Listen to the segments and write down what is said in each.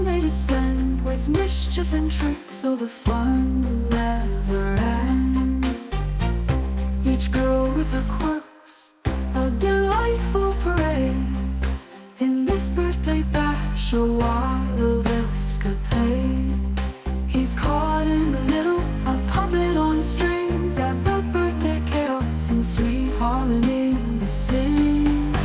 they descend with mischief and tricks, so the fun never ends. Each girl with her quirks, a delightful parade. In this birthday bash, a wild escapade. He's caught in the middle, a puppet on strings, as the birthday chaos in sweet harmony sings.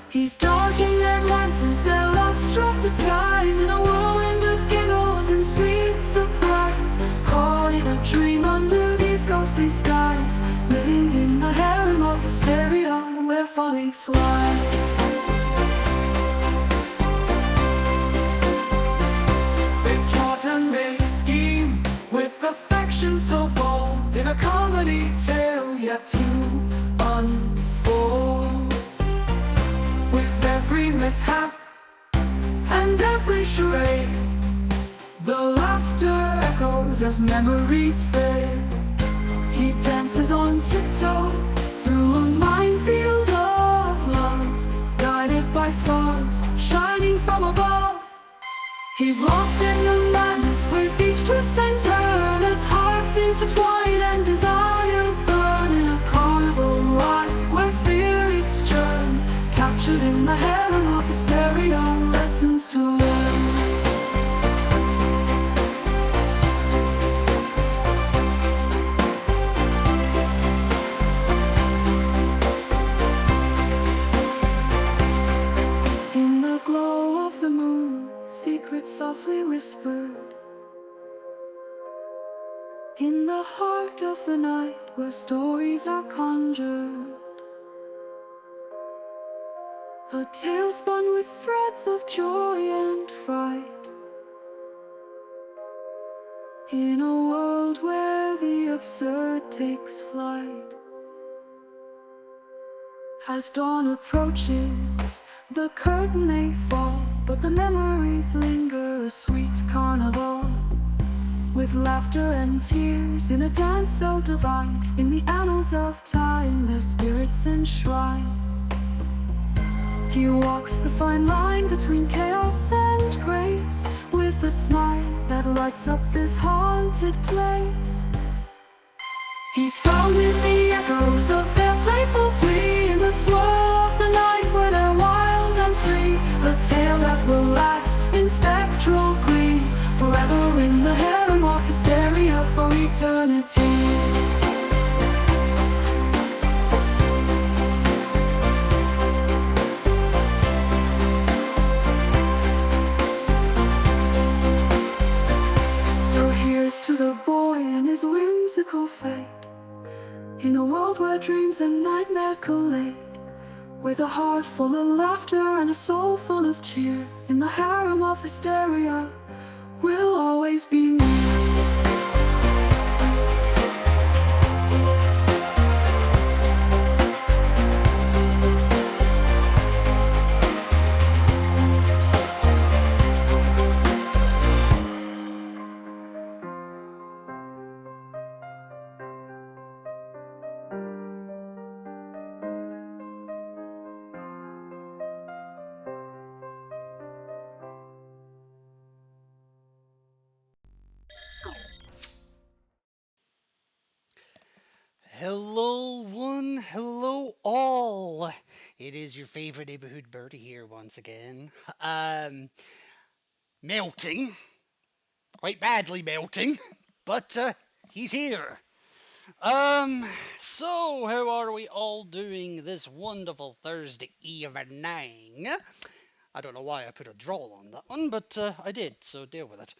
He's dodging their glances, their love-struck disguise, in a whirlwind of giggles and sweet surprise. Caught in a dream under these ghostly skies, living in the harem of hysteria where folly flies. So bold in a comedy tale yet to unfold. With every mishap and every charade, the laughter echoes as memories fade. He dances on tiptoe through a minefield of love, guided by stars shining from above. He's lost in the madness with each twist and turn, as hearts intertwine and desires burn in a carnival ride where spirits churn. Captured in the harem of hysteria, lessons to learn. In the glow of the moon, secrets softly whispered. In the heart of the night, where stories are conjured, a tale spun with threads of joy and fright. In a world where the absurd takes flight. As dawn approaches, the curtain may fall, but the memories linger, a sweet carnival. With laughter and tears, in a dance so divine, in the annals of time, their spirits enshrine. He walks the fine line between chaos and grace, with a smile that lights up this haunted place. He's found in the echoes of their playful plea, in the swirl of the night where they're wild and free. A tale that will last in spectral glee, forever in the harem of hysteria for eternity. To the boy and his whimsical fate, in a world where dreams and nightmares collide, with a heart full of laughter and a soul full of cheer, in the harem of hysteria, we'll always be near. Hello one, hello all. It is your favorite neighborhood birdie here once again. Melting, quite badly melting, but he's here. So how are we all doing this wonderful Thursday evening? I don't know why I put a drawl on that one, but I did, so deal with it.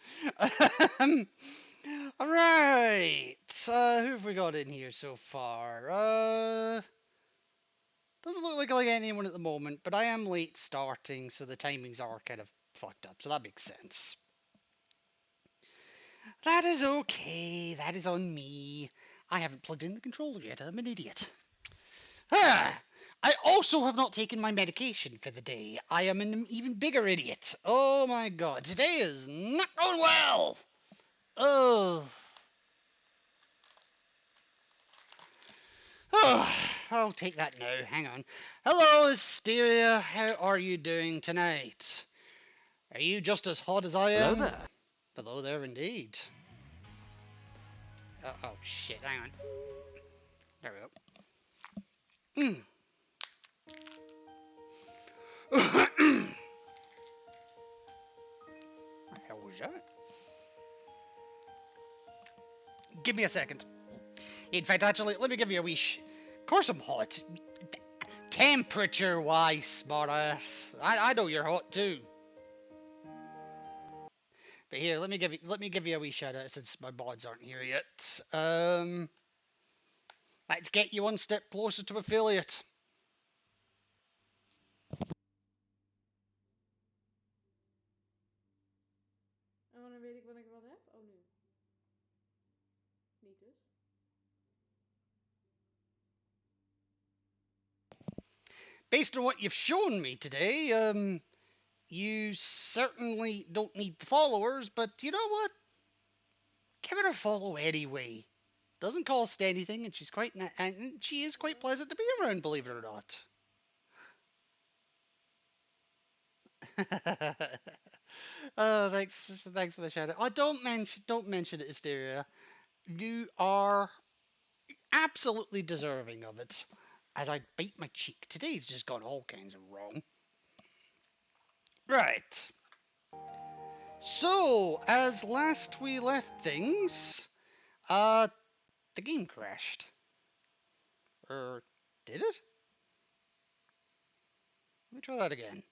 Alright, who have we got in here so far? Doesn't look like anyone at the moment, but I am late starting, so the timings are kind of fucked up, so that makes sense. That is okay, that is on me. I haven't plugged in the controller yet, I'm an idiot. I also have not taken my medication for the day. I am an even bigger idiot. Oh my god, today is not going well! Oh. Oh, I'll take that now. Hang on. Hello, Hysteria. How are you doing tonight? Are you just as hot as I Hello am? there. Hello there, indeed. Oh, shit, hang on. There we go. What the hell was that? Give me a second. In fact, actually, let me give you a wee Of course I'm hot. Temperature-wise, smartass. I know you're hot too. But here, let me give you a wee shout out since my mods aren't here yet. Let's get you one step closer to affiliate. En wanneer weet ik wanneer ik wat heb? Oh, nu. Niet dus. Based on what you've shown me today, you certainly don't need the followers, but you know what? Give her a follow anyway. Doesn't cost anything, and and she is quite pleasant to be around, believe it or not. Oh, thanks for the shout out. Oh, don't mention it, Hysteria. You are absolutely deserving of it. As I bite my cheek. Today's just gone all kinds of wrong. Right. So, as last we left things, the game crashed. Or did it? Let me try that again.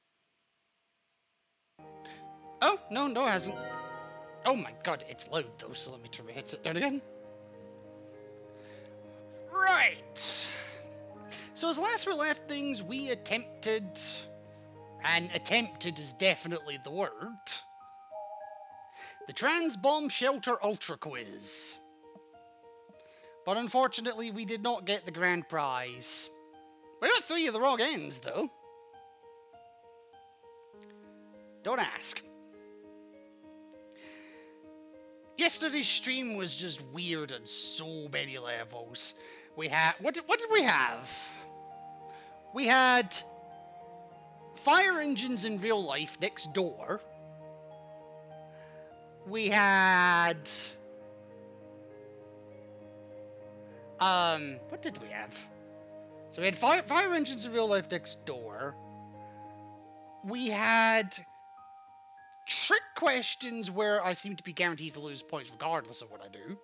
Oh, no, it hasn't. Oh my god, it's loud though, so let me try to hit it down again. Right. So as last we left things, we attempted, and attempted is definitely the word, the Trans Bomb Shelter Ultra Quiz. But unfortunately, we did not get the grand prize. We got 3 of the wrong ends, though. Don't ask. Yesterday's stream was just weird on so many levels. We had... What did we have? We had fire engines in real life next door. We had... What did we have? So we had fire engines in real life next door. We had trick questions where I seem to be guaranteed to lose points regardless of what I do.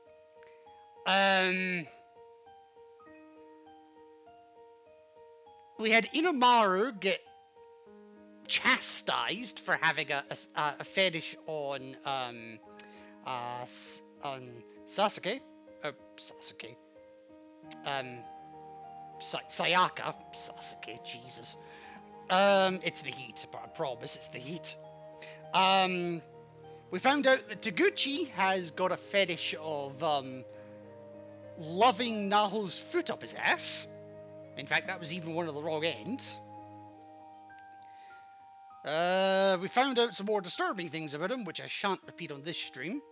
We had Inamaru get chastised for having a fetish on Sasuke. Sasuke. Sayaka. Sasuke, Jesus. It's the heat, I promise, it's the heat. We found out that Taguchi has got a fetish of, loving Naho's foot up his ass. In fact, that was even one of the wrong ends. We found out some more disturbing things about him, which I shan't repeat on this stream.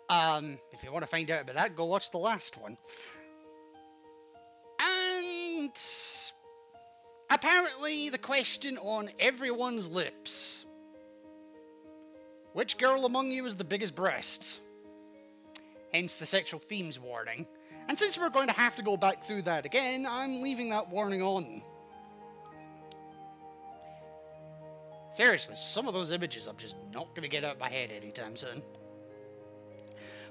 If you want to find out about that, go watch the last one. And apparently the question on everyone's lips. Which girl among you has the biggest breasts? Hence the sexual themes warning. And since we're going to have to go back through that again, I'm leaving that warning on. Seriously, some of those images I'm just not going to get out of my head anytime soon.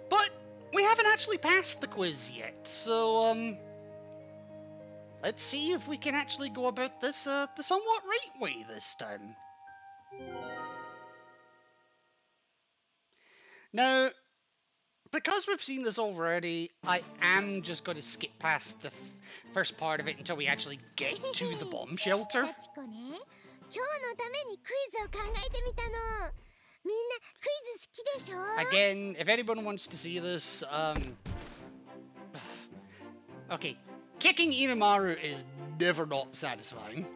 But we haven't actually passed the quiz yet, so let's see if we can actually go about this the somewhat right way this time. Now, because we've seen this already, I am just going to skip past the first part of it until we actually get to the bomb shelter. Again, if anyone wants to see this, okay, kicking Inamaru is never not satisfying.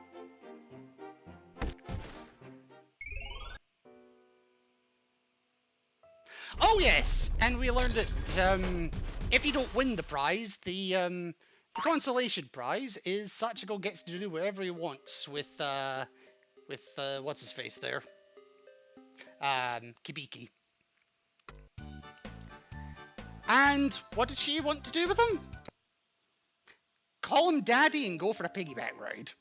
Oh yes, and we learned that if you don't win the prize, the consolation prize is Sachiko gets to do whatever he wants with what's his face there, Kibiki. And what did she want to do with him? Call him daddy and go for a piggyback ride.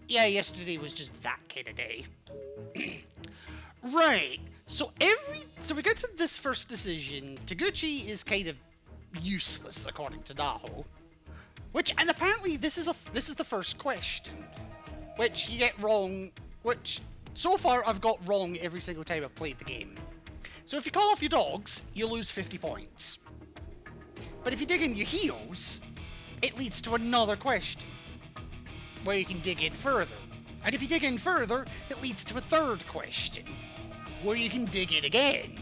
Yeah, yesterday was just that kind of day. Right. So we get to this first decision. Taguchi is kind of useless according to Naho. And apparently this is the first question, which you get wrong. Which so far I've got wrong every single time I've played the game. So if you call off your dogs, you lose 50 points. But if you dig in your heels, it leads to another question, where you can dig in further. And if you dig in further, it leads to a third question, where you can dig in again.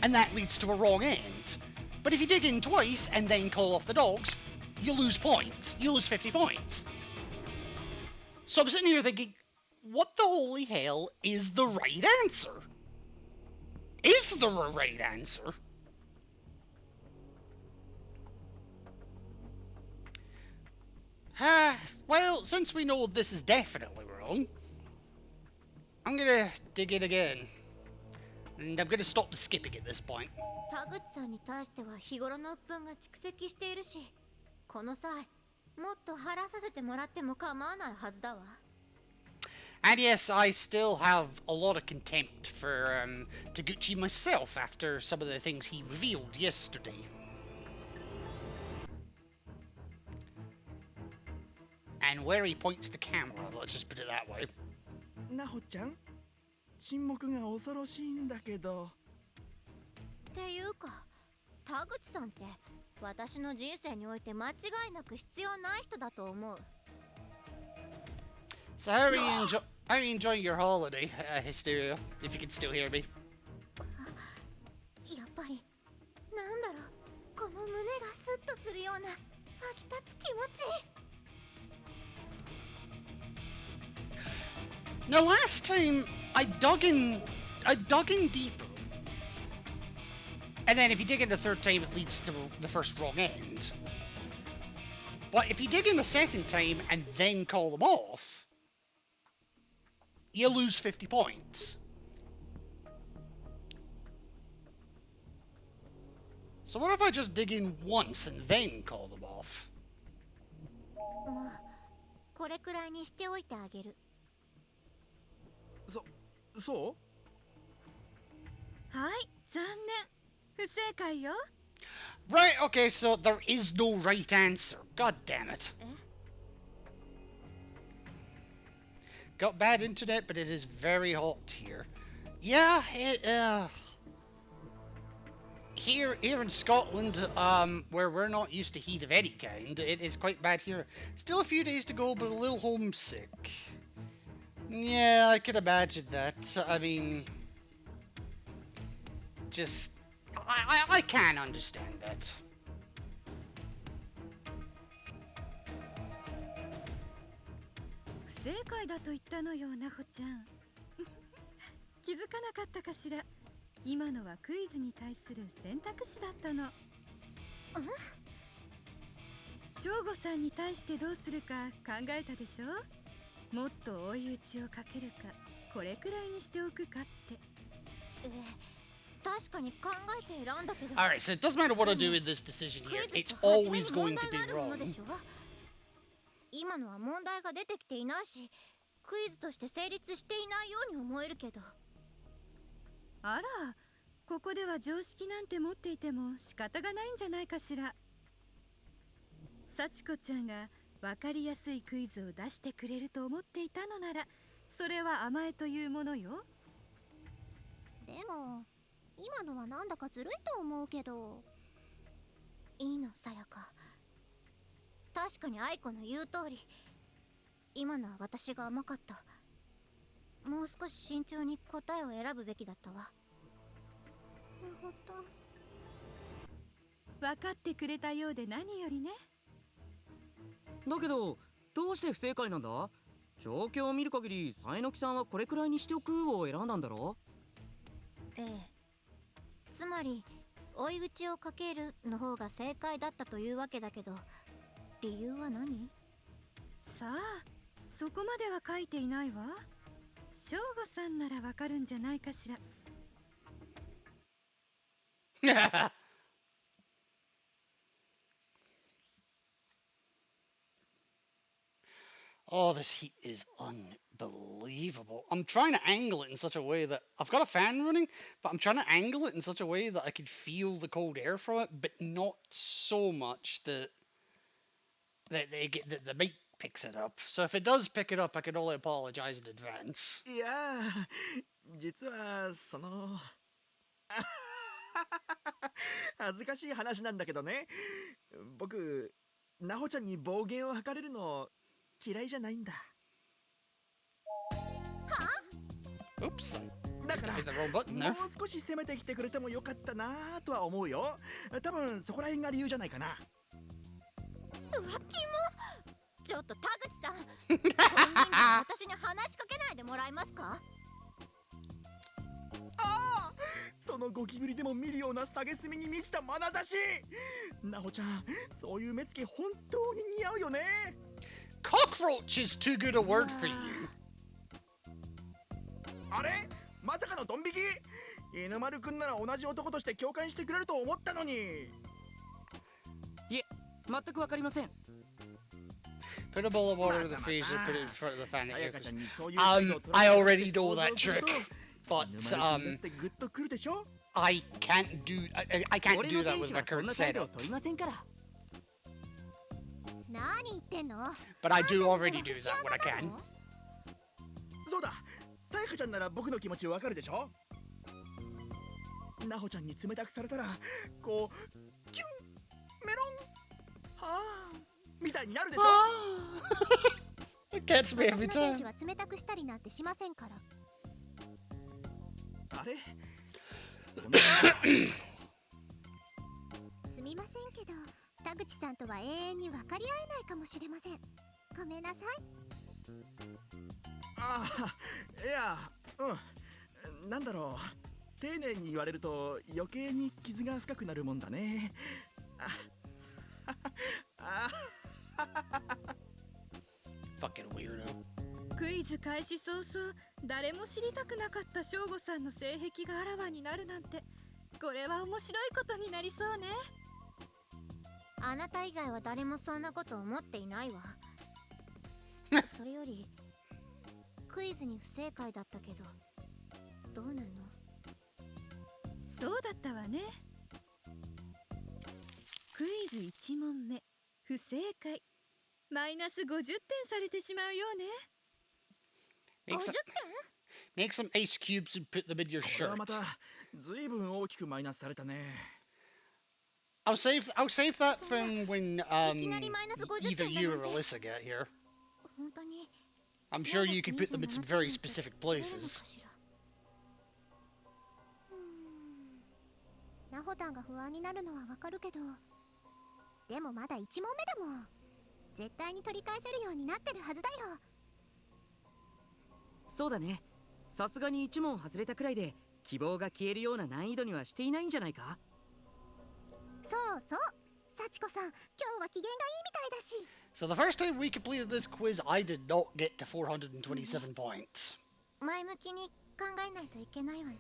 And that leads to a wrong end. But if you dig in twice and then call off the dogs, you lose points. You lose 50 points. So I'm sitting here thinking, what the holy hell is the right answer? Is there a right answer? Well, since we know this is definitely wrong, I'm gonna dig in again. And I'm gonna stop the skipping at this point. 田口さんに対しては日頃の鬱憤が蓄積しているし、この際もっと晴らさせてもらっても構わないはずだわ。And yes, I still have a lot of contempt for Taguchi myself after some of the things he revealed yesterday. And where he points the camera, let's just put it that way. なほちゃん、沈黙が恐ろしいんだけど。っていうか、田口さんって私の人生において間違いなく必要ない人だと思う。So how are you enjoying your holiday, Hysteria? If you can still hear me. やっぱりなんだろう、この胸がスッとするような湧き立つ気持ち。Now, last time I dug in deeper, and then if you dig in the third time, it leads to the first wrong end. But if you dig in the second time and then call them off, you lose 50 points. So what if I just dig in once and then call them off? まあ、これくらいにしておいてあげる。そう？はい、残念。不正解よ。Right, okay, so there is no right answer. God damn it. Got bad internet, but it is very hot here. Yeah, here in Scotland, where we're not used to heat of any kind, it is quite bad here. Still a few days to go, but a little homesick. Yeah, I can imagine that. I mean, just I can understand that. 不正解だと言ったのよ、なほちゃん。気づかなかったかしら。今のはクイズに対する選択肢だったの。翔吾さんに対してどうするか考えたでしょ。もっと追い打ちをかけるか、これくらいにしておくかって。確かに考えて選んだけど。Alright, so it doesn't matter what I do in this decision here, it's always going to be wrong. 今のは問題が出てきていないし、クイズとして成立していないように思えるけど。あら、ここでは常識なんて持っていても仕方がないんじゃないかしら。幸子ちゃんがわかりやすいクイズを出してくれると思っていたのなら、それは甘えというものよ。でも今のはなんだかずるいと思うけど。いいの、さやか。確かに愛子の言う通り、今のは私が甘かった。もう少し慎重に答えを選ぶべきだったわ。なるほど。分かってくれたようで何よりね。だけどどうして不正解なんだ？状況を見る限りさえのきさんはこれくらいにしておくを選んだんだろ？ええ。つまり追い打ちをかけるの方が正解だったというわけだけど、理由は何？さあ、そこまでは書いていないわ。正吾さんならわかるんじゃないかしら。Oh, this heat is unbelievable. I'm trying to angle it in such a way that I've got a fan running, but I'm trying to angle it in such a way that I could feel the cold air from it, but not so much that the mic picks it up. So if it does pick it up, I can only apologize in advance. いやー、実は恥ずかしい話なんだけどね、僕なほちゃんに暴言を吐かれるの嫌いじゃないんだ。 Oops. だから Hit the wrong button も there. う少し攻めてきてくれてもよかったなとは思うよ。多分そこら辺が理由じゃないかな。浮気も。ちょっと田口さん、本人が私に話しかけないでもらえますか？ああ、そのゴキブリでも見るような蔑みに満ちた眼差し。なほちゃん、そういう目つき本当に似合うよね。 Cockroach is too good a word for you. あれ、まさかのドン引き。犬丸くんなら同じ男として共感してくれると思ったのに。いえ、全くわかりません。 Put a bowl of water in the freezer, put it in front of the fan. さやかちゃんにそういう I already know that trick, but 犬丸くんだってグッとくるでしょ。 I can't do俺 that の天 with 使 my はそん current な態度を setup. 取りませんから。何言ってんの？ But I do already do that when I can. そうだ、さやかちゃんなら僕の気持ちわかるでしょ。なほちゃんに冷たくされたらこうキュンメロンはあみたいになるでしょ。 It gets me 私 every の天使 time. は冷たくしたりなんてしませんから。あれすみませんけど、田口さんとは永遠に分かり合えないかもしれません。ごめんなさい。ああ、いや、なんだろう、丁寧に言われると余計に傷が深くなるもんだね。あ Fucking weirdo. クイズ開始早々、誰も知りたくなかった正吾さんの性癖があらわになるなんて、これは面白いことになりそうね。あなた以外は誰もそんなこと思っていないわ。それよりクイズに不正解だったけど、どうなるの？そうだったわね。クイズ1問目不正解、マイナス50点されてしまうようね。 Make 50 some, 点？ make some ice cubes and put them in your これは shirt. またずいぶん大きくマイナスされたね。 I'll save that from when いきなりマイナス50 either 点だ you な or んて。 Alyssa get here. 本当に I'm sure you could put them in some very specific places. ナホタンが不安になるのはわかるけど、でもまだ1問目だもん。絶対に取り返せるようになってるはずだよ。そうだね。さすがに1問外れたくらいで希望が消えるような難易度にはしていないんじゃないか。そうそう、幸子さん、今日は機嫌がいいみたいだし。 So the first time we completed this quiz, I did not get to 427 points. 前向きに考えないといけないわね。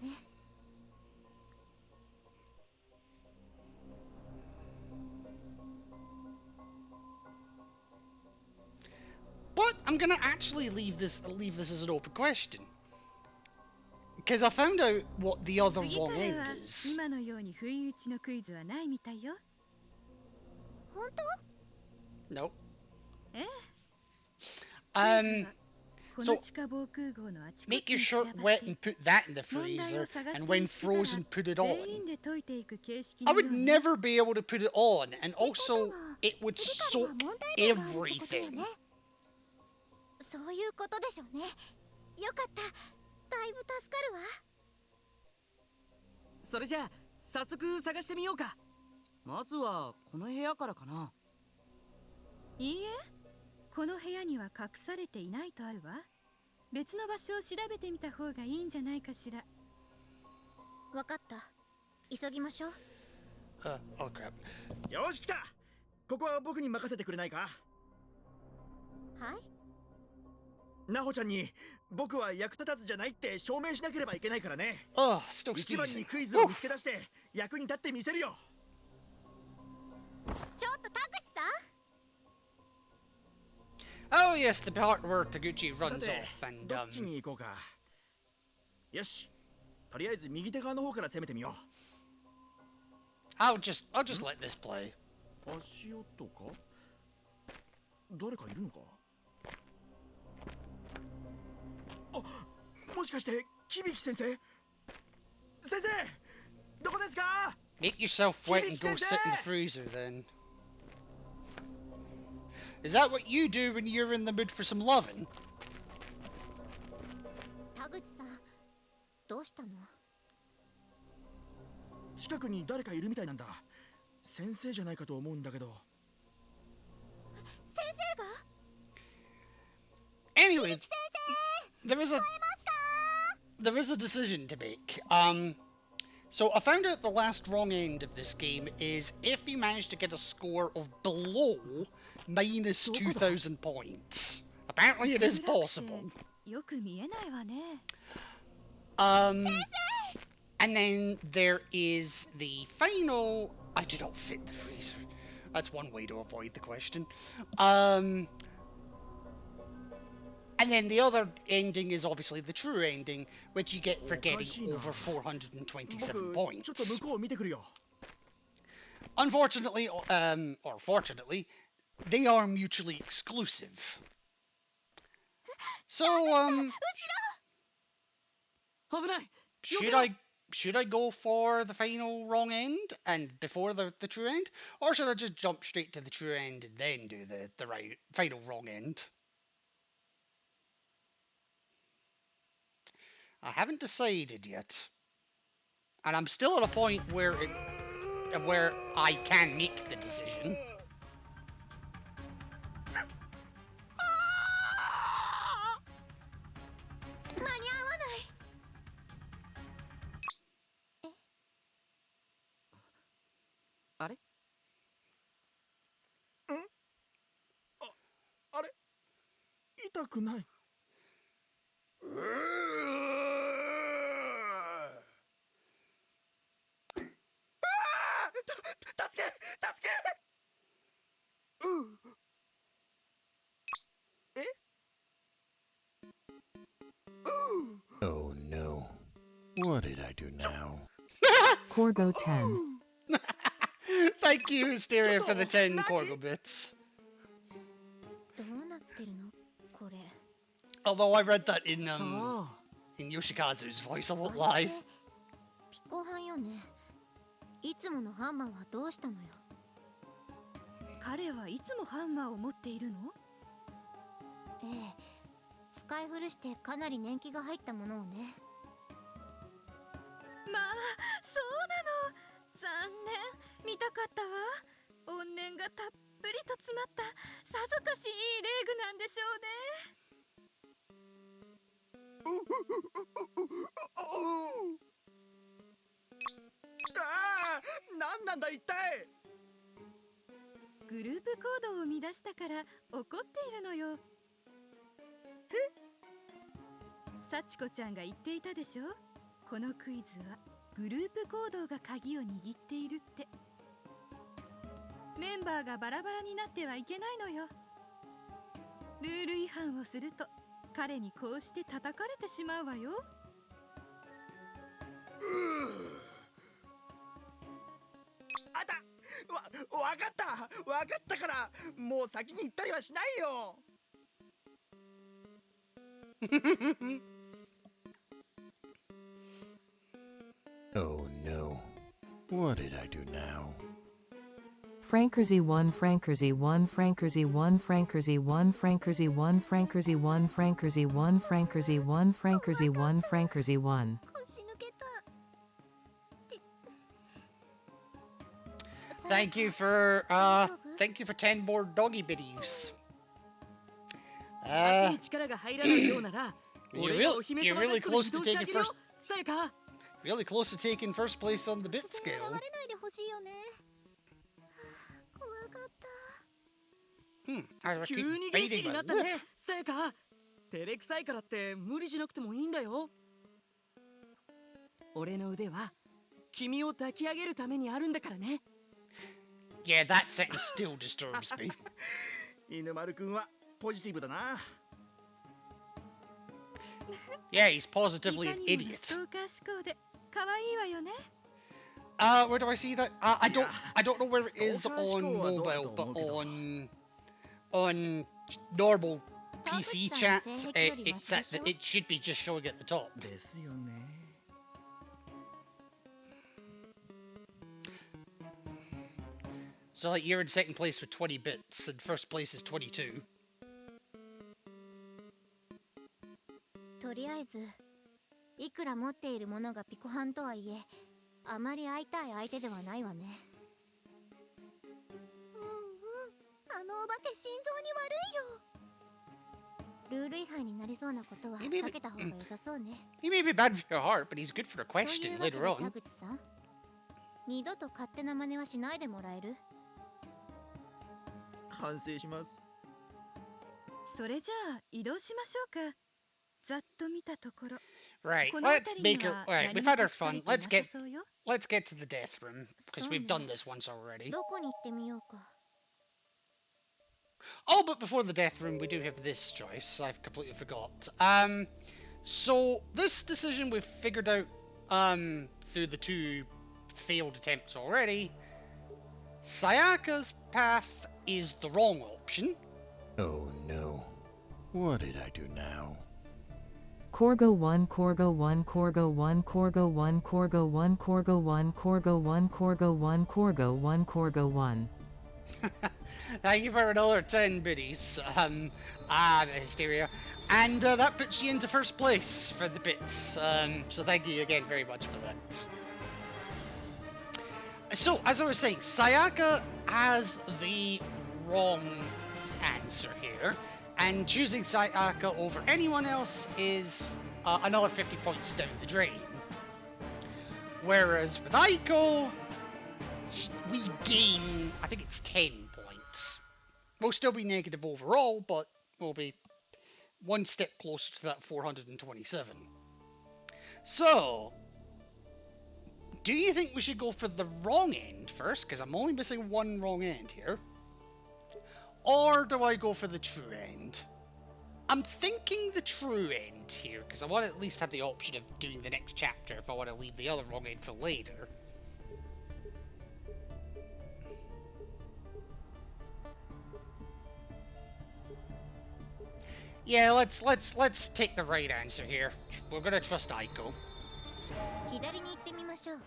But I'm gonna actually leave this as an open question. Because I found out what the other 次か wrong ら end は is. 今のように不意打ちのクイズはないみたいよ。本当？ No. ええ。 Um, この地下防空壕のあちこ make ち your に shirt 散らば wet って and put that in the 問題 freezer, を探し and て when 見つけたら frozen, put it on. 全員で解いていく形式 I の would ようね。 never be able to put it on, and also it would 次からは soak 問題文があるってことよ everything. ね。そういうことでしょうね。よかった。だいぶ助かるわ。それじゃあ早速探してみようか。まずはこの部屋からかな。いいえ、この部屋には隠されていないとあるわ。別の場所を調べてみた方がいいんじゃないかしら。わかった。急ぎましょう。Oh crap. よし来た。ここは僕に任せてくれないか。はい。なほちゃんに僕は役立たずじゃないって証明しなければいけないからね。 Oh, still 一番に sneezing. クイズを見つけ出して役に立ってみせるよ。ちょっと田口さん Oh yes, the part where Taguchi さ runs て off and どっちに行こうか。よし、とりあえず右手側の方から攻めてみよ I'll just let this play. う。足音か、誰かいるのか。あ、もしかして響先生。先生、どこですか。 Make yourself wet and go sit in the freezer then. Is that what you do when you're in the mood for some loving? 田口さんどうしたの。近くに誰かいるみたいなんだ。先生じゃないかと思うんだけど。先生が Anyway, 先 there is a 生いますか。 there is a decision to make. So I found out the last wrong end of this game is if you manage to get a score of below minus 2,000 points. Apparently it is possible. よく見えないわね。And then there is the final. I do not fit the freezer. That's one way to avoid the question. And then the other ending is obviously the true ending, which you get for getting over 427僕ちょっと points. 向こうを見てくるよ。 Unfortunately, or fortunately, they are mutually exclusive. So, 危ない。 should I go for the final wrong end and before the true end, or should I just jump straight to the true end and then do the right final wrong end? I haven't decided yet, and I'm still at a point where I can make the decision. 間に合わない。あれ。あれ、痛くない。助けえ Oh no. What did I do now? Corgo 10. Thank you, Hysteria, for the 10 Corgo bits. どうなってるのこれ。 Although I read that in そう。 in Yoshikazu's voice, I won't あれ lie. ってピコハンよね。いつものハンマーはどうしたのよ。彼はいつもハンマーを持っているの？ええ、使い古してかなり年季が入ったものをね。まあ、そうなの。残念。見たかったわ。怨念がたっぷりと詰まったさぞかしいいレーグなんでしょうね。なんなんだ一体。グループ行動を乱したから怒っているのよ。幸子ちゃんが言っていたでしょ。このクイズはグループ行動が鍵を握っているって。メンバーがバラバラになってはいけないのよ。ルール違反をすると彼にこうして叩かれてしまうわよ。あった。わかったからもう先に行ったりはしないよ。Oh no. What did I do now? Frankersy 1 Frankersy 1 Frankersy 1 Frankersy 1 Frankersy 1 Frankersy 1 Frankersy 1 Frankersy 1 Frankersy 1 Frankersy 1腰抜けた。 Thank you for 10 more doggy biddies. 足に力が入らないようなら、 You're 俺がお姫 you're 様 really 抱っこで close 移 to 動してあ taking げるよ。 first さやか。 really close to taking first place on the bit 突然 scale. 現れないでほしいよね。怖かった。I 急 keep に元気 biting にな my った lip. ね。さやか。照れくさいからって無理しなくてもいいんだよ。俺の腕は君を抱き上げるためにあるんだからね。Yeah, that sentence still disturbs me. 犬丸くんはポジティブだな。Yeah, he's い positively か an にも idiot. ストーカー思考で可愛いわよね。Where do I see that? I don't know where it is Stalker on scoreはどうだと mobile, but 思うけど。 on normal PC 田口さん chat, の性癖よりマ it's シで at しょ？ it should be just showing at the top. ですよね。So like you're in second place with 20 bits, and first place is 22. とりあえずいくら持っているものがピコハンとはいえ、あまり会いたい相手ではないわね。あのお化け心臓に悪いよ。ルール違反になりそうなことは避けた方が良さそうね。 He may be bad for your heart, but he's good for a という question わけで later 田 on. 口さん、二度と勝手な真似はしないでもらえる？反省します。それじゃあ移動しましょうか。ざっと見たところ。 Right, この let's 辺り make に it. は Alright, 何 we've も had our 隠され fun. てな Let's さ get そうよ。 let's get to the death room because そう we've ね。 done this once already. どこに行ってみようか。 Oh, but before the death room, we do have this choice. I've completely forgot. So this decision we've figured out through the two failed attempts already. Sayaka's path is the wrong option. Oh no. What did I do now? Corgo 1 Corgo 1 Corgo 1 Corgo 1 Corgo 1 Corgo 1 Corgo 1 Corgo 1 Corgo 1 Corgo 1. Thank you for another 10 biddies. Hysteria. And that puts you into first place for the bits. So thank you again very much for that. So, as I was saying, Sayaka has the wrong answer here. And choosing Sayaka over anyone else is another 50 points down the drain. Whereas with Aiko, we gain, I think it's 10 points. We'll still be negative overall, but we'll be one step closer to that 427. So, do you think we should go for the wrong end first? Because I'm only missing one wrong end here. Or do I go for the true end? I'm thinking the true end here, because I want to at least have the option of doing the next chapter if I want to leave the other wrong end for later. Yeah, let's take the right answer here. We're gonna trust Aiko. 左に行ってみましょう。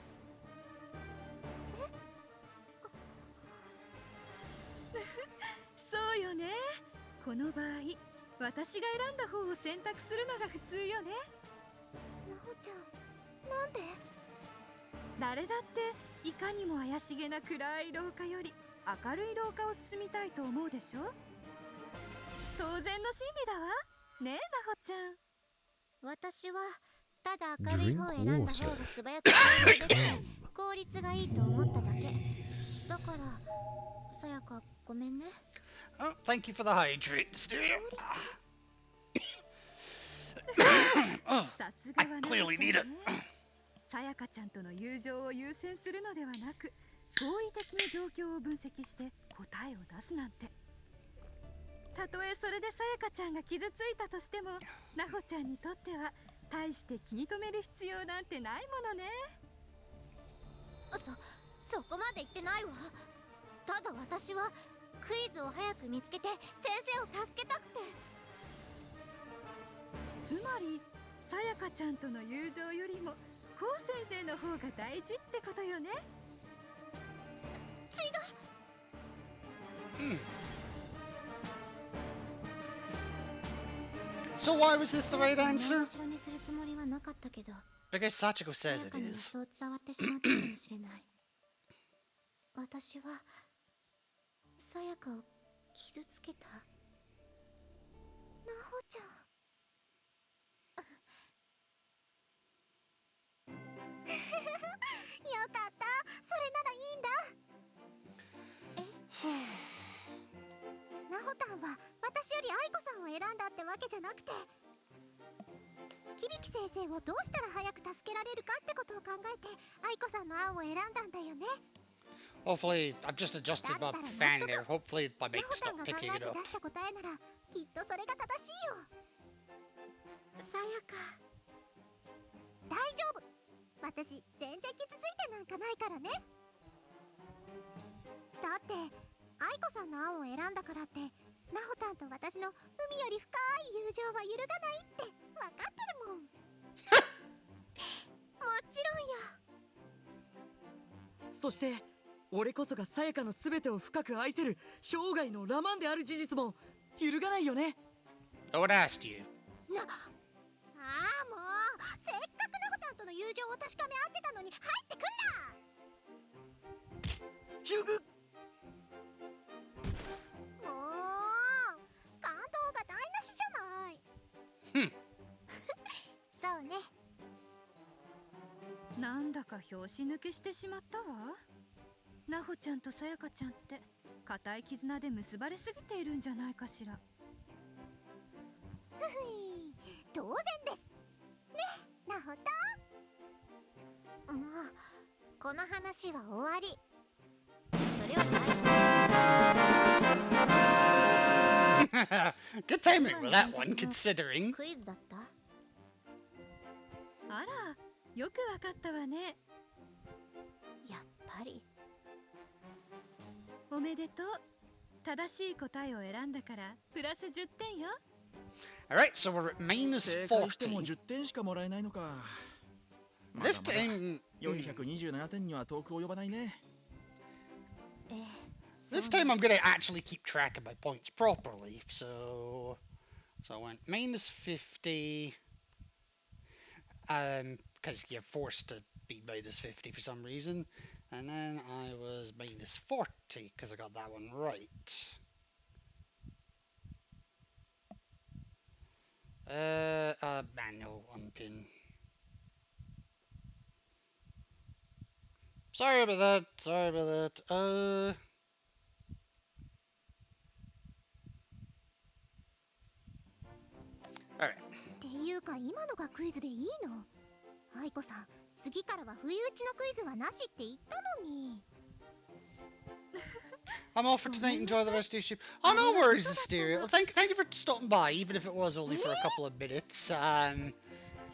そうよね。この場合、私が選んだ方を選択するのが普通よね。なほちゃん、なんで？誰だっていかにも怪しげな暗い廊下より明るい廊下を進みたいと思うでしょ。当然の心理だわ。ねえ、なほちゃん。私はただ明るい方を選んだ方が素早く行動できて効率がいいと思っただけ。だから、さやかごめんね。Oh, thank you for the hydrate, Stereo. さすがは I なほ clearly ちゃん need ね it. さやかちゃんとの友情を優先するのではなく、合理的に状況を分析して答えを出すなんて。たとえそれでさやかちゃんが傷ついたとしても、なほちゃんにとっては大して気に留める必要なんてないものね。そこまで言ってないわ。ただ私はクイズを早く見つけて先生を助けたくて。つまりさやかちゃんとの友情よりもこう先生の方が大事ってことよね。So why was this the right answer? 後ろにするつもりはなかったけど、 Because Sachiko さ says や it かには is. そう伝わってしまったかもしれない。私はさやかを傷つけた。なほちゃん。よかった。それならいいんだ。なほたさんは私より愛子さんを選んだってわけじゃなくて、響先生をどうしたら早く助けられるかってことを考えて愛子さんの案を選んだんだよね。 Hopefully, I've just adjusted my fan there. Hopefully, my ナ mic's ホさん not が考 picking え it て up. 出した答えならきっとそれが正しいよ。さやか、大丈夫、私全然傷ついてなんかないからね。だって愛子さんの案を選んだからってナホタンと私の海より深い友情は揺るがないって分かってるもん。もちろんよ。そして俺こそがさやかの全てを深く愛せる生涯のラマンである事実も揺るがないよね。 I would ask you. ああ、もうせっかくナホタンとの友情を確かめ合ってたのに入ってくんな。ヒュグ。もう感動が台無しじゃない。そうね。なんだか拍子抜けしてしまったわ。なほちゃんとさやかちゃんって固い絆で結ばれすぎているんじゃないかしら。ふふい、当然ですね、ナホタン。もうこの話は終わり。それをGood timing with that one, considering. クイズだった。あら、よくわかったわね。やっぱり。おめでとう。正しい答えを選んだからプラス10点よ。Alright, so we're at minus 正解しても40. 10点しかもらえないのか。ま This だまだ time, 427点には遠く及ばないね。this time I'm gonna actually keep track of my points properly. So I went minus 50. Because you're forced to be minus 50 for some reason, and then I was minus 40 because I got that one right. Manual unpin. Sorry about that. Sorry about that. Alright. っていうか今のがクイズでいいの？愛子さん、次からは不意打ちのクイズはなしって言ったのに。I'm off for tonight. Enjoy the rest of your stream. Oh, no worries, Asteria. Well, thank you for stopping by, even if it was only for a couple of minutes.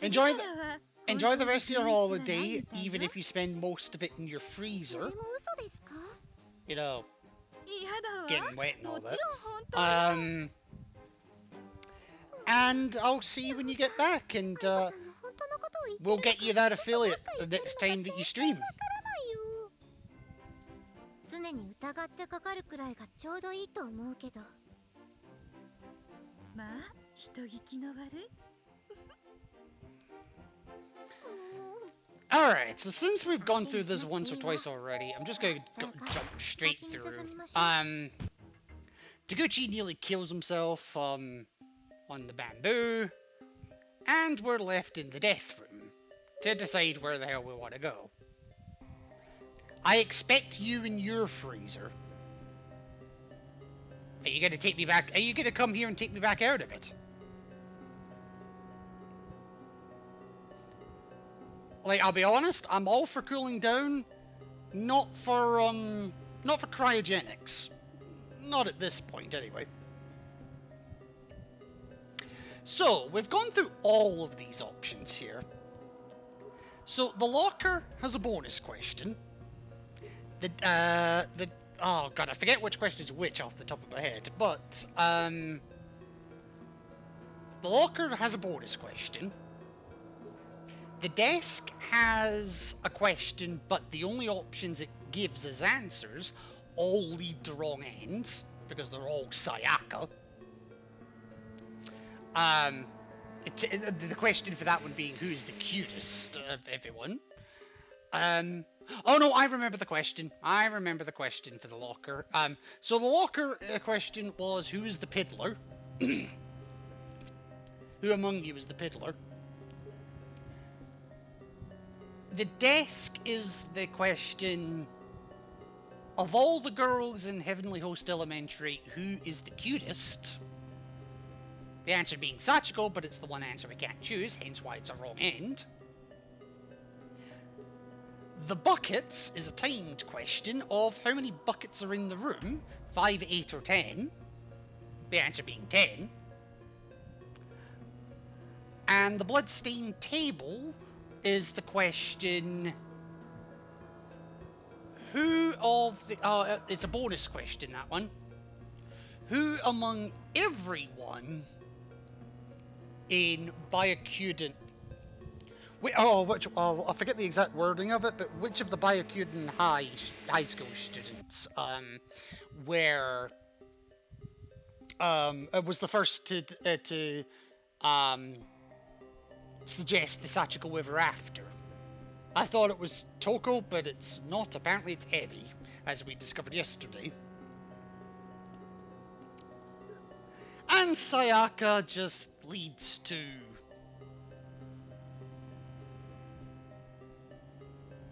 Enjoy the rest of your holiday, even if you spend most of it in your そ freezer. れも嘘ですか？ You know, 嫌だわ。 getting wet and も all ちろん that. 本当よ。 And I'll see you when you get back, and 愛子さんが本当のことを言ってるのか we'll get you that 嘘ばっ affiliate か言 the ってる next のか time that you 全 stream. 然わからないよ。常に疑ってかかるくらいがちょうどいいと思うけど。まあ、人聞きの悪い。Alright, so since we've gone through this once or twice already, I'm just going to jump straight through. Taguchi nearly kills himself on the bamboo, and we're left in the death room to decide where the hell we want to go. I expect you in your freezer. Are you gonna take me back? Are you gonna come here and take me back out of it? Like, I'll be honest, I'm all for cooling down, not for cryogenics. Not at this point, anyway. So, we've gone through all of these options here. So, the locker has a bonus question. Oh god, I forget which question's which off the top of my head, but, the locker has a bonus question. The desk has a question, but the only options it gives as answers all lead to wrong ends, because they're all Sayaka. The question for that one being who's the cutest of everyone. Oh no, I remember the question. I remember the question for the locker. So the locker question was who is the piddler? Who among you is the piddler? The desk is the question of all the girls in Heavenly Host Elementary, who is the cutest? The answer being Sachiko, but it's the one answer we can't choose, hence why it's a wrong end. The buckets is a timed question of how many buckets are in the room, 5, 8 or 10. The answer being 10. And the bloodstained table is the question... Who of the... it's a bonus question, that one. Who among everyone in Byakuden... I forget the exact wording of it, but which of the Byakuden high school students was the first to suggest the Sachiko Ever After? I thought it was Toko, but it's not. Apparently it's Emi, as we discovered yesterday. And Sayaka just leads to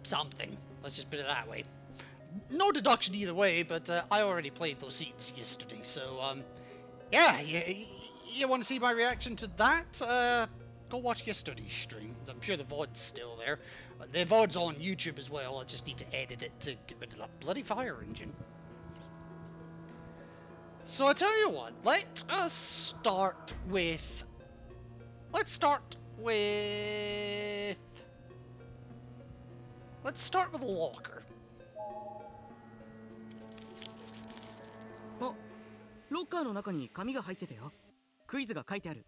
something. Let's just put it that way. No deduction either way, but I already played those seats yesterday, so yeah, you want to see my reaction to that? Go watch yesterday's stream. I'm sure the VOD's still there. The VOD's on YouTube as well. I just need to edit it to get rid of that bloody fire engine. So I tell you what, let's start with a locker. あ、ロッカーの中に紙が入ってたよ。クイズが書いてある。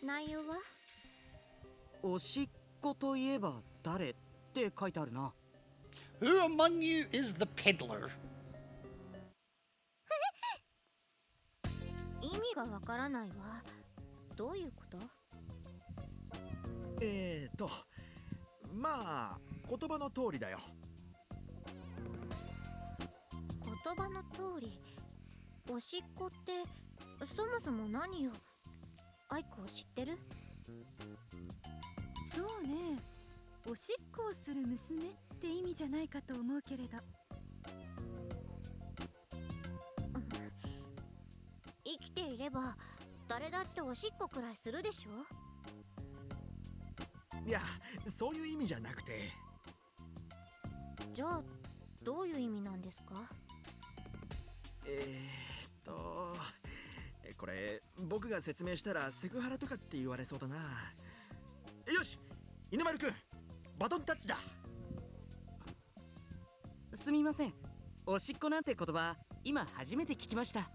内容は？おしっこといえば誰って書いてあるな。Who among you is the peddler? 意味がわからないわ。どういうこと？まあ言葉の通りだよ。言葉の通り。おしっこってそもそも何よ？アイコ知ってる？そうね。おしっこをする娘って意味じゃないかと思うけれど。生きていれば誰だっておしっこくらいするでしょ？いや、そういう意味じゃなくて。じゃあどういう意味なんですか？これ僕が説明したらセクハラとかって言われそうだな。よし、犬丸くん、バトンタッチだ。すみません。おしっこなんて言葉、今初めて聞きました。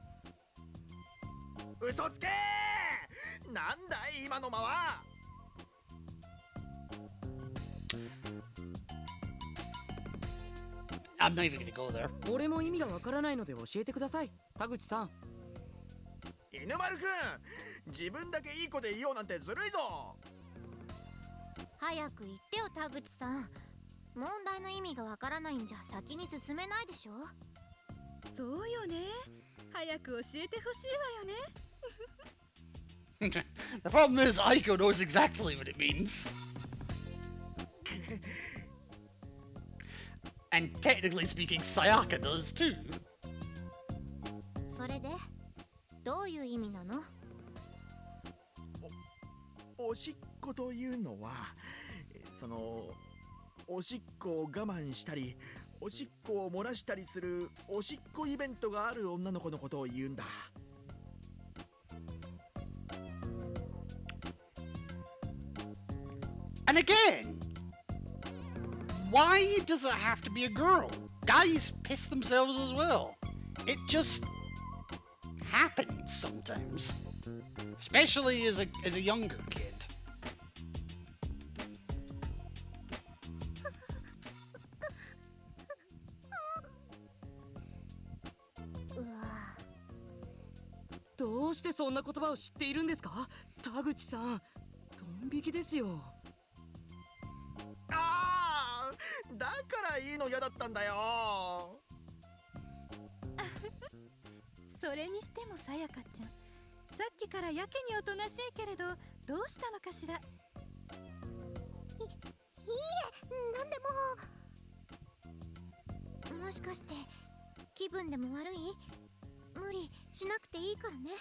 嘘つけー！なんだい今の間は。I'm not even gonna go there. 俺も意味がわからないので教えてください、田口さん。犬丸くん、自分だけいい子でいようなんてずるいぞ。早く言ってよ田口さん。問題の意味がわからないんじゃ先に進めないでしょ？そうよね。早く教えてほしいわよね。The problem is Aiko knows exactly what it means. And technically speaking, Sayaka does too. それでどういう意味なの？おしっこというのは、おしっこを我慢したり、おしっこを漏らしたりするおしっこイベントがある女の子のことを言うんだ。And again, why does it have to be a girl? Guys piss themselves as well. It just happens sometimes, especially as a younger kid. どうしてそんな言葉を知っているんですか、田口さん。ドン引きですよ。ああ、だからいいの嫌だったんだよ。それにしてもさやかちゃん、さっきからやけにおとなしいけれど、どうしたのかしら。いなんでも。もしかして気分でも悪い？無理しなくていいからね。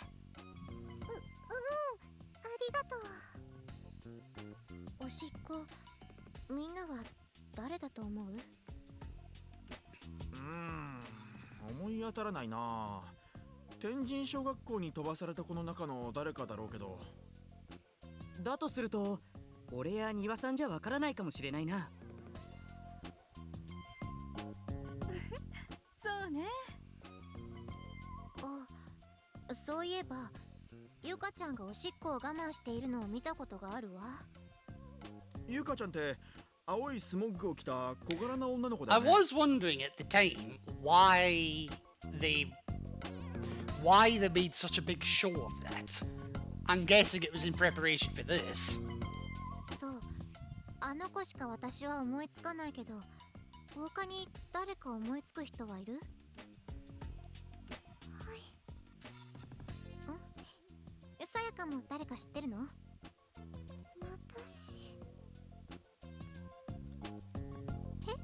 ありがとう。おしっこ、みんなは誰だと思う？思い当たらないな。天神小学校に飛ばされた子の中の誰かだろうけど。だとすると俺や庭さんじゃわからないかもしれないな。そうね。あ、そういえばゆかちゃんがおしっこを我慢しているのを見たことがあるわ。ゆかちゃんって青いスモッグを着た小柄な女の子だ I よね。 was wondering at the time they made such a big show of that. I'm guessing it was in preparation for this. そう、あの子しか私は思いつかないけど、他に誰か思いつく人はいる？はい。さやかも誰か知ってるの？私。多分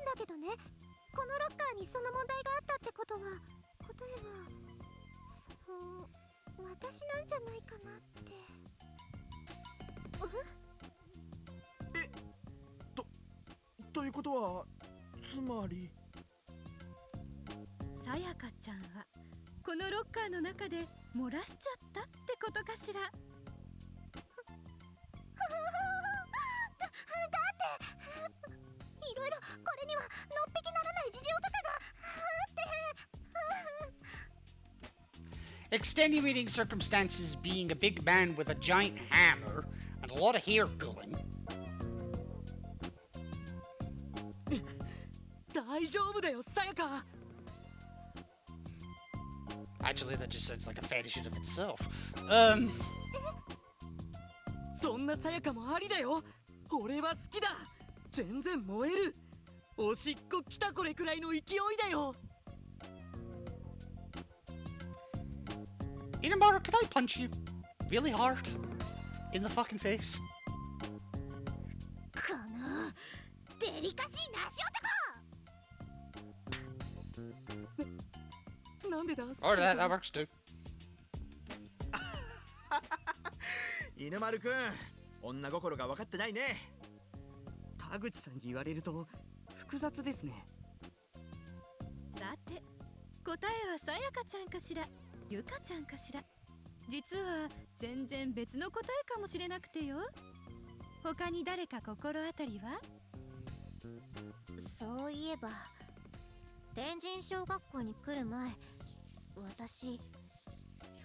だけどね、このロッカーにその問題があったってことは、答えは私なんじゃないかなって。ということは、つまりさやかちゃんはこのロッカーの中で漏らしちゃったってことかしら。いろいろこれにはのっぴきならない事情とかがあって。 Extenuating circumstances being a big man with a giant hammer and a lot of hair pulling. 大丈夫だよさやか。 Actually, that just sounds like a fetish in of itself. そんなさやかもありだよ。俺は好きだ。全然燃える。おしっこ来たこれくらいの勢いだよ。Inamaru, can I punch you really hard in the fucking face? このデリカシーなしなんでだ Or that works too. 犬丸くん、女心が分かってないね。田口さんに言われると複雑ですね。さて、答えはさやかちゃんかしら、ゆかちゃんかしら。実は全然別の答えかもしれなくてよ。他に誰か心当たりは？そういえば天神小学校に来る前、私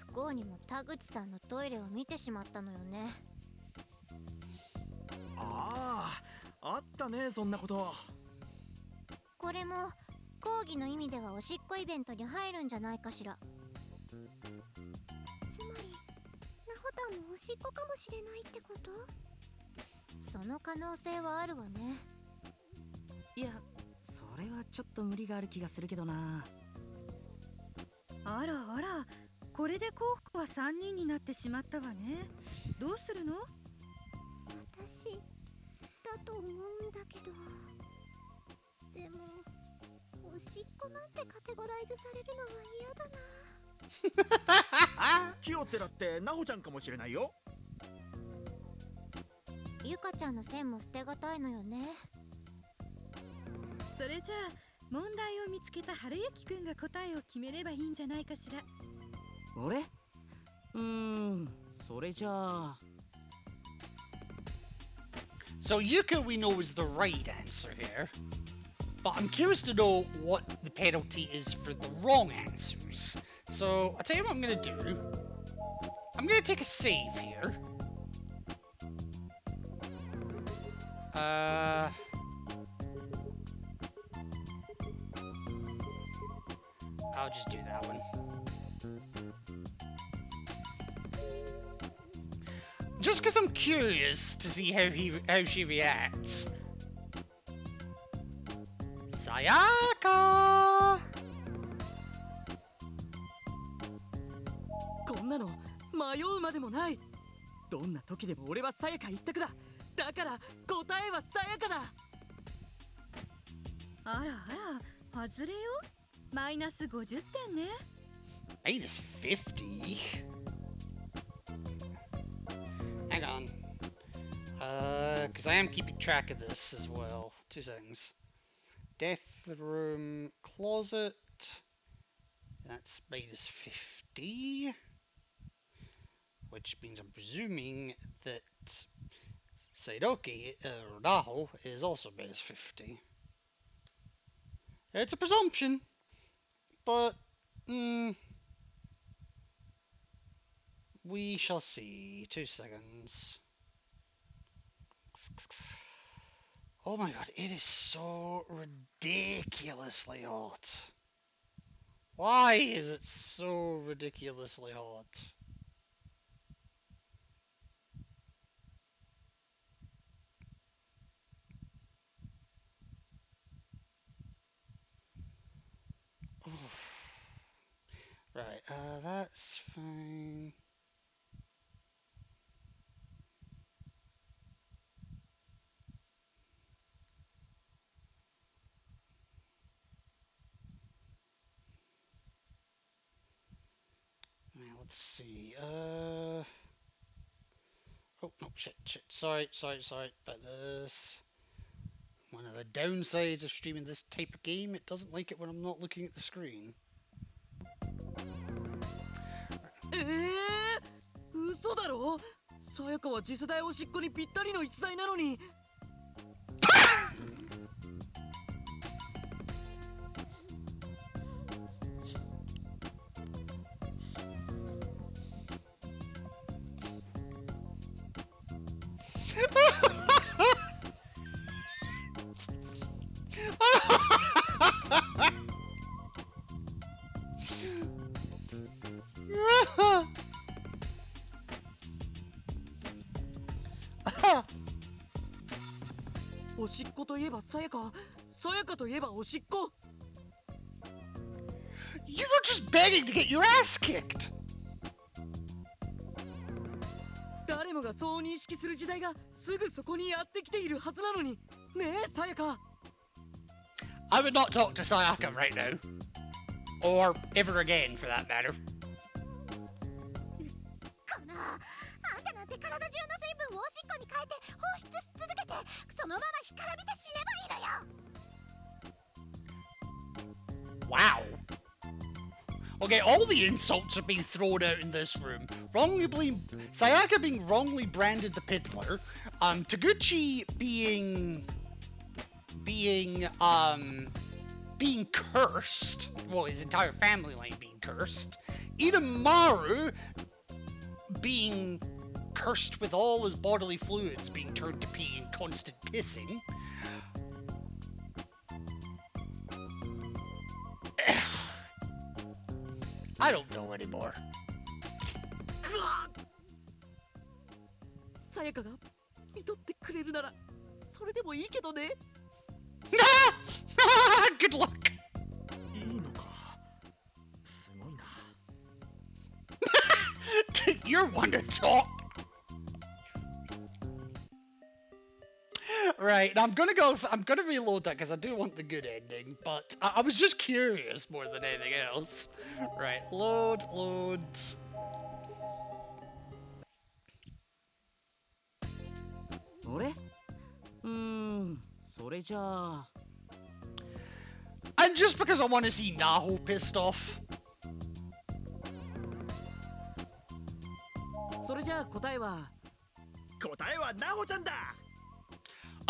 不幸にも田口さんのトイレを見てしまったのよね。あったね、そんなこと。これも講義の意味ではおしっこイベントに入るんじゃないかしら。つまりナホタンもおしっこかもしれないってこと？その可能性はあるわね。いや、それはちょっと無理がある気がするけどな。あらあら、これで幸福は3人になってしまったわね。どうするの？私だと思うんだけど。でもおしっこなんてカテゴライズされるのは嫌だな。キヨってだってナホちゃんかもしれないよ。ゆかちゃんの線も捨てがたいのよね。それじゃあ問題を見つけた春雪くんが答えを決めればいいんじゃないかしら。俺？それじゃあ。So Yuka we know is the right answer here, but I'm curious to know what the penalty is for the wrong answers. So I'll tell you what I'm gonna do. I'm gonna take a save here. I'll just do that one. Just because I'm curious to see how she reacts. Sayaka! こんなの迷うまでもない。どんな時でも俺はさやか一択だ。だから答えはさやかだ。あらあら、外れよ。マイナス50点ね。Minus 50? Hang on. Because I am keeping track of this as well. 2 seconds. Death room closet. That's minus 50. Which means I'm presuming that Saidoki, or Naho, is also minus 50. It's a presumption, but we shall see. 2 seconds. Oh my god, it is so ridiculously hot. Why is it so ridiculously hot? Right, that's fine. Right, let's see. Oh no, shit. Sorry about this. One of the downsides of streaming this type of game, it doesn't like it when I'm not looking at the screen. 嘘だろ。さやかは次世代おしっこにぴったりの逸材なのに。おしっこといえばさやか、さやかといえばおしっこ。You were just begging to get your ass kicked! 誰もがそう認識する時代がすぐそこにやってきているはずなのに。ねえ、さやか。I would not talk to Sayaka right now. Or ever again, for that matter. このあんたなんて体中の水分をおしっこに変えて放出し続けてそのまま干からびて死ねばいいのよ。 Wow. Okay, all the insults are being thrown out in this room. Sayaka being wrongly branded the Piddler, Taguchi being cursed. Well, his entire family line being cursed. Inamaru being cursed with all his bodily fluids being turned to pee and constant pissing. I don't know anymore. さやかが見とってくれるならそれでもいいけどね。Good luck. いいのか。すごいな。You're one to talk. Right, I'm gonna reload that because I do want the good ending, but I was just curious more than anything else. Right, load. 俺？それじゃあ。And just because I want to see Naho pissed off. それじゃあ答えは。答えはナホちゃんだ。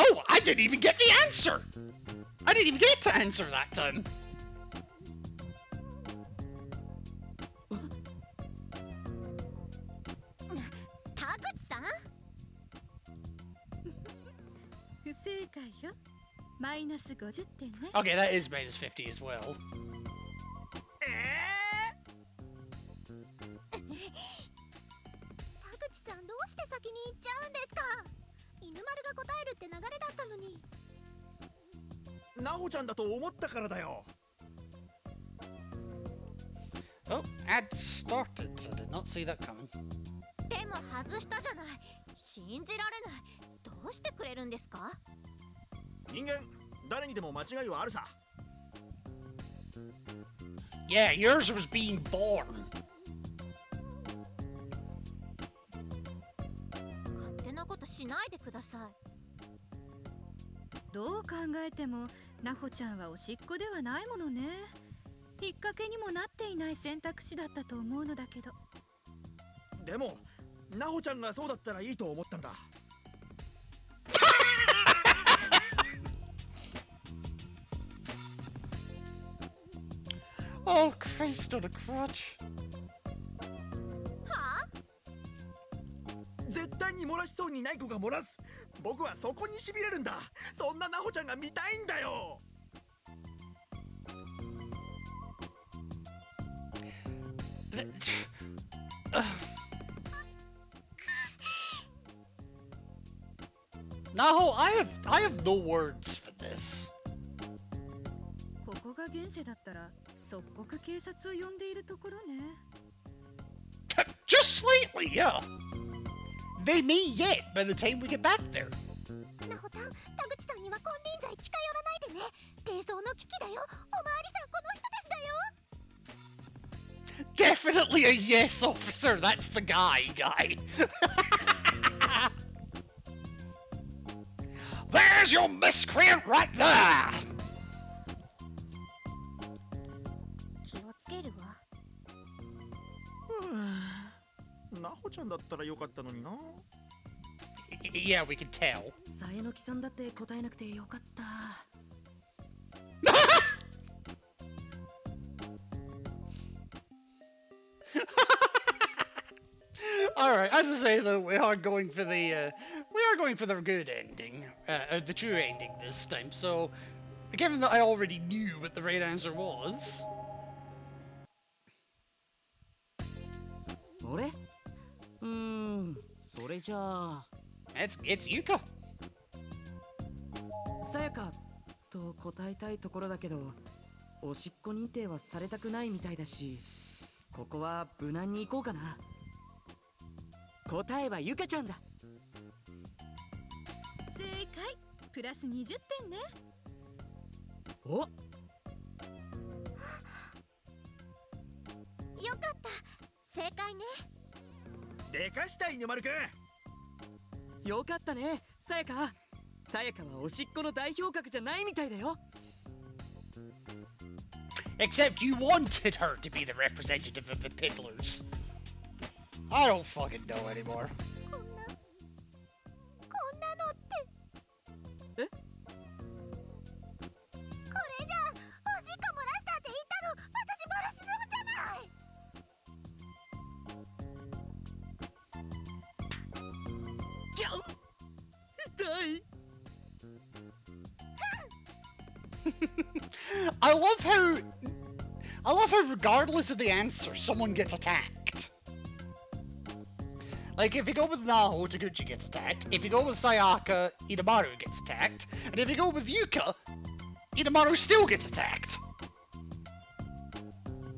Oh, I didn't even get the answer! I didn't even get to answer that time. 田口さん不正解よ。マイナス50点ね。Okay, that is minus 50 as well. 田口さんどうして先に行っちゃうんですか。犬丸が答えるって流れだったのに。ナホちゃんだと思ったからだよ。Oh, ad started. I did not see that coming. でも外したじゃない。信じられない。どうしてくれるんですか？人間誰にでも間違いはあるさ。 Yeah, yours was being born. 勝手なことしないでください。どう考えてもナホちゃんはおしっこではないものね。きっかけにもなっていない選択肢だったと思うのだけど。でもナホちゃんがそうだったらいいと思ったんだ。Oh, Christ on a crutch. はあ？絶対に漏らしそうにない子が漏らす。僕はそこにしびれるんだ。そんなナホちゃんが見たいんだよ。Naho, I have no words for this. ここが現世だったら即刻警察を呼んでいるところね。Just slightly, yeah. They may yet by the time we get back there. なほたん、田口さんには金輪際近寄らないでね。低層の危機だよ。おまわりさんこの人ですだよ。 Definitely a yes, officer. That's the guy. There's your miscreant right there. 気をつけるわ。ナホちゃんだったらよかったのにな。Yeah, we can tell. さえのきさんだって答えなくてよかった。All right. As I say, though, we are going for the good ending, the true ending this time. So, given that I already knew what the right answer was, 俺？それじゃあ。it's Yuka. さやかと答えたいところだけど、おしっこ認定はされたくないみたいだし、ここは無難に行こうかな。答えはゆかちゃんだ。正解。プラス20点ね。お、よかった。正解ね。でかした犬丸くん。よかったね、さやか。さやかはおしっこの代表格じゃないみたいだよ。Except you wanted her to be the representative of the piddlers. I don't fucking know anymore. こんなのって。え？これじゃおしっこ漏らしたって言ったの。私漏らしすぐじゃない。ギャウ！痛い。I love how regardless of the answer, someone gets attacked. Like, if you go with Naho, Taguchi gets attacked. If you go with Sayaka, Inamaru gets attacked. And if you go with Yuka, Inamaru still gets attacked.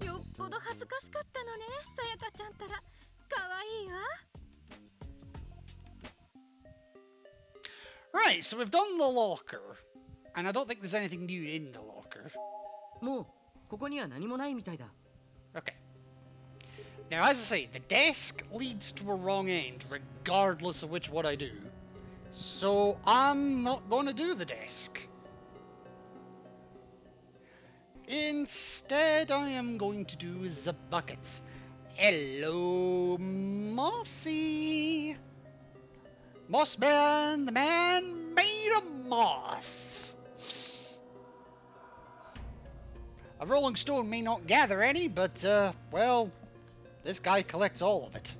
よっぽど恥ずかしかったのね、さやかちゃんたら。かわいいわ。Right, so we've done the locker. And I don't think there's anything new in the locker. もうここには何もないみたいだ。Okay. Now, as I say, the desk leads to a wrong end, regardless of which one I do. So, I'm not going to do the desk. Instead, I am going to do the buckets. Hello, Mossy. Mossman, the man made of moss. A rolling stone may not gather any, but, well, this guy collects all of it.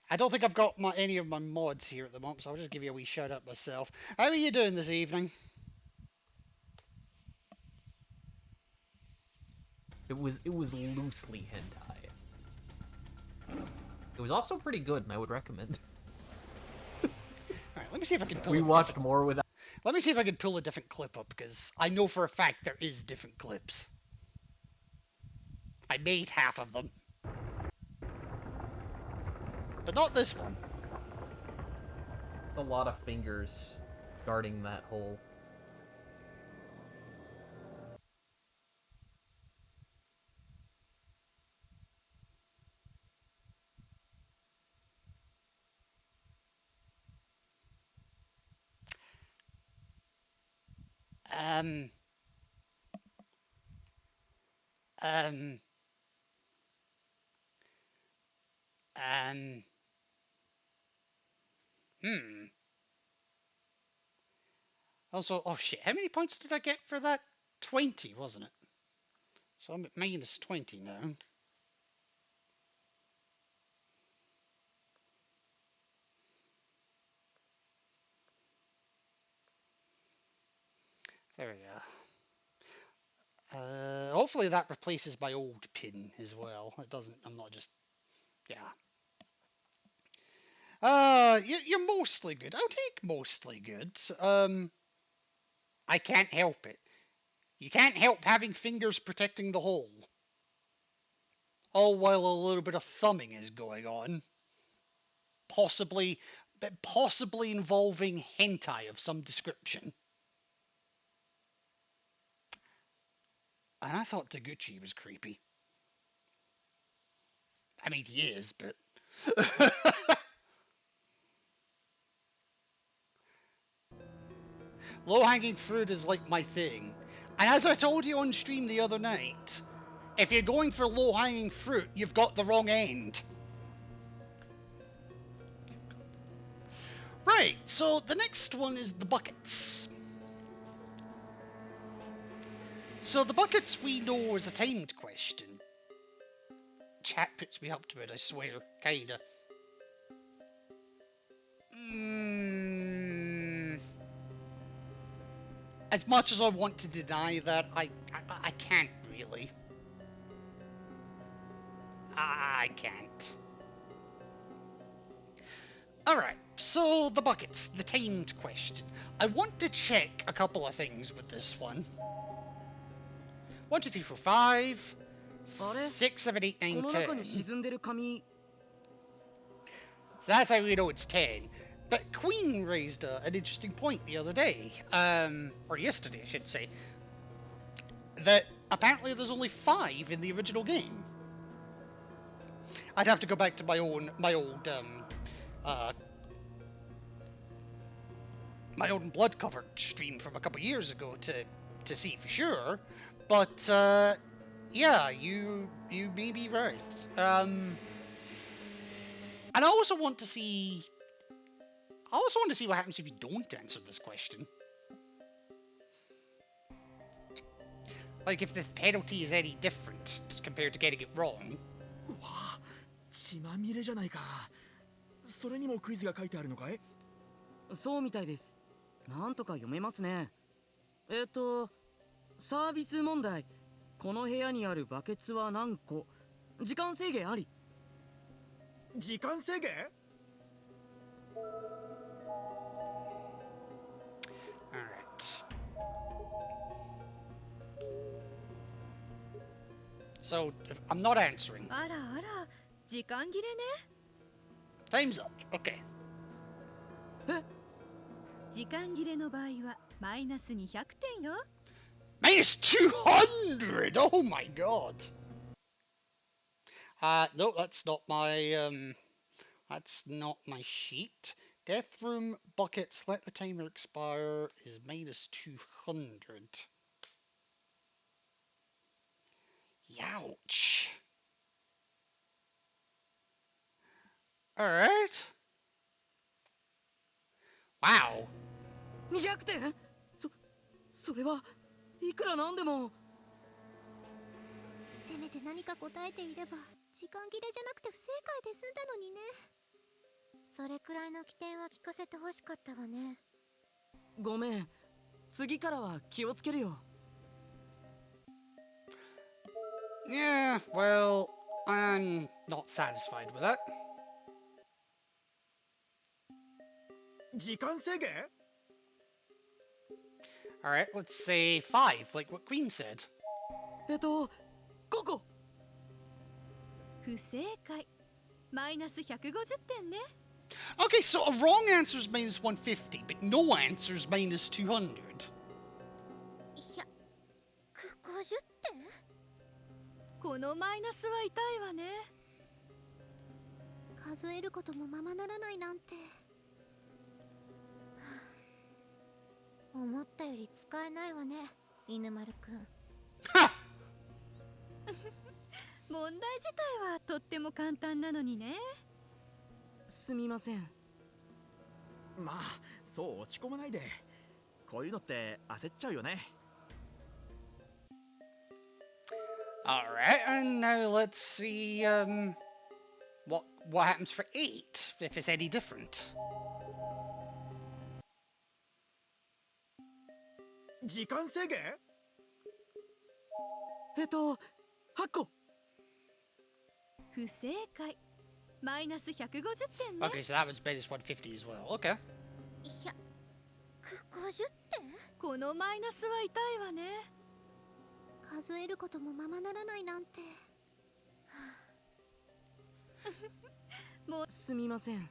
I don't think I've got any of my mods here at the moment, so I'll just give you a wee shout out myself. How are you doing this evening? It was loosely hentai. It was also pretty good, and I would recommend. Alright, let me see if I can pull We watched more without. Let me see if I can pull a different clip up, because I know for a fact there is different clips. I made half of them. but not this one. A lot of fingers guarding that hole. Um, um, um, hmm. Also, oh shit, how many points did I get for that? 20, wasn't it? So I'm at minus 20 now. There we go. Hopefully that replaces my old pin as well. It doesn't, I'm not just, yeah. You're mostly good. I'll take mostly good. I can't help it. You can't help having fingers protecting the hole. All while a little bit of thumbing is going on. Possibly involving hentai of some description. And I thought Taguchi was creepy. I mean, he is, but... Low-hanging fruit is like my thing. And as I told you on stream the other night, if you're going for low-hanging fruit, you've got the wrong end. Right, so the next one is the buckets. So the buckets we know is a timed question. Chat puts me up to it, I swear, kinda. As much as I want to deny that, I can't really. I can't. Alright, so the buckets, the timed question. I want to check a couple of things with this one. 1, 2, 3, 4, 5, 6, 7, 8, 9, 10. So that's how we know it's 10. But Queen raised an interesting point the other day, or yesterday I should say, that apparently there's only 5 in the original game. I'd have to go back to my old blood-covered stream from a couple years ago to see for sure, but yeah, you may be right. And I also want to see what happens if you don't answer this question. Like if the penalty is any different compared to getting it wrong. うわ、血まみれじゃないか。それにもクイズが書いてあるのかい？そうみたいです。なんとか読めますね。サービス問題。この部屋にあるバケツは何個？時間制限あり。時間制限？ Alright. So, I'm not answering. あらあら、時間切れね。Time's up. Okay. 時間切れの場合はマイナス200点よ。Minus 200! Oh my god! No, that's not my sheet. Death room buckets, let the timer expire is minus 200. Youch. Alright. Wow. 200点？それはいくらなんでも。せめて何か答えていれば時間切れじゃなくて不正解で済んだのにね。それくらいの起点は聞かせてほしかったわね。ごめん。次からは気をつけるよ。Yeah, well, I'm not satisfied with that. 時間制限？ Alright, let's say 5, like what Queen said. 5個。不正解。マイナス150点ね。 Okay, so a wrong answer is minus 150, but no answer is minus 200. いや、50点？このマイナスは痛いわね。数えることもままならないなんて。思ったより使えないわね、犬丸くん。Ha! 問題自体はとっても簡単なのにね。すみません。まあそう落ち込まないで。こういうのって焦っちゃうよね。 Alright, and now let's see what happens for 8, if it's any different. 時間制限？8個。不正解。マイナス150点ね。 Okay, so that one's minus 150 as well. Okay. いや、50点？このマイナスは痛いわね。数えることもままならないなんて。もうすみません。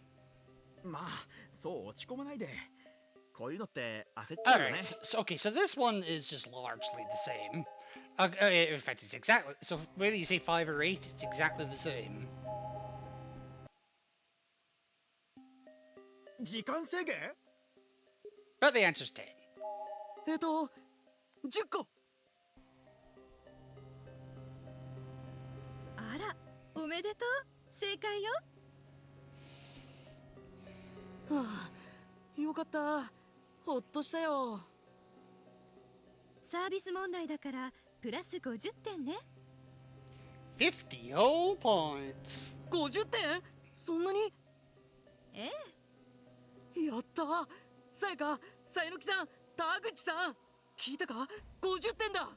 まあそう落ち込まないで。こういうのって焦っちゃうよね。 Alright, okay, so this one is just largely the same. In fact, it's exactly... So whether you say 5 or 8, it's exactly the same. 時間制限？ But the answer's 10. 10個。あら、おめでとう。正解よ。はあ、よかった。ほっとしたよ。サービス問題だからプラス50点ね。 50 whole points. 50点？そんなに？えやった。さやか、さえのきさん、田口さん、聞いたか？50点だ。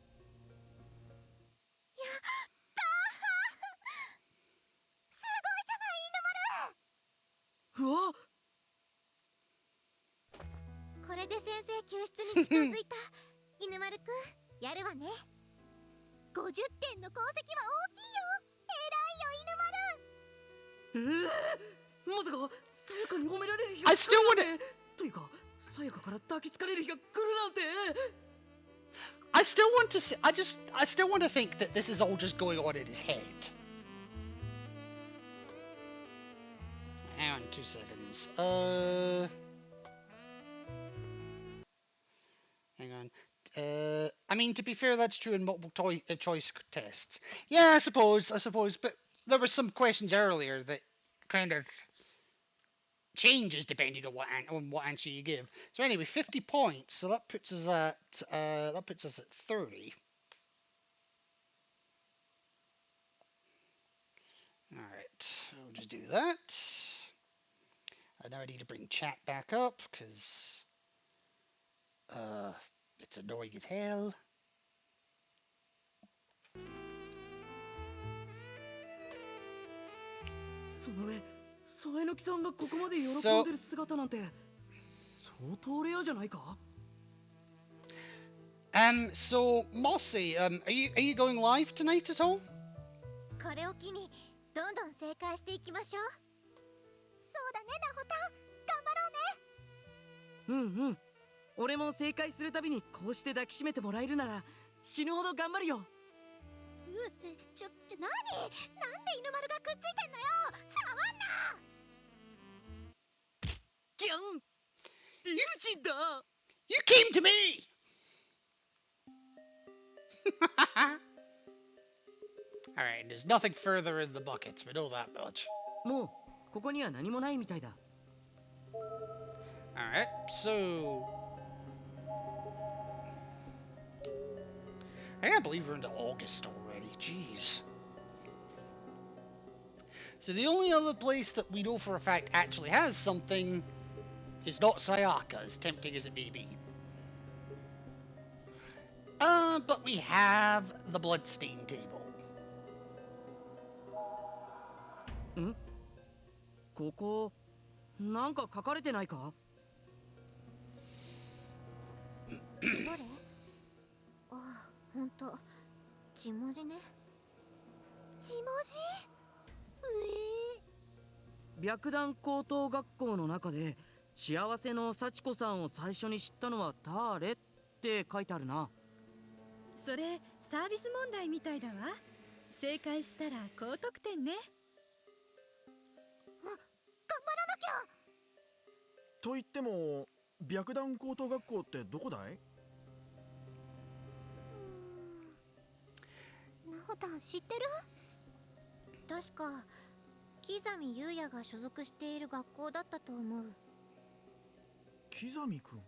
すごいじゃない、うわ。犬丸。これで先生救出に近づいた。犬丸くん、やるわね。50点の功績は大きいよ。偉いよ、犬丸。まさかさやかに褒められる日 I が来 still る wanna... なんて。というか、さやかから抱きつかれる日が来るなんて。I still want to see... I still want to think that this is all just going on in his head. Hang on 2 seconds. Hang on. I mean, to be fair, that's true in multiple choice tests. Yeah, I suppose. But there were some questions earlier that kind of changes depending on what answer you give. So anyway, 50 points. So that puts us at 30. All right, we'll just do that. And now I need to bring chat back up because it's annoying as hell. その上、さえのきさんがここまで喜んでる姿なんて相当レアじゃないか？ So Mossy, are you going live tonight at all? これを機にどんどん正解していきましょう。そうだね、ナホタン。頑張ろうね。うんうん。俺も正解するたびにこうして抱きしめてもらえるなら死ぬほど頑張るよ。ちょ、なんで犬丸がくっついてんのよ。触んな。ギャン！理不尽だ。 You came to me! Alright, there's nothing further in the buckets, we know that much. もうここには何もないみたいだ。Alright, so... I can't believe we're into August already, jeez. So the only other place that we know for a fact actually has something is not Sayaka, as tempting as it may be. But we have the bloodstain table. ん？ここなんか書かれてないか？どれ？ああ、ほんと。字文字ね。字文字？白檀高等学校の中で幸せの幸子さんを最初に知ったのは誰って書いてあるな。それサービス問題みたいだわ。正解したら高得点ね。頑張らなきゃ。と言っても白檀高等学校ってどこだい？なほたん知ってる？確か木見優也が所属している学校だったと思う。木見くん。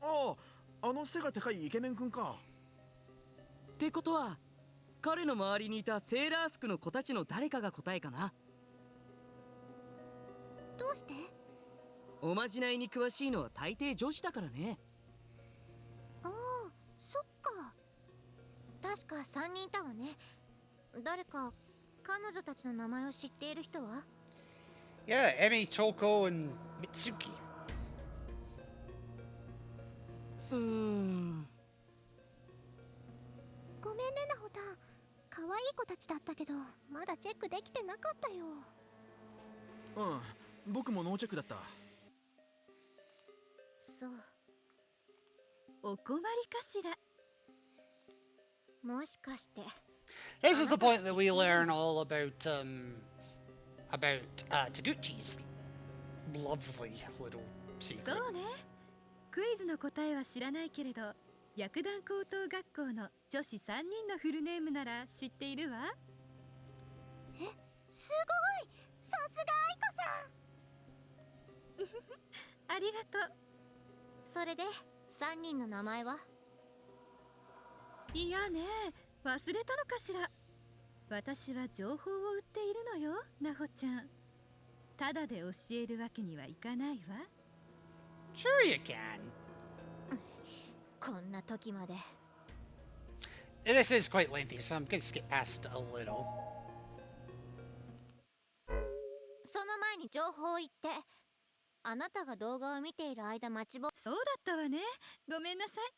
ああ、あの背が高いイケメンくんか。ってことは彼の周りにいたセーラー服の子たちの誰かが答えかな。どうして？おまじないに詳しいのは大抵女子だからね。ああ、そっか。確か3人いたわね。誰か彼女たちの名前を知っている人は？ Yeah, Emi, Toko, and Mitsuki. ごめんね、なほたん。可愛い子たちだったけどまだチェックできてなかったよ。うん、僕もノーチェックだった。そう。お困りかしら。もしかして。 This is the point that we learn all about Taguchi's lovely little そ secret. うね。クイズの答えは知らないけれど、白檀高等学校の女子3人のフルネームなら知っているわ。すごい、さすが愛子さん。ありがとう。それで3人の名前は？いやね、忘れたのかしら。私は情報を売っているのよ、なほちゃん。ただで教えるわけにはいかないわ。Sure you can. こんな時まで。This is quite lengthy, so I'm going to skip past a little. その前に情報を言って。あなたが動画を見ている間待ちぼ。そうだったわね。ごめんなさい。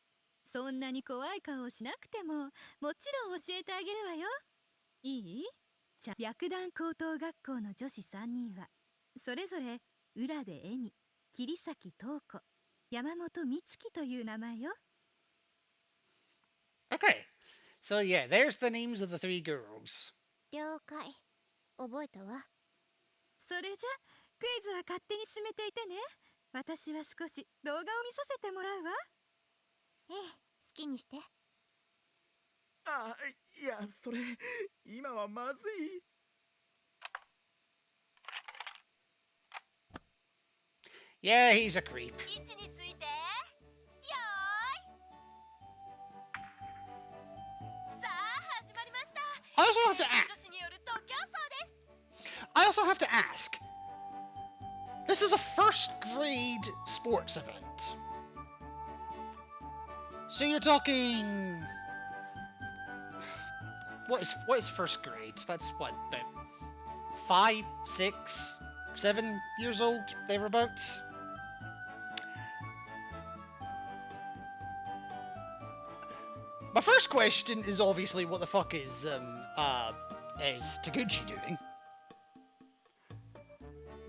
そんなに怖い顔をしなくても、もちろん教えてあげるわよ。いい？白檀高等学校の女子3人は、それぞれ浦部恵美、桐崎東子、山本美月という名前よ。Okay, so yeah, there's the names of the three girls. 了解。覚えたわ。それじゃ、クイズは勝手に進めていてね。私は少し動画を見させてもらうわ。ええ、好きにして。あ、いや、それ今はまずい。Yeah, he's a creep. 位置について。よーい。さあ、始まりました。 I also have to ask. 女子による徒競走です。 I also have to ask. This is a first grade sports event. So you're talking. What is first grade? That's what, about 5, 6, 7 years old, thereabouts. My first question is obviously what the fuck is Taguchi doing?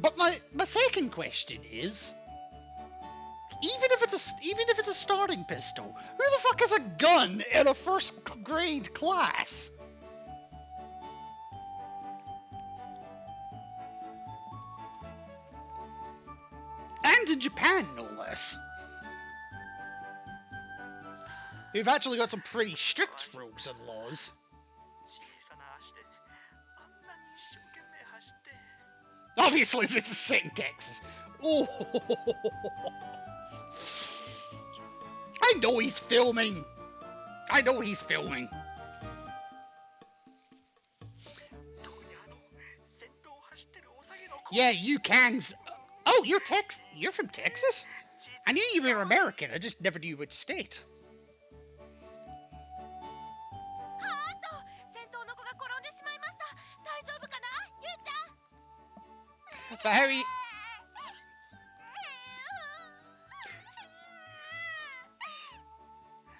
But my second question is, even if it's a starting pistol, who the fuck has a gun in a first grade class? And in Japan, no less. We've actually got some pretty strict rules and laws. Obviously, this is set in Texas. Oh, I know he's filming. I know he's filming. Yeah, you can. Oh, you're from Texas? I knew you were American. I just never knew which state. But how are you?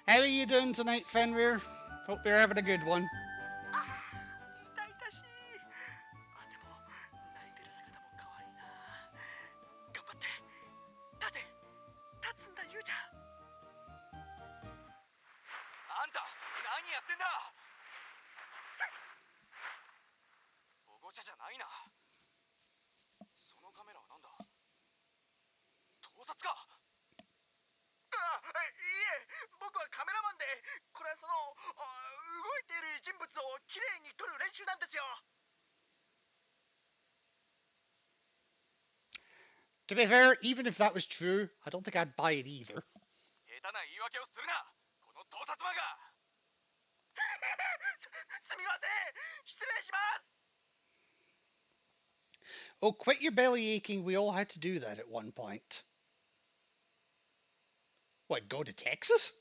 How are you doing tonight, Fenrir? Hope you're having a good one. To be fair, even if that was true, I don't think I'd buy it either. 下手な言い訳をするな、この盗撮魔が。すみません、失礼します。 Oh, quit your belly aching. We all had to do that at one point. What, go to Texas?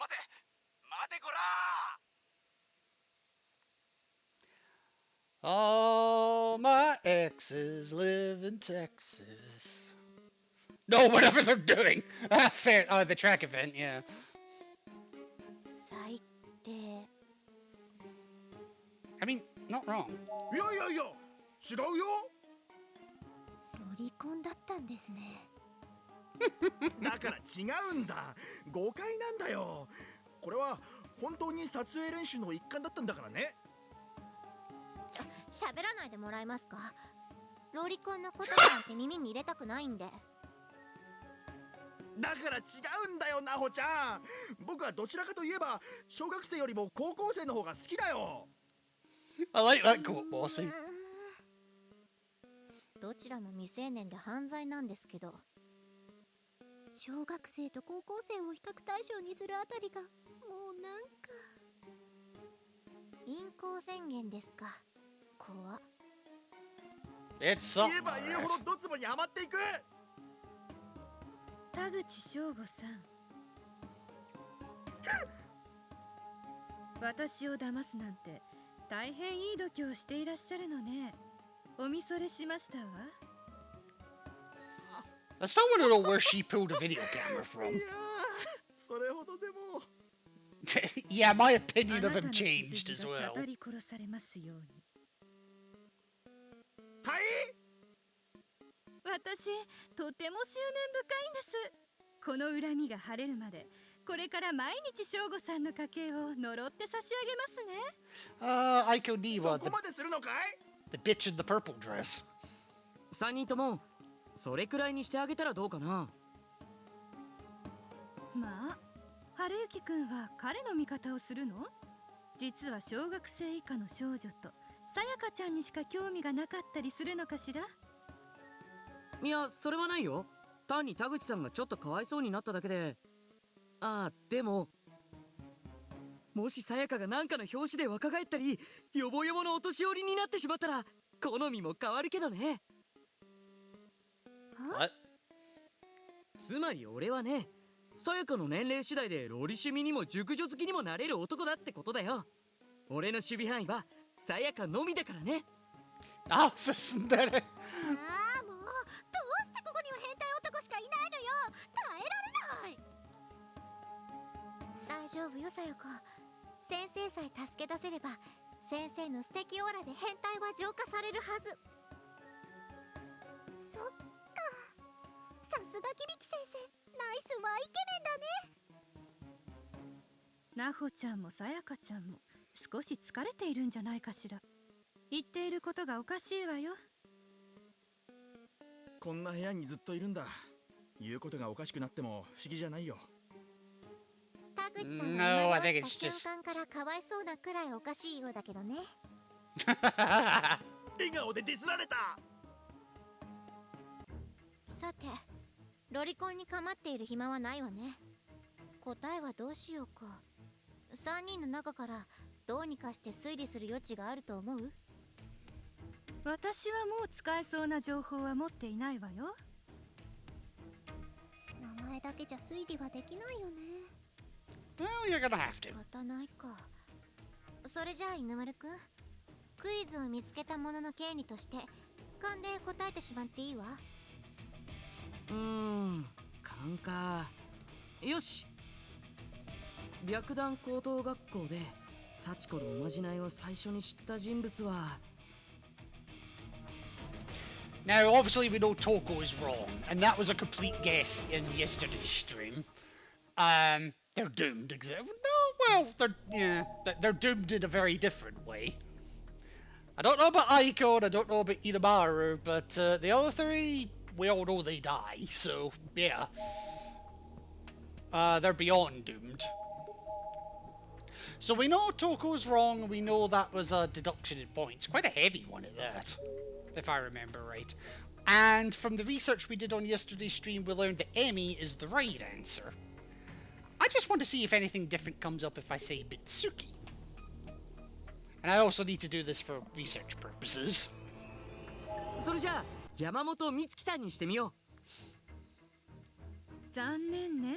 待て、待てこら。 All my exes live in Texas. No, whatever they're doing. Ah, fair. Oh, the track event, yeah. 最低。 I mean, not wrong. いやいやいや、違うよ。ロリコンだったんですね。だから違うんだ。誤解なんだよ。これは本当に撮影練習の一環だったんだからね。喋らないでもらえますか。ロリコンの言葉なんて耳に入れたくないんで。だから違うんだよ、なほちゃん。僕はどちらかといえば小学生よりも高校生の方が好きだよ。 I like that quote, bossy. どちらも未成年で犯罪なんですけど、小学生と高校生を比較対象にするあたりがもうなんか。淫行宣言ですか。怖っ。It's 言 something. えば言うほどドツボにはまっていく。田口翔吾さん。私を騙すなんて大変いい度胸をしていらっしゃるのね。おみそれしましたわ。 I still want to know where she pulled a video camera い from. やー、それほどでも。 Yeah, my あ opinion な of た him の血 changed 筋 as が well. たたり殺されますように。はい。私、とても執念深いんです。この恨みが晴れるまで、これから毎日翔吾さんの家計を呪って差し上げますね。Aiko そ Diva, こまでするのかい。 the bitch in the purple dress. 3人ともそれくらいにしてあげたらどうかな。まあ、春之くんは彼の味方をするの？実は小学生以下の少女とさやかちゃんにしか興味がなかったりするのかしら？いや、それはないよ。単に田口さんがちょっとかわいそうになっただけで。ああ、でももしさやかがなんかの表紙で若返ったりヨボヨボのお年寄りになってしまったら好みも変わるけどね。 What? つまり俺はね、さやかの年齢次第でロリ趣味にも熟女好きにもなれる男だってことだよ。俺の守備範囲はさやかのみだからね。 Ah, tsundere. ああ、もうどうしてここには変態男しかいないのよ。耐えられない。大丈夫よ、さやか。先生さえ助け出せれば先生の素敵オーラで変態は浄化されるはず。そっか、さすが響先生、ナイスワイイケメンだね。なほちゃんもさやかちゃんも少し疲れているんじゃないかしら。言っていることがおかしいわよ。こんな部屋にずっといるんだ。言うことがおかしくなっても不思議じゃないよ。田口さん No, が I 今 think 直 it's した just. 瞬間からかわいそうなくらいおかしいようだけどね。笑顔でディスられた。さて、ロリコンに構っている暇はないわね。答えはどうしようか。3人の中からどうにかして推理する余地があると思う？私はもう使えそうな情報は持っていないわよ。名前だけじゃ推理はできないよね。Well, you're gonna have 仕 to. 方ないか。それじゃあ犬丸くん、クイズを見つけたものの権利として勘で答えてしまっていいわ。勘か。よし。白檀高等学校で幸子のおまじないを最初に知った人物は。 Now, obviously, we know Toko is wrong, and that was a complete guess in yesterday's stream. They're doomed. They're doomed in a very different way. I don't know about Aiko, and I don't know about Inamaru, but the other three, we all know they die. So yeah, they're beyond doomed. So we know Toko's wrong. We know that was a deduction in points, quite a heavy one at that, if I remember right. And from the research we did on yesterday's stream, we learned that Emmy is the right answer. I just want to see if anything different comes up if I say Bitsuki. And I also need to do this for research purposes. それじゃあ山本美月さんにしてみよ残念ね。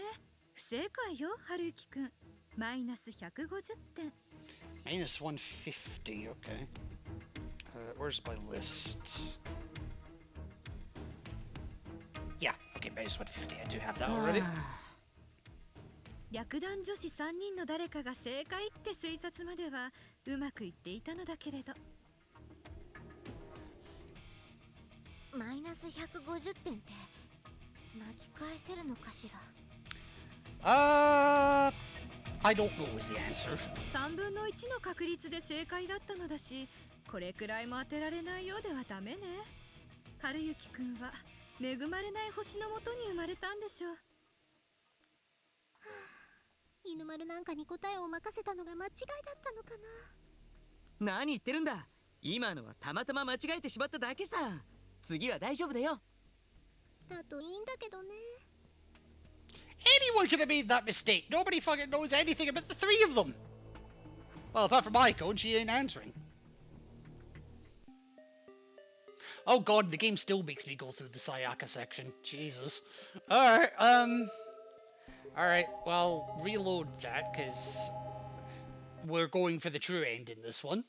不正解よ、春雪くん。マイナス150点。Minus 150, okay. Where's my list? Yeah, okay, minus 150. I do have that う。 already. 略談女子3人の誰かが正解って推察まではうまくいっていたのだけれど。マイナス150点って巻き返せるのかしら。I don't know is the answer. 3分の1の確率で正解だったのだし、これくらいも当てられないようではダメね。春雪くんは恵まれない星のもとに生まれたんでしょう。犬丸なんかに答えを任せたのが間違いだったのかな。何言ってるんだ。今のはたまたま間違えてしまっただけさ。次は大丈夫だよ。だといいんだけどね。Anyone could have made that mistake. Nobody fucking knows anything about the three of them. Well, apart from Aiko, and she ain't answering. Oh god, the game still makes me go through the Sayaka section. Jesus. Alright, Alright, well, reload that, because we're going for the true end in this one.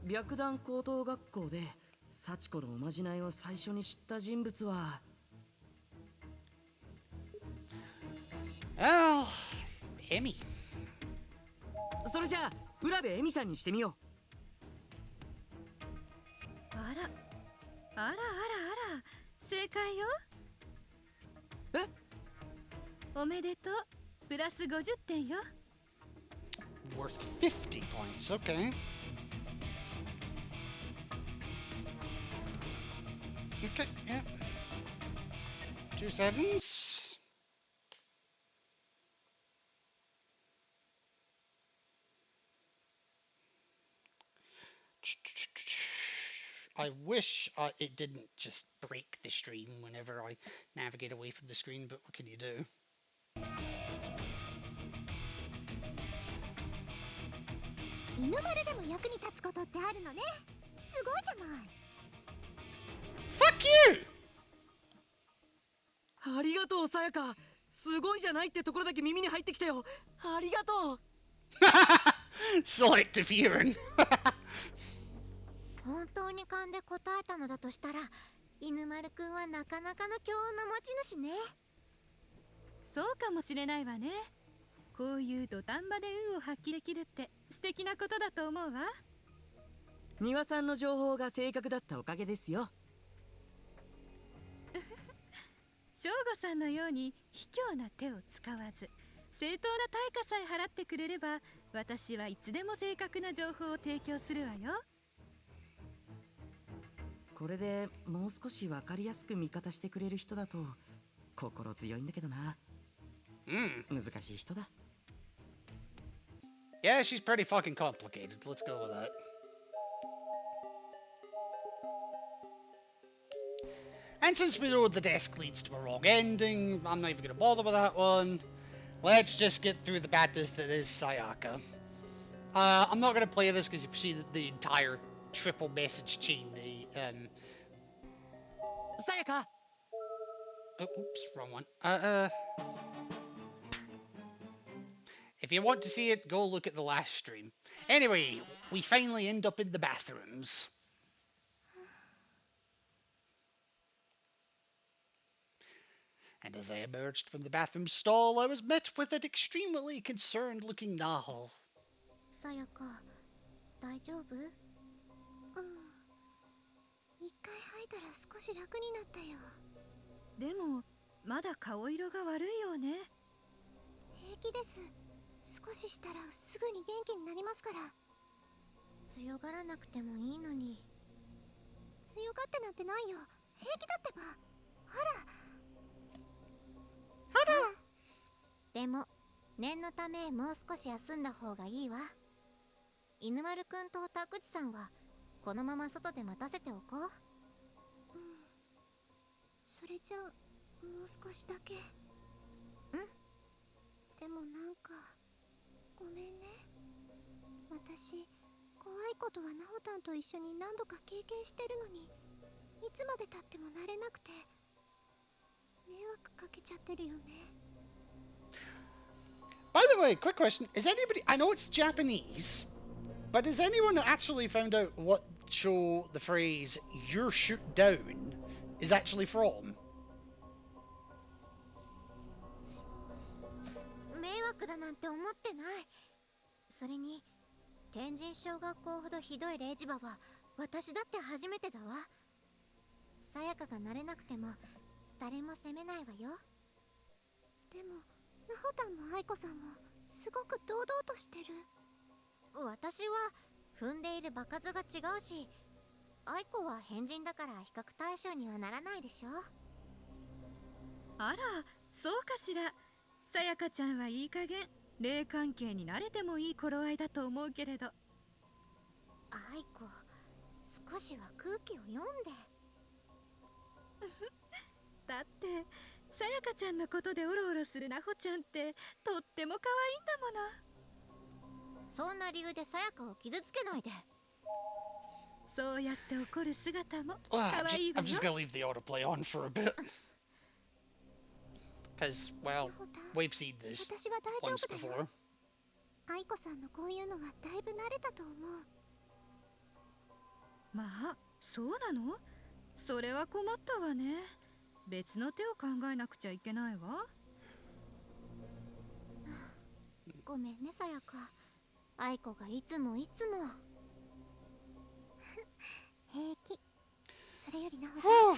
白檀高等学校で幸子のおまじないを最初に知った人物は。Well, Emmy. それじゃあ浦部恵美さんにしてみよあら、あらあらあら、正解よ。え？おめでとう。プラス50点よ。Worth 50 points, okay. Okay, yeah. 2 sevens. I wish it didn't just break the stream whenever I navigate away from the screen, but what can you do? 犬丸でも役に立つことってあるのね。すごいじゃない。Fuck you! う。ありがとうさやか。すごいじゃないってところだけ耳に入ってきたよ。ありがとう。Selective hearing. 本当に勘で答えたのだとしたら、犬丸くんはなかなかの強運の持ち主ね。そうかもしれないわね。こういう土壇場で運を発揮できるって素敵なことだと思うわ。丹羽さんの情報が正確だったおかげですよ。省吾さんのように卑怯な手を使わず正当な対価さえ払ってくれれば、私はいつでも正確な情報を提供するわよ。これでもう少し分かりやすく味方してくれる人だと心強いんだけどな。難しい人だ。Yeah, she's pretty fucking complicated. Let's go with that. And since we know the desk leads to a wrong ending, I'm not even going to bother with that one. Let's just get through the badness that is Sayaka. I'm not going to play this because you've seen the entire triple message chain. Sayaka! Oh, oops, wrong one. If you want to see it, go look at the last stream. Anyway, we finally end up in the bathrooms. And as I emerged from the bathroom stall, I was met with an extremely concerned-looking Naho. さやか、大丈夫？一回吐いたら少し楽になったよ。でもまだ顔色が悪いよね。平気です。少ししたらすぐに元気になりますから。強がらなくてもいいのに。強がってなんてないよ。平気だってば。ほら。でも念のためもう少し休んだ方がいいわ。犬丸くんと田口さんはこのまま外で待たせておこう。それじゃあもう少しだけ。でもなんかごめんね。私怖いことはナホタンと一緒に何度か経験してるのに、いつまでたっても慣れなくて迷惑かけちゃってるよね。 By the way, quick question. Is anybody... I know it's Japanese, but has anyone actually found out what show the phrase "you're shoot down" is actually from? 迷惑だなんて思ってない。それに天神小学校ほどひどい霊磁場は私だって初めてだわ。さやかが慣れなくても誰も責めないわよ。でもナホタンもアイコさんもすごく堂々としてる。私は踏んでいる場数が違うし、アイコは変人だから比較対象にはならないでしょ。あら、そうかしら。さやかちゃんはいい加減霊関係に慣れてもいい頃合いだと思うけれど。アイコ、少しは空気を読んで。だってさやかちゃんのことでオロオロするナホちゃんってとっても可愛いんだもの。そんな理由でさやかを傷つけないで。そうやって怒る姿も Well, 可愛いわ I'm よ。 just gonna leave the autoplay on for a bit. Because, well, we've seen this 私は大 once 丈夫だよ。 before. アイコさんのこういうのはだいぶ慣れたと思う。まあ、そうなの？それは困ったわね。別の手を考えなくちゃいけないわ。ごめんねさやか。アイコがいつも平気。それよりなほたん、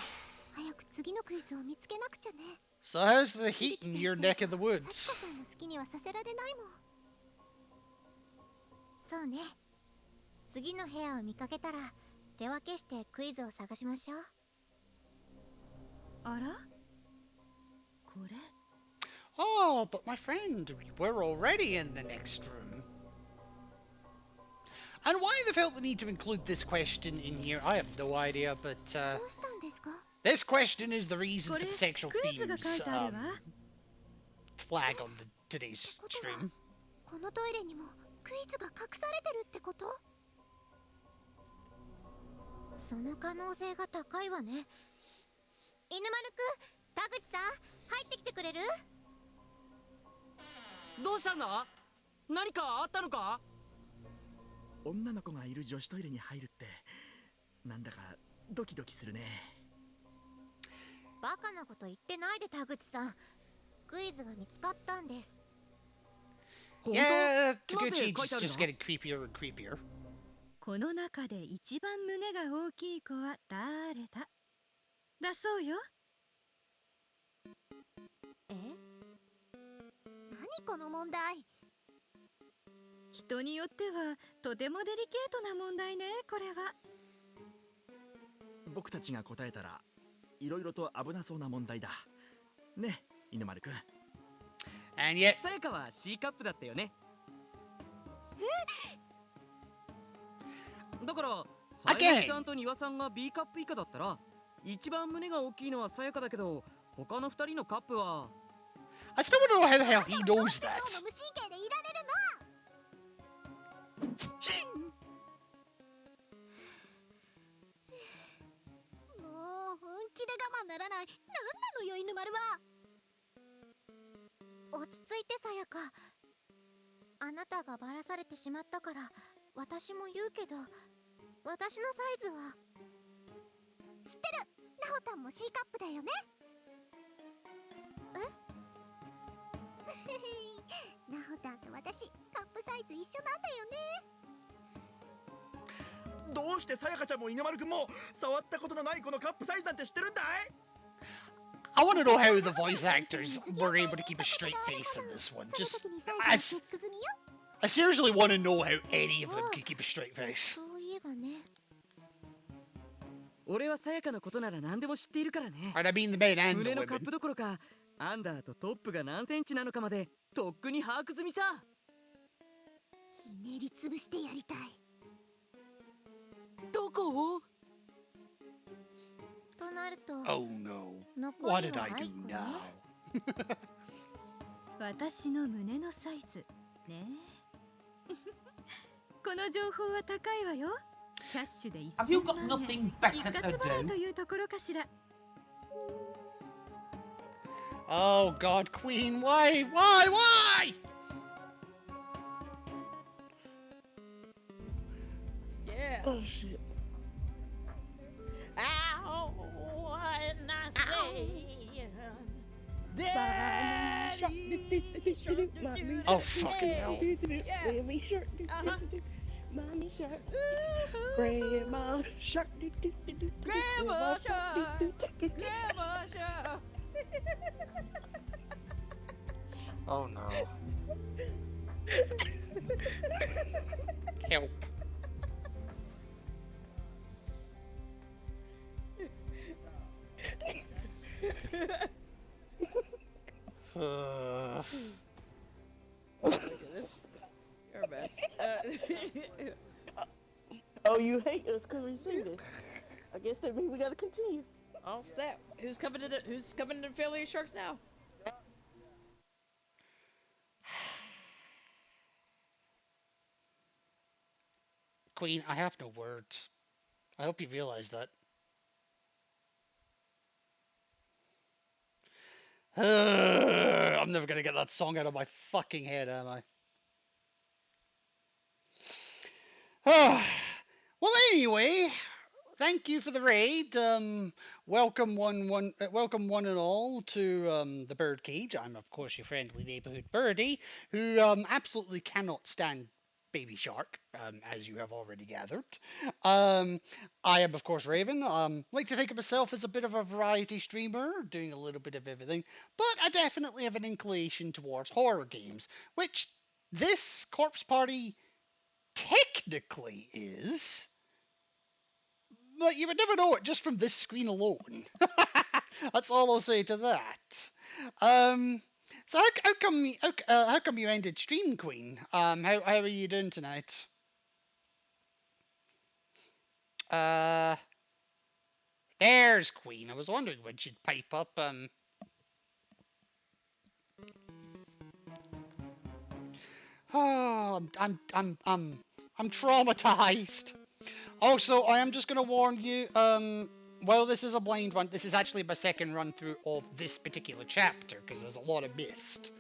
早く次のクイズを見つけなくちゃね。 So how's the heat in your neck of the 幸 woods? 子さんの好きにはさせられないもん。そうね。次の部屋を見かけたら手分けしてクイズを探しましょう。あら？これ。Oh, but my friend, we're already in the next room. And why they felt the need to include this question in here, I have no idea, but どうしたんですか？ this question is the reason こ for れ the sexual クイズが書い themes てあるわ。 flag on today's ってことは stream. このトイレにもクイズが隠されてるってこと？その可能性が高いわね。犬丸くん、田口さん、入ってきてくれる？どうしたんだ？何かあったのか？女の子がいる女子トイレに入るってなんだかドキドキするね。バカなこと言ってないで田口さん。クイズが見つかったんです。本 Yeah, 当？なんで Taguchi's 書いてある just の？ getting creepier and creepier. この中で一番胸が大きい子は誰だ？だそうよ。え？何この問題？人によってはとてもデリケートな問題ね、これは。僕たちが答えたらいろいろと危なそうな問題だね、犬丸くん。 And yet, さやかは C カップだったよね。だからさやきさんと丹羽さんが B カップ以下だったら一番胸が大きいのはさやかだけど、他の2人のカップは I still want to know how the hell he どう knows してそ that. うも無神経でいられるの？もう本気で我慢ならない。なんなのよ犬丸は。落ち着いてさやか。あなたがばらされてしまったから私も言うけど、私のサイズは知ってる。ナホタンも C カップだよね。え？ナホタンと私カップサイズ一緒なんだよね。どうしてさやかちゃんも犬丸くんも触ったことのないこのカップサイズなんて知ってるんだい？ I want to know how the voice actors were able to keep a straight face in this one. その Just, 時にサイ I, ズのチェック済みよ。 I seriously want to know how any of them could keep a straight face. そういえばね。俺はさやかのことなら何でも知っているからね。 And I mean the men and the 胸のカッ women. プどころかアンダーとトップが何センチなのかまでとっくに把握済みさ。ひねりつぶしてやりたい。どこを？となると、 Oh no. 残 What り did は I ア do イコね。 now? 私の胸のサイズね。この情報は高いわよ。キャッシュで Have you 1000 got 万円。 nothing 一 better 括 to 払いと do? いうところかしら。 Oh God, Queen, why? Yeah. Oh shit. Ow, and I say, Daddy shark, Oh fucking hell! Yeah. Mommy shark. Uh-huh. Mommy shark. Ooh. Grandma shark. Grandma shark. Grandma shark. Oh no! Help! You're a mess. Oh, you hate us because we see this. I guess that means we gotta continue. Oh snap! Who's coming to Philly Sharks now? Queen, I have no words. I hope you realize that. I'm never gonna get that song out of my fucking head, am I? Well, anyway, thank you for the raid. Welcome one and all to the Birdcage. I'm of course your friendly neighborhood birdie, who absolutely cannot stand Baby Shark, as you have already gathered. I am of course Raven. Like to think of myself as a bit of a variety streamer, doing a little bit of everything, but I definitely have an inclination towards horror games, which this Corpse Party technically is, but you would never know it just from this screen alone. That's all I'll say to that. So how come you ended stream, Queen? How are you doing tonight? There's Queen. I was wondering when she'd pipe up. Oh, I'm traumatized. Also, I am just gonna warn you, well, this is a blind run. This is actually my second run through of this particular chapter, because there's a lot of missed.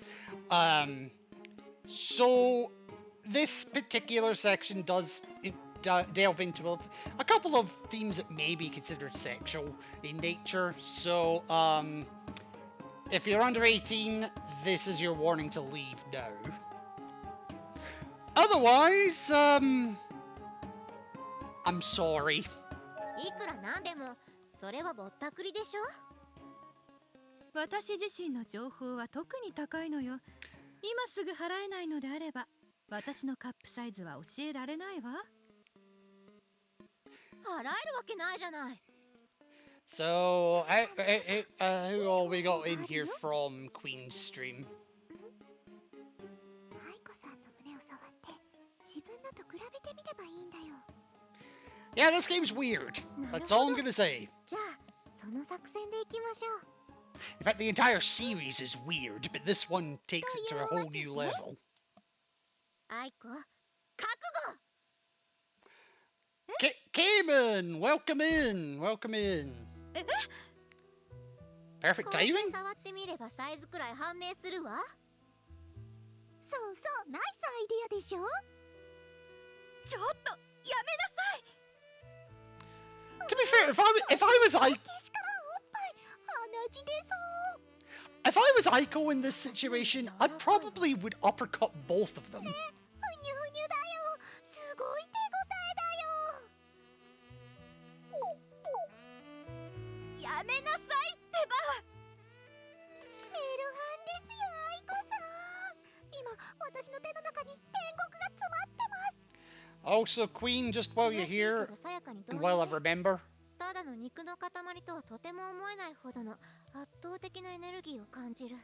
So, this particular section does delve into a couple of themes that may be considered sexual in nature. So, if you're under 18, this is your warning to leave now. Otherwise, I'm sorry. いくらなんでもそれはぼったくりでしょ。私自身の情報は特に高いのよ。今すぐ払えないのであれば、私のカップサイズは教えられないわ。払えるわけないじゃない。 So, who all we got in here from Queen's stream? アイコさんの胸を触って自分のと比べてみればいいんだよ。 Yeah, this game's weird. That's all I'm gonna say. じゃあその作戦でいきましょう。 In fact, the entire series is weird, but this one takes it to a whole new level. アイコ、覚悟。 Cayman, welcome in, welcome in. Perfect こうして timing. 触ってみればサイズくらい判明するわ。そうそう、ナイスアイディアでしょ。ちょっとやめなさい。 To be fair, if I was I, けしからんおっぱい、鼻血でそう。 if I was Aiko in this situation, I probably would uppercut both of them. ふにゅふにゅだよ。すごい手応えだよ。やめなさいってば。メルハンですよ、アイコさん。今、私の手の中に天国が詰まってます。 Also, Queen, just while you're here, and while I remember, ただの肉の塊とはとても思えないほどの圧倒的なエネルギーを感じる。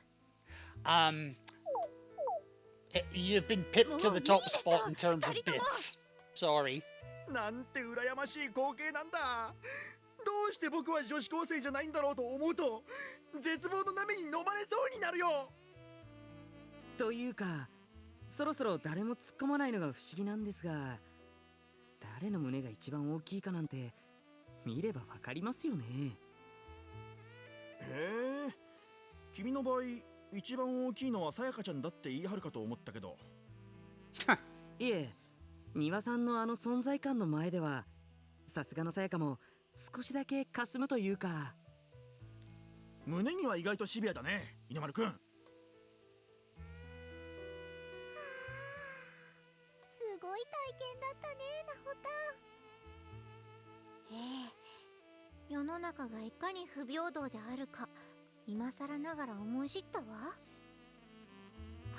you've been pipped to the top spot in terms of bits. Sorry. なんて羨ましい光景なんだ。どうして僕は女子高生じゃないんだろうと思うと絶望の波に飲まれそうになるよ。というか、そろそろ誰も突っ込まないのが不思議なんですが、誰の胸が一番大きいかなんて見ればわかりますよね。へえ、君の場合一番大きいのはさやかちゃんだって言い張るかと思ったけど。いえ、庭さんのあの存在感の前ではさすがのさやかも少しだけ霞むというか。胸には意外とシビアだね、稲丸くん。すごい体験だったね、なほたん。世の中がいかに不平等であるか今更ながら思い知ったわ。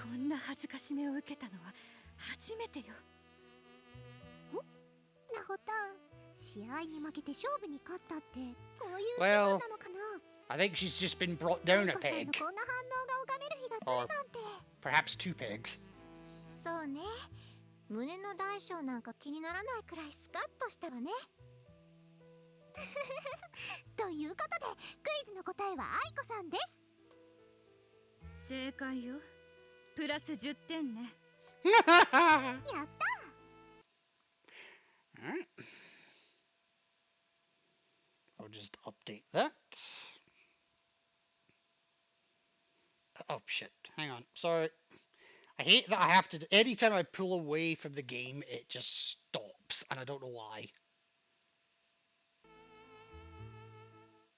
こんな恥ずかしめを受けたのは初めてよ。なほたん、試合に負けて勝負に勝ったってこういう気 Well, 分なのかな。 I think she's just been brought down a 愛子さん peg. のこんな反応が拝める日が来るなんて。 Perhaps 2 pegs. そうね、胸の大小なんか気にならないくらいスカッとしたわね。ということでクイズの答えは愛子さんです。正解よ。プラス10点ね。やった。 Alright. I'll just update that. Oh shit, hang on, sorry. I hate that I have to, anytime I pull away from the game, it just stops, and I don't know why.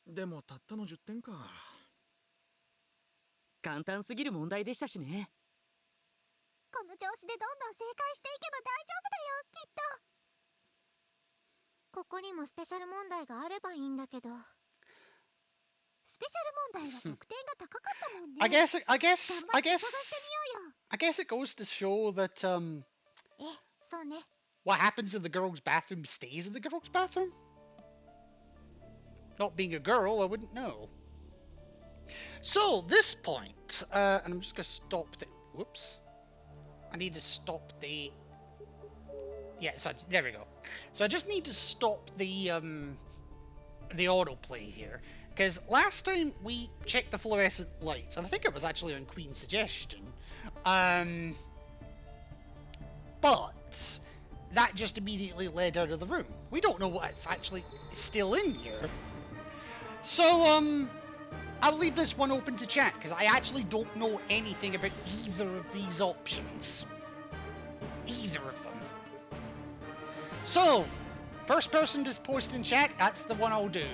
でもたったの10点か。簡単すぎる問題でしたしね。この調子でどんどん正解していけば大丈夫だよ、きっと。ここにもスペシャル問題があればいいんだけど、スペシャル問題は得点が高かったもんね。I guess 頑張って探してみようよ。 I guess it goes to show that, そうね。 what happens in the girl's bathroom stays in the girl's bathroom? Not being a girl, I wouldn't know. So, this point, and I'm just gonna stop the, whoops. I need to stop the, yeah, so, there we go. So I just need to stop the autoplay here. Because last time we checked the fluorescent lights, and I think it was actually on Queen's suggestion, but that just immediately led out of the room. We don't know what's actually still in here. So, I'll leave this one open to chat, because I actually don't know anything about either of these options. Either of them. So, first person to post in chat, that's the one I'll do.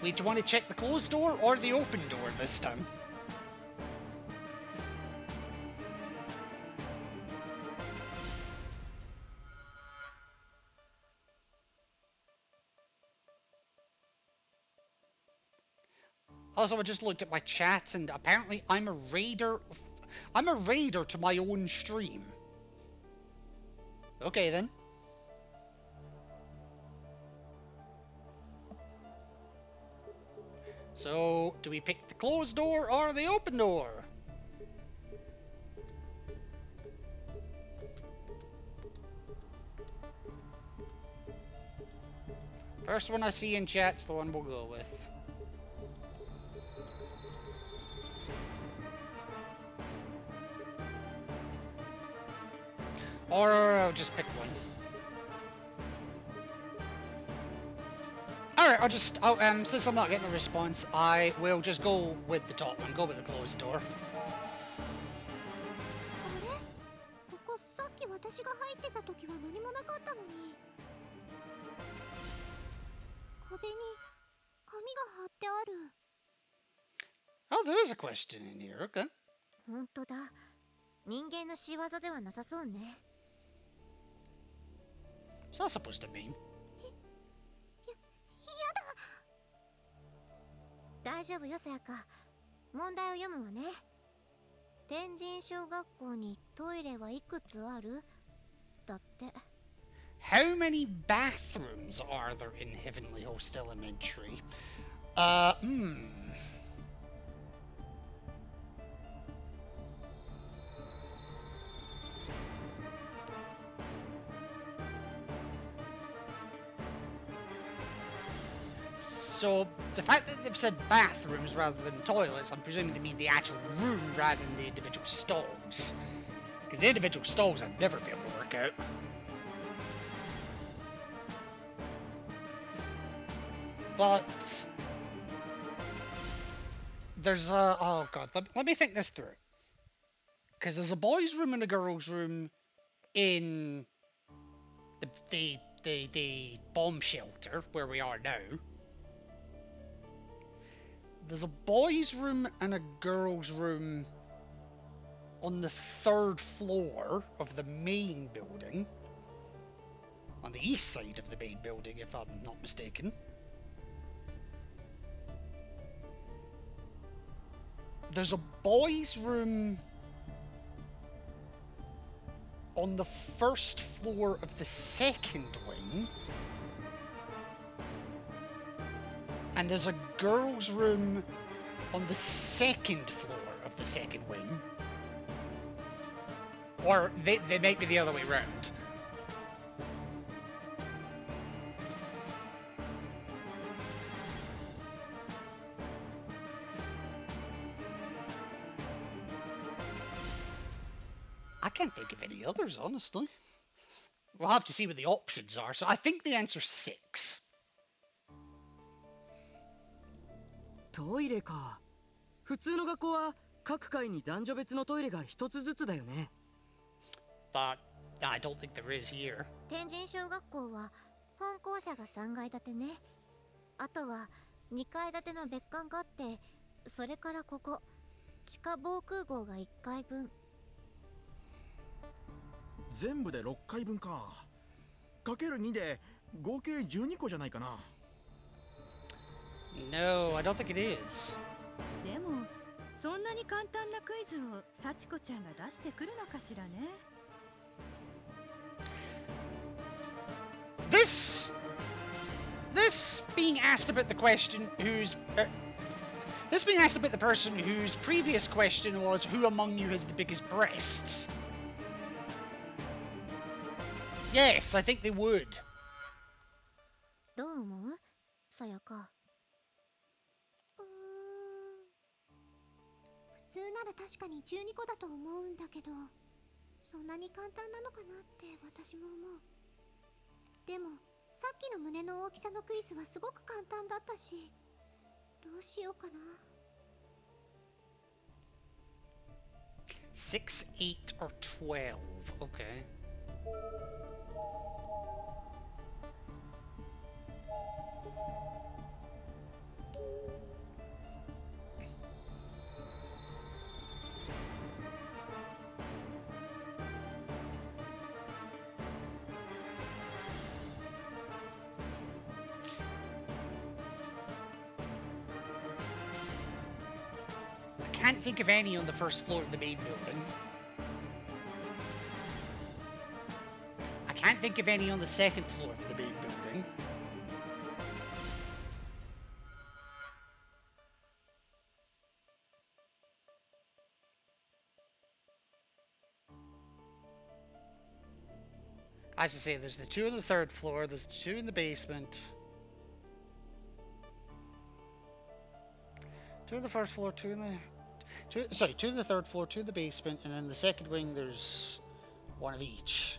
Do you want to check the closed door or the open door this time? Also, I just looked at my chat, and apparently I'm a raider to my own stream. Okay then. So, do we pick the closed door or the open door? First one I see in chat's the one we'll go with. Or I'll just pick one. Alright, since I'm not getting a response, I will just go with the top one, go with the closed door. あれ？ここさっき私が入ってた時は何もなかったのに。壁に紙が貼ってある。 Oh, there is a question in here, okay. ほんとだ。人間の仕業ではなさそうね。 What's that supposed to mean? 大丈夫よ、さやか。問題を読むわね。天神小学校にトイレはいくつある？だって。 How many bathrooms are there in Heavenly Host Elementary? the fact that they've said bathrooms rather than toilets, I'm presuming they mean the actual room rather than the individual stalls. Because the individual stalls I'd never be able to work out. But there's a... oh god, let me think this through. Because there's a boys' room and a girls' room in the bomb shelter where we are now. There's a boys' room and a girls' room on the 3rd floor of the main building. On the east side of the main building, if I'm not mistaken. There's a boys' room on the 1st floor of the 2nd wing. And there's a girls' room on the 2nd floor of the 2nd wing. Or they might be the other way around. I can't think of any others, honestly. We'll have to see what the options are. So I think the answer's 6. トイレか。普通の学校は各階に男女別のトイレが一つずつだよね。But I don't think there is here. 天神小学校は本校舎が3階建てね。あとは2階建ての別館があって、それからここ地下防空壕が1階分。全部で6回分か。かける2で合計12個じゃないかな。No, I don't think it is. でもそんなに簡単なクイズを幸子ちゃんが出してくるのかしらね。This being asked about the question who's this being asked about the person whose previous question was who among you has the biggest breasts. Yes, I think they would. どう思う？さやか。普通なら確かに12個だと思うんだけど、そんなに簡単なのかなって私も思う。でもさっきの胸の大きさのクイズはすごく簡単だったし、どうしようかな。6, 8, or 12. Okay. I can't think of any on the 1st floor of the main building. I can't think of any on the 2nd floor of the main building. As I say, there's the 2 on the 3rd floor, there's the 2 in the basement. 2 on the 1st floor, 2 in the... 2 on the 3rd floor, 2 in the basement, and then the 2nd wing there's 1 of each.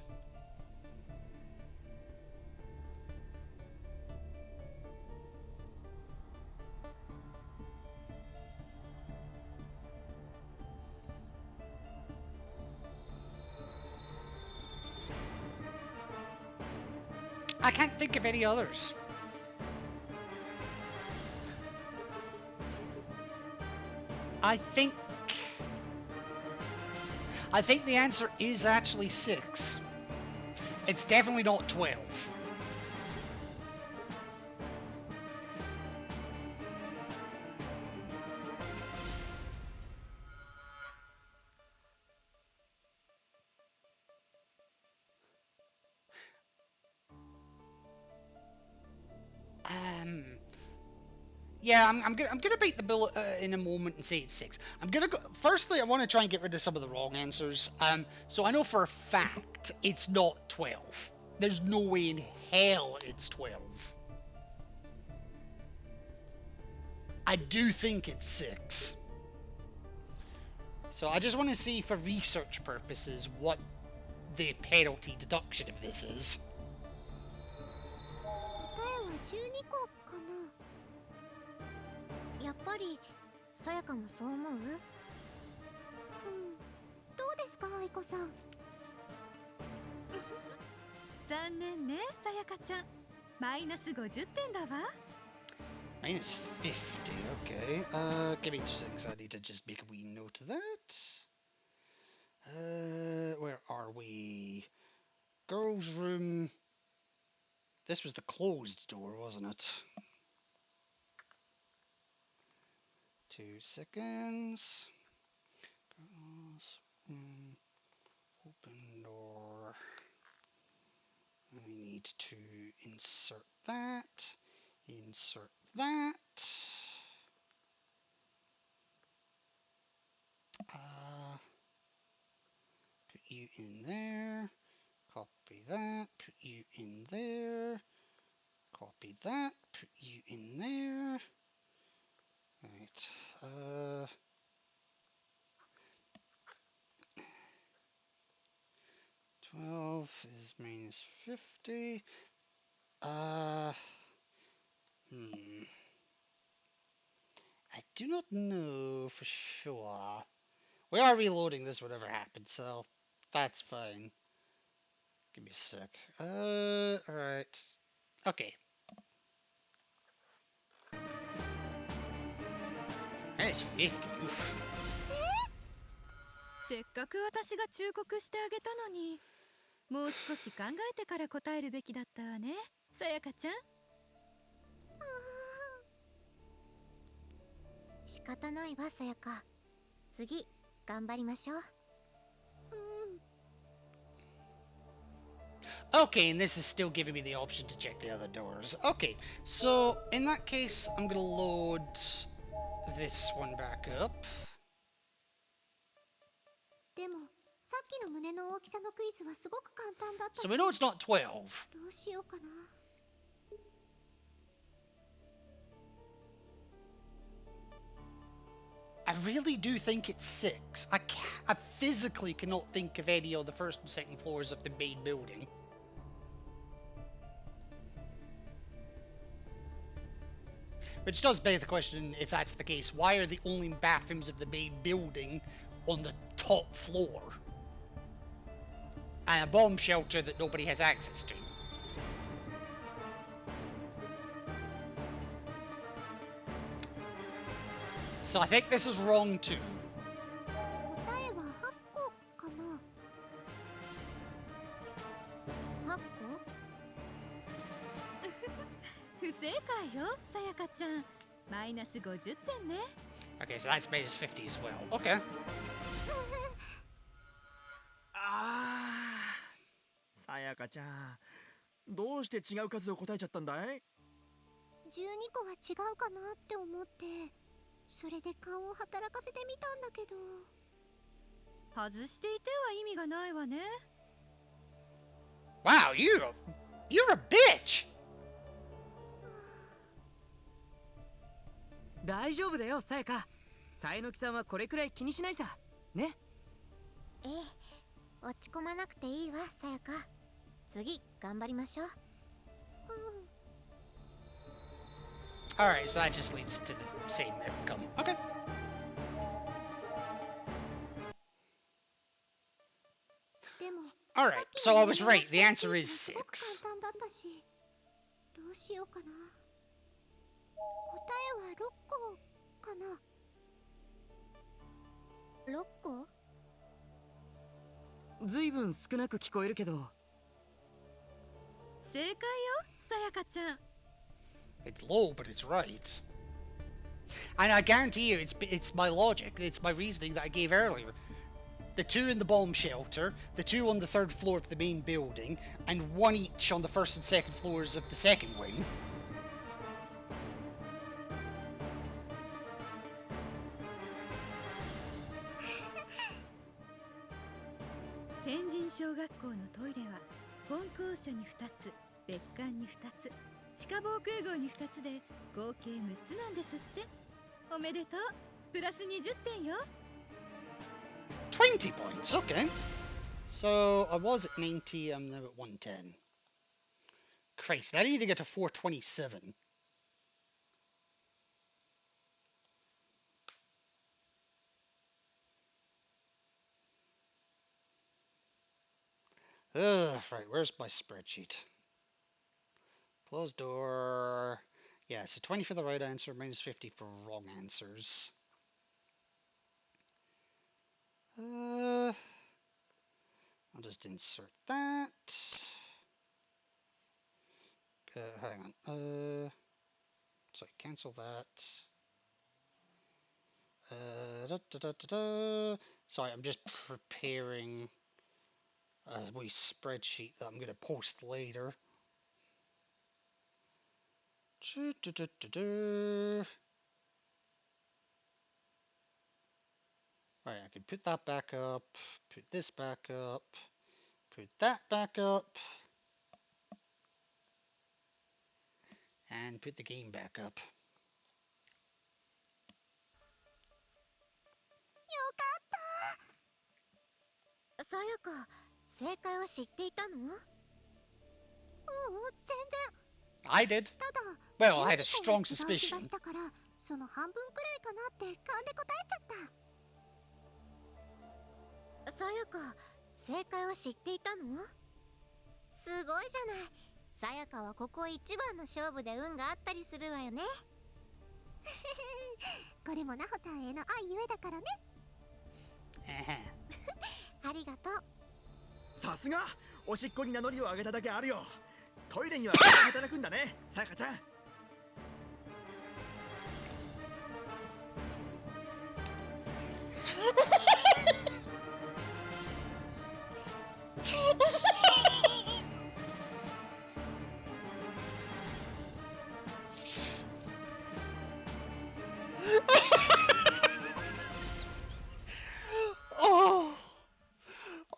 I can't think of any others. I think the answer is actually 6. It's definitely not 12. Yeah, I'm gonna bite the bullet in a moment and say it's 6. I'm gonna go. Firstly, I want to try and get rid of some of the wrong answers. So I know for a fact it's not 12. There's no way in hell it's 12. I do think it's 6. So I just want to see for research purposes what the penalty deduction of this is. 答えは12個かな。やっぱりさやかもそう思う？どうですか愛子さん。残念ね、さやかちゃん。マイナス50点だわ。Minus 50, okay. Give me 2 seconds, I need to just make a wee note of that. Where are we? Girls' room. This was the closed door, wasn't it? 2 seconds. Girls' room. Open door. I need to insert that. Insert that. Put you in there. Copy that. Put you in there. Copy that. Put you in there. Right. 12 is minus 50. I do not know for sure. We are reloading this whatever happens, so that's fine. Give me a sec. Alright. Okay. Minus 50. Oof. せっかく私が忠告してあげたのに、もう少し考えてから答えるべきだったわね、さやかちゃん。仕方ないわさやか。次頑張りましょう。Okay, and this is still giving me the option to check the other doors. Okay, so in that case, I'm gonna load this one back up. でもさっきの胸の大きさのクイズはすごく簡単だったし。 So we know it's not 12. どうしようかな。I really do think it's 6. I physically cannot think of any on the first and second floors of the main building. Which does beg the question, if that's the case, why are the only bathrooms of the main building on the top floor? And a bomb shelter that nobody has access to. So I think this is wrong too. 答えは8個かな。8個？不正解よ、さやかちゃん。マイナス50点ね。Okay, so that's minus 50 as well. Okay. さやかちゃん、どうして違う数を答えちゃったんだい？ 12個は違うかなって思って、それで勘を働かせてみたんだけど。外していては意味がないわね。Wow, you're a bitch! 大丈夫だよ、さやか。さえのきさんはこれくらい気にしないさ。ね。ええ、落ち込まなくていいわ、さやか。次頑張りましょう。Alright, so that just leads to the same outcome. Okay. Alright, so I was right. The answer is 6. 簡単だったし、どうしようかな。答えは6個かな。6個？ずいぶん少なく聞こえるけど。正解よ、さやかちゃん。It's low, but it's right. And I guarantee you, it's my logic, it's my reasoning that I gave earlier. The 2 in the bomb shelter, the 2 on the 3rd floor of the main building, and 1 each on the 1st and 2nd floors of the 2nd wing. 天神小学校のトイレは本校舎に2つ、別館に2つ、地下防空壕に2つで合計6つなんですって。おめでとう。プラス20点よ。20 points, okay. So I was at 90, I'm now at 110. Christ, I need to get to 427. Ugh, right, where's my spreadsheet? Closed door. Yeah, so 20 for the right answer, minus 50 for wrong answers. I'll just insert that. Hang on. Sorry, cancel that. Sorry, I'm just preparing a wee spreadsheet that I'm going to post later. Right, I can put that back up, put this back up, put that back up, and put the game back up. さやか、正解を知っていたの？全然。I did. ただ、Well, I had a 12個 strong は違う気が suspicion. したから、その半分くらいかなって勘で答えちゃった。さやか、正解を知っていたの？すごいじゃない。さやかはここ一番の勝負で運があったりするわよね。これもナホタンへの愛ゆえだからね。ありがとう。さすがおしっこに名乗りを上げただけあるよ。トイレには働くんだね、さやかちゃん。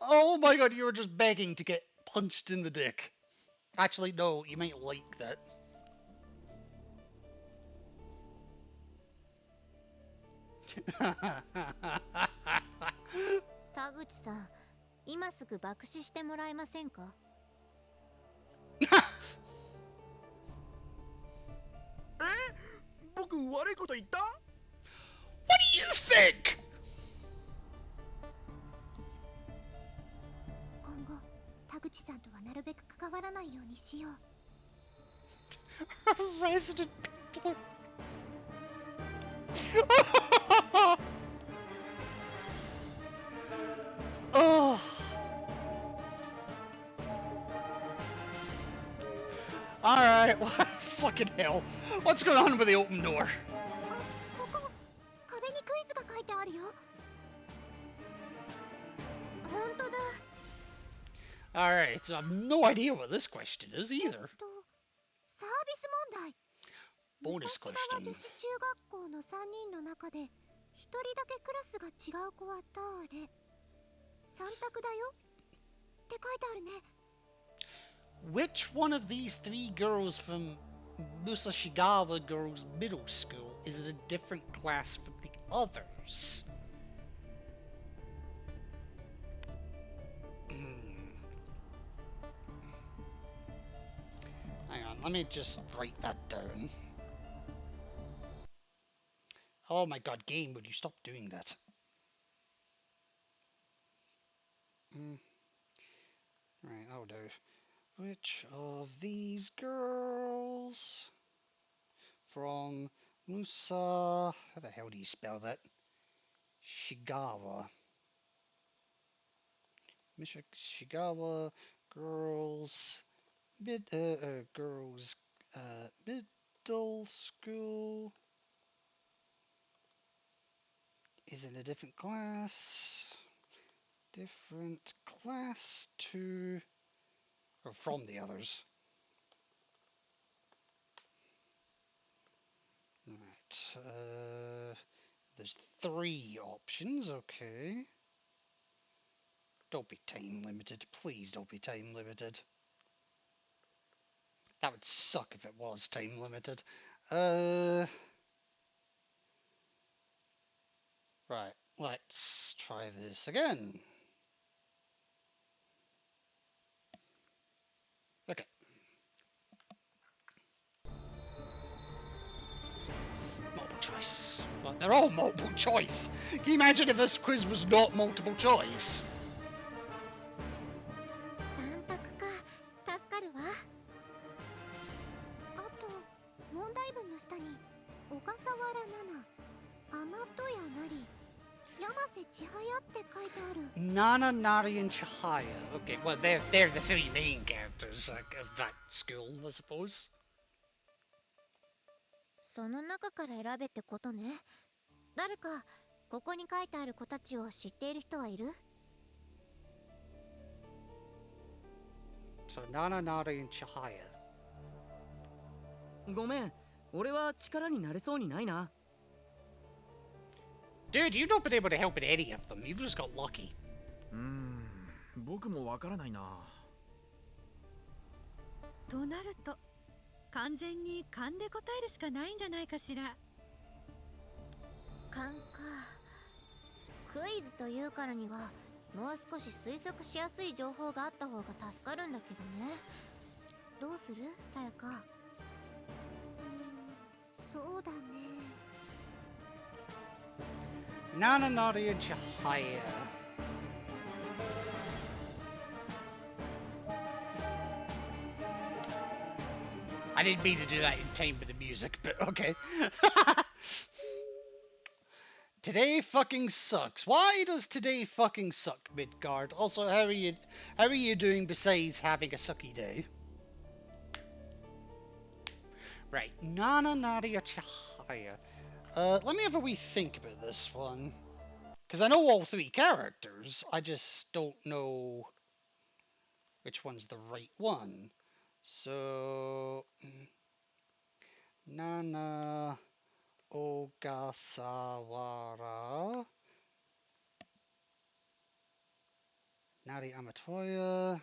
Oh my god, you were just begging to get punched in the dick. Actually, no, you might like that. 田口さん、今すぐ爆死してもらえませんか？僕悪いこと言った？ What do you think? 今後、田口さんとはなるべく関わらないようにしよう。Resident people. Oh. Alright, fucking hell. What's going on with the open door? ここ、壁にクイズが書いてあるよ。本当だ。Alright, so I have no idea what this question is either. サービス問題。 Bonus 武蔵川 question. 女子中学校の3人の中で一人だけクラスが違う子は誰？3択だよって書いてあるね。 Which one of these three girls from Musashigawa Girls Middle School is in a different class from the others? Hang on, let me just write that down. Oh my god, game, would you stop doing that? Right, that'll do. Which of these girls from Musa... How the hell do you spell that? Shigawa. Shigawa girls... girls... middle school... is in a different class... different class to... or from the others. Right, there's 3 options, okay. Don't be time limited, please don't be time limited. That would suck if it was time limited. Right, let's try this again. Okay. Multiple choice. Well, they're all multiple choice. Can you imagine if this quiz was not multiple choice? 3択か。助かるわ。あと、問題文の下に、小笠原奈々、天戸谷なり、山瀬千早って書いてある。 Nana, Nari, and Chihaya. Okay, well, they're the three main characters of that school, I suppose. その中から選べってことね。誰か、ここに書いてある子たちを知っている人はいる？ So Nana, Nari, and Chihaya. ごめん、俺は力になれそうにないな。Dude, you've not been able to help in any of them. You've just got lucky. 僕もわからないな。となると完全に勘で答えるしかないんじゃないかしら。勘か。クイズというからにはもう少し推測しやすい情報があった方が助かるんだけどね。どうする？さやか。そうだね。 Nana, Nari, and Chihaya. I didn't mean to do that in time with the music, but okay. Today fucking sucks. Why does today fucking suck, Midgard? Also, how are you doing besides having a sucky day? Right, Nana, Nari, or Chihaya. Let me have a wee think about this one. Because I know all three characters, I just don't know which one's the right one. So... Nana Ogasawara, Nari Amatoya,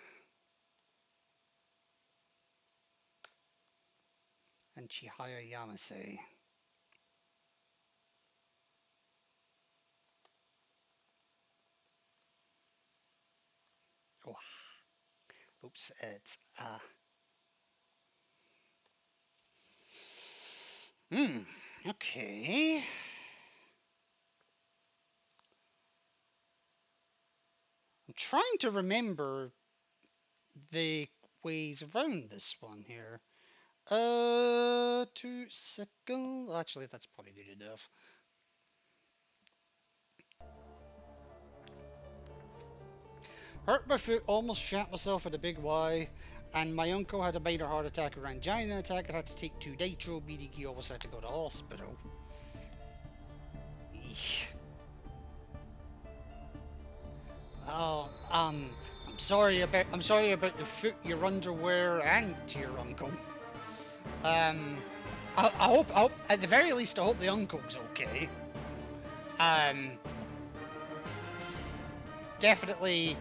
and Chihaya Yamase. Oh, oops, it's okay. I'm trying to remember the ways around this one here. 2 seconds. Actually, that's probably good enough. Hurt my foot, almost shot myself at a big Y, and my uncle had a minor heart attack, or angina attack, and had to take 2 nitro, meaning he almost had to go to hospital. Eesh. Oh, I'm sorry about your foot, your underwear, and to your uncle. I hope, at the very least, I hope the uncle's okay. Definitely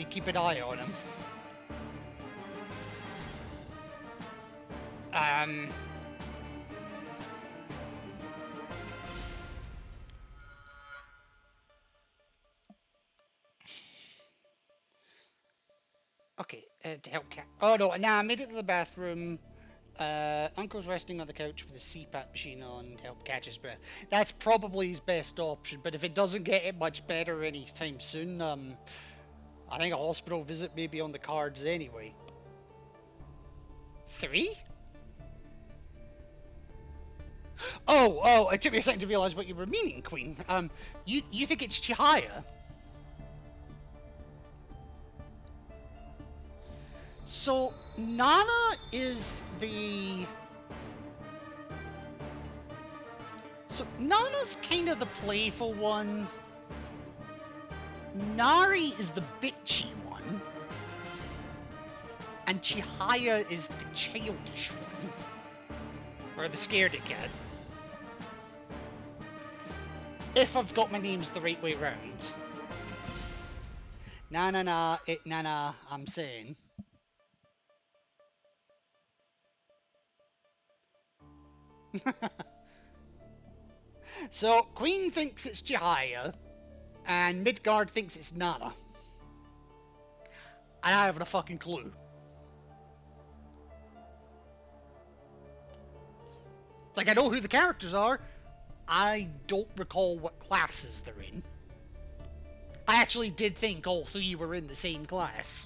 keep an eye on him. Okay, to help Cat. Oh no, nah, I made it to the bathroom. Uncle's resting on the couch with a CPAP machine on to help catch his breath. That's probably his best option, but if it doesn't get it much better anytime soon, I think a hospital visit may be on the cards anyway. 3? Oh, it took me a second to realise what you were meaning, Queen. You think it's Chihaya? So, Nana is the... So, Nana's kind of the playful one. Nari is the bitchy one. And Chihaya is the childish one. Or the scaredy cat. If I've got my names the right way round. Nana, I'm saying. So, Queen thinks it's Chihaya, and Midgard thinks it's Nana. And I haven't a fucking clue. Like, I know who the characters are. I don't recall what classes they're in. I actually did think all three were in the same class.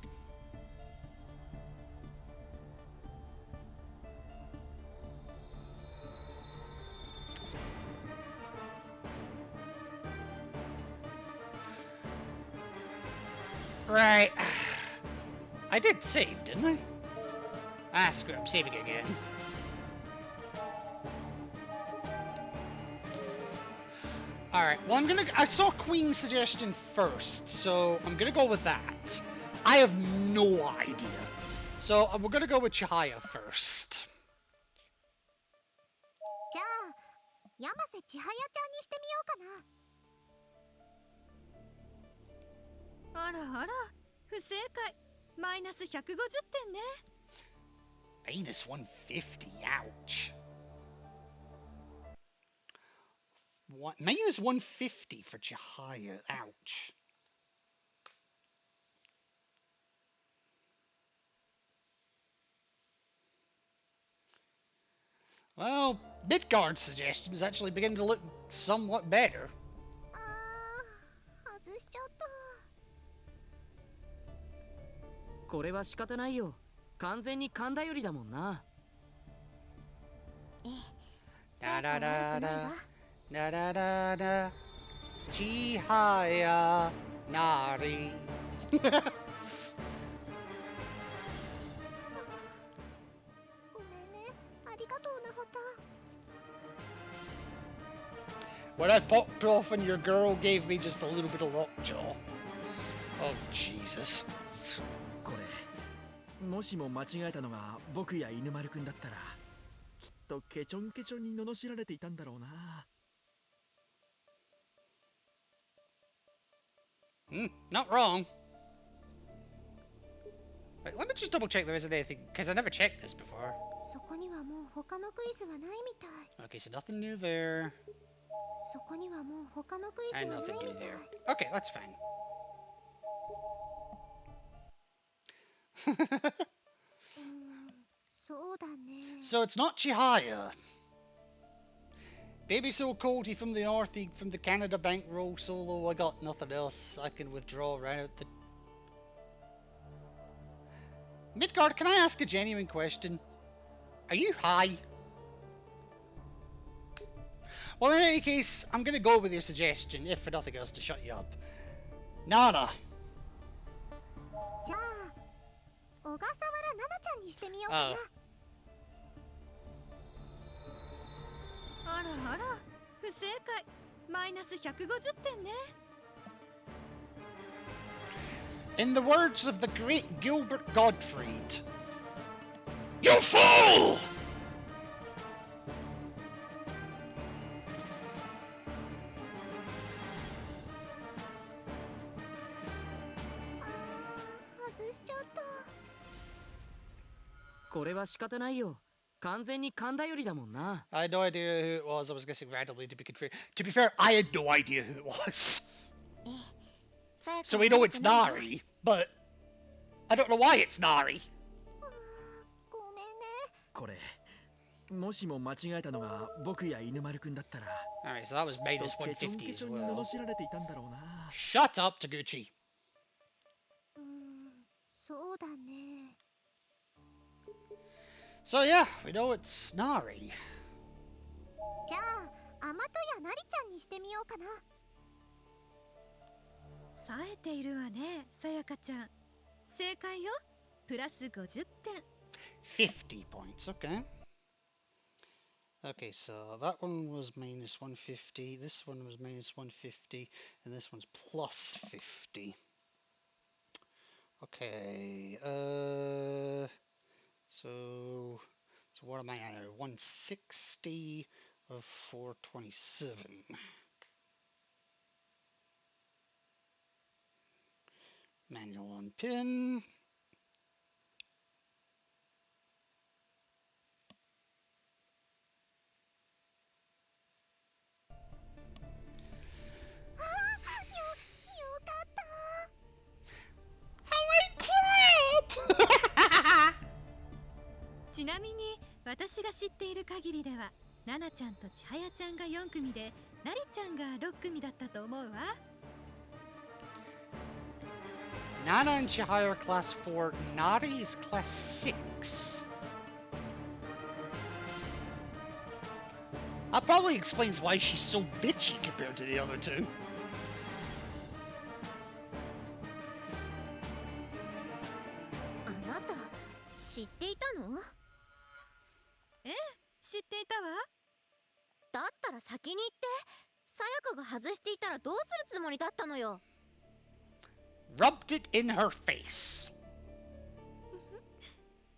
Right. I did save, didn't I? Ah, screw it, I'm saving again. Alright, well I saw Queen's suggestion first, so I'm gonna go with that. I have no idea. So we're gonna go with Chihaya first. じゃあ山瀬千早ちゃんにしてみようかな。あらあら、不正解。マイナス150点ね。Minus 150, ouch. Minus 150 for Chihaya, ouch. Well, Midgard's suggestion is actually beginning to look somewhat better. 外しちゃった。これは仕方ないよ。完全に勘頼りだもんな。Da da da da da da da da Chihaya Nari. ごめんね。ありがとうなホタ。When I popped off and your girl gave me just a little bit of lockjaw. Oh, Jesus. これもしも間違えたのが僕や犬丸くんだったらきっとケチョンケチョンに罵られていたんだろうな。Not wrong. Wait, let me just double check there isn't anything, because I never checked this before. そこにはもう他のクイズはないみたい。 Okay, so nothing new there. そこにはもう他のクイズ And はない nothing み new たい。 there. Okay, that's fine. そうだね。 So it's not Chihaya. Baby so coldy from the north, from the Canada bankroll solo. I got nothing else. I can withdraw right out the. Midgard, can I ask a genuine question? Are you high? Well, in any case, I'm gonna go with your suggestion, if for nothing else, to shut you up. Nana. じゃあ小笠原奈々ちゃんにしてみようかな。あらあら、不正解。マイナス150点ね。In the words of the great Gilbert Gottfried, You fool! 外しちゃった。これは仕方ないよ。完全に勘頼りだもんな。I had no idea who it was. I was guessing randomly to be contrary. To be fair, I had no idea who it was. So we know it's Nari, but I don't know why it's Nari. ごめんね。これもしも間違えたのが僕や犬丸くんだったら Alright, so that was きっ minus とケチョン 150 ケ as チョンに well. 罵られていたんだろうな。 Shut up, Taguchi. そうだね。 So yeah, we know it's Nari. じゃあアマトやナリちゃんにしてみようかな。冴えているわね、さやかちゃん。正解よ。プラス50点。50 points, okay. Okay, so that one was minus 150, this one was minus 150, and this one's plus 50. Okay, so what am I at now? 160 of 427. Manual on pin. なみに私が知っている限りでは、ナナちゃんと千早ちゃんが4組で、ナリちゃんが6組だったと思うわ。Nana and Chihaya are class 4, Nari is class 6. That probably explains why she's so bitchy compared to the other two. あなた知っていたの？ええ、知っていたわ。だったら先に言って。さやかが外していたらどうするつもりだったのよ。Rubbed it in her face.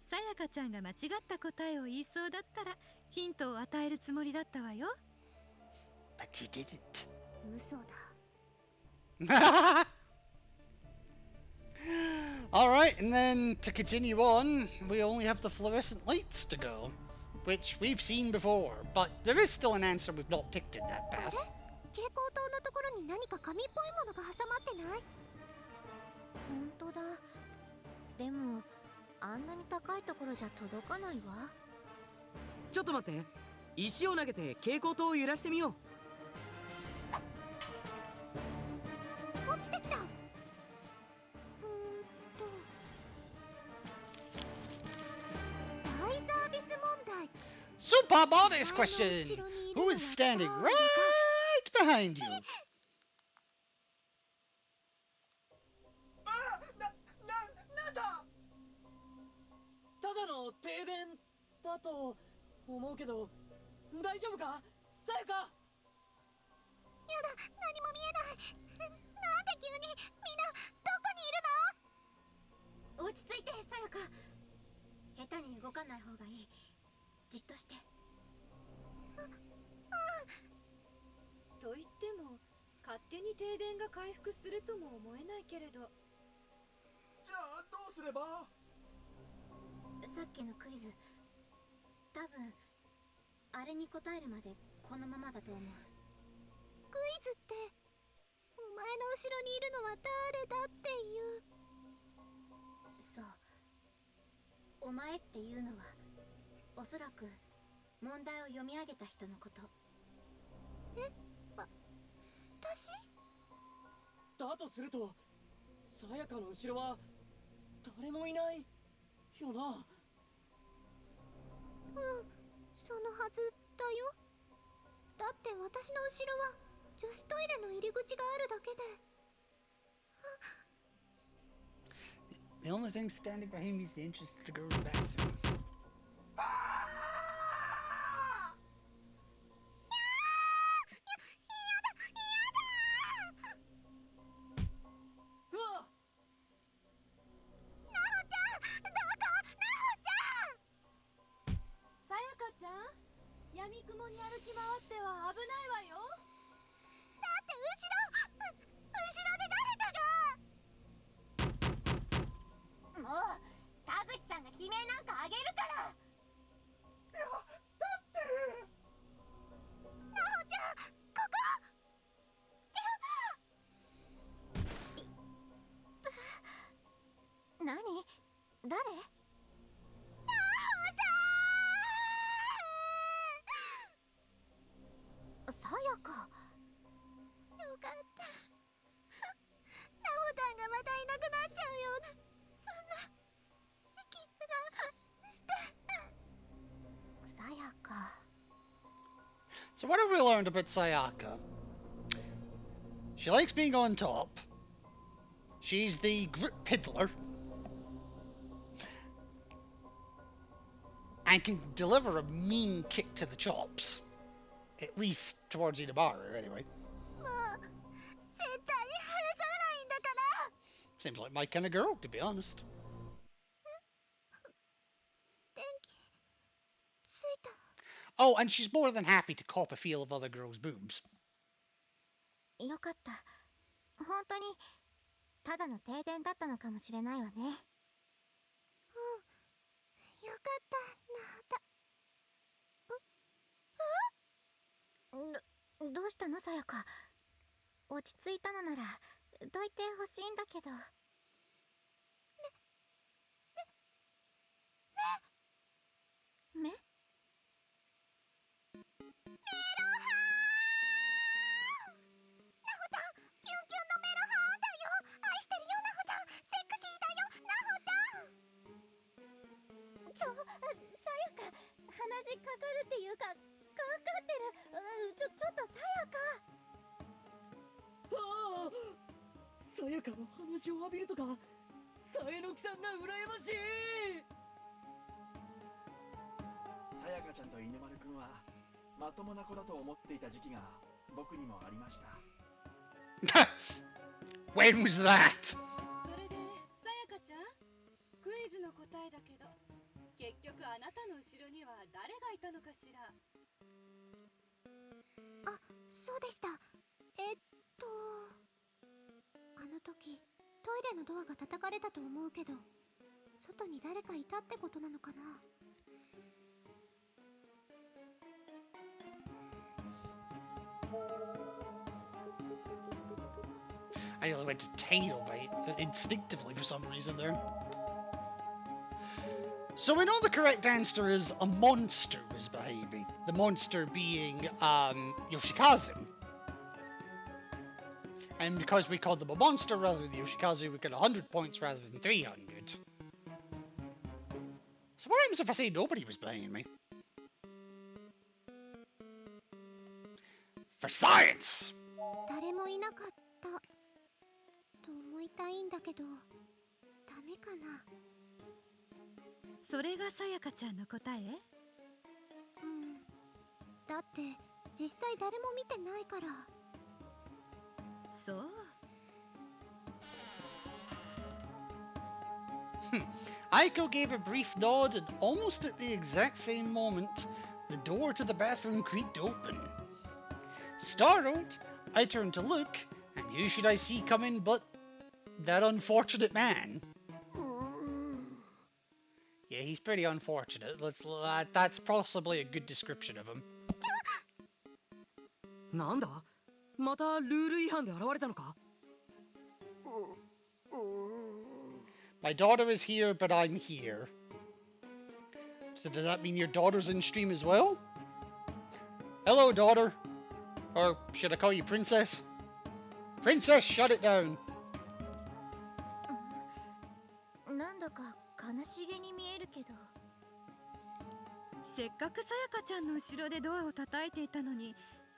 さやかちゃんが間違った答えを言いそうだったらヒントを与えるつもりだったわよ。But you didn't. 嘘だ。Alright, and then to continue on, we only have the fluorescent lights to go, which we've seen before, but there is still an answer we've not picked in that path. 蛍光灯のところに何か紙っぽいものが挟まってない？本当だ。でもあんなに高いところじゃ届かないわ。ちょっと待って、石を投げて蛍光灯を揺らしてみよう。落ちてきた。大サービス問題。 Super bonus question! Who is standing right behind you? なんだ。ただの停電だと思うけど、大丈夫かさやか。やだ、何も見えない。なんで急にみんなどこにいるの？落ち着いて、さやか。下手に動かない方がいい。じっとして。と言っても勝手に停電が回復するとも思えないけれど。じゃあどうすれば？さっきのクイズ、多分あれに答えるまでこのままだと思う。クイズってお前の後ろにいるのは誰だっていう。そう、お前っていうのはおそらく問題を読み上げた人のこと。え、私？だとすると、さやかの後ろは誰もいないよな。うん、そのはずだよ。だって私の後ろは女子トイレの入り口があるだけで。The only thing standing behind me is the entrance to the girls' bathroom. 闇雲に歩き回っては危ないわよ。だって後ろで誰かが。もう田口さんが悲鳴なんかあげるから。いや、だってなほちゃん、ここ。何？誰？さやか。よかった。ナホタンがまたいなくなっちゃうような、そんな気がして。さやか。 So what have we learned about Sayaka? She likes being on top. She's the group piddler. And can deliver a mean kick to the chops. At least towards Inabaru, anyway. もう絶対に離さないんだから。 Seems like my kind of girl, to be honest. 電気ついた。 Oh, and she's more than happy to cop a feel of other girls' boobs. よかった。本当にただの停電だったのかもしれないわね。うん、よかったな。どうしたのさやか。落ち着いたのならどいてほしいんだけど。目？メロハン！ナホタン、キュンキュンのメロハンだよ。愛してるよナホタン、セクシーだよナホタン。さやか、鼻血かかるっていうか、かかってる。ちょっとさやか。ああ、さやかの鼻血を浴びるとか、さえのきさんが羨ましい。さやかちゃんと犬丸くんはまともな子だと思っていた時期が僕にもありました。When was that? それでさやかちゃん、クイズの答えだけど、結局あなたの後ろには誰がいたのかしら。あ、そうでした。あの時トイレのドアが叩かれたと思うけど、外に誰かいたってことなのかな。I nearly went to tail bite instinctively for some reason there. So we know the correct answer is a monster was behaving. The monster being Yoshikazu. And because we called them a monster rather than Yoshikazu, we get 100 points rather than 300. So what happens if I say nobody was behind me? For science! 誰もいなかったと思いたいんだけど、ダメかな。それがさやかちゃんの答え？うん。だって実際誰も見てないから。そう。Aiko gave a brief nod, and almost at the exact same moment, the door to the bathroom creaked open. Startled, I turned to look, and who should I see coming but that unfortunate man? Yeah, he's pretty unfortunate. That's possibly a good description of him. なんだ、またルール違反で現れたのか。My daughter is here, but I'm here. So does that mean your daughter's in stream as well? Hello, daughter. Or should I call you princess? Princess, shut it down. なんだか悲しげに見えるけど。せっかくさやかちゃんの後ろでドアを叩いていたのに、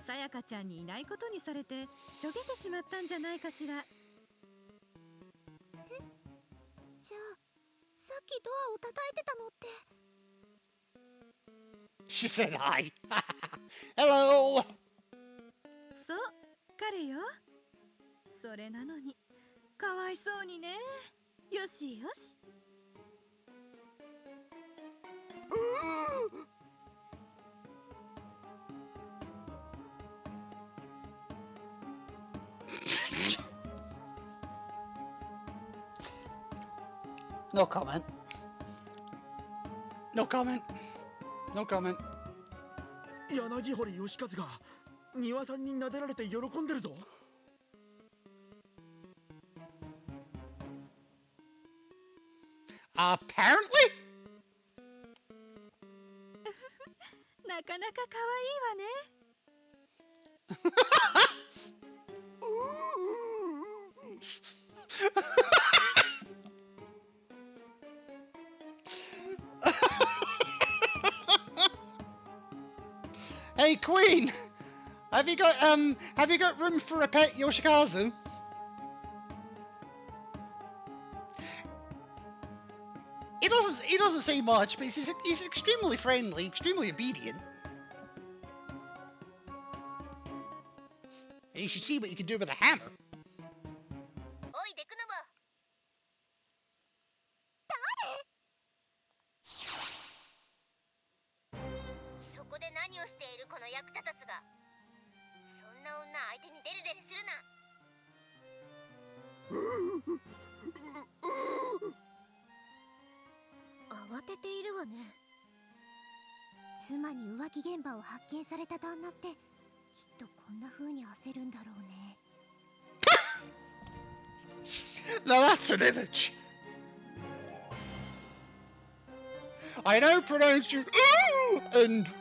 さやかちゃんにいないことにされてしょげてしまったんじゃないかしら。じゃあさっきドアを叩いてたのって。She said hi. Hello. そう、彼よ。それなのにかわいそうにね。よしよし。No comment. No comment. No comment. 柳堀義和が庭さんに撫でられて喜んでるぞ。Apparently? なかなかかわいいわね。Hey Queen, have you got room for a pet Yoshikazu? He doesn't say much, but he's extremely friendly, extremely obedient. And you should see what you can do with a hammer. おいデクノボ。誰？そこで何をしているこの役立たずが。そんな女相手にデレデレするな。慌てているわね。妻に浮気現場を発見された旦那ってきっとこんな風に焦るんだろうね。Now that's an image. I now pronounce you And うる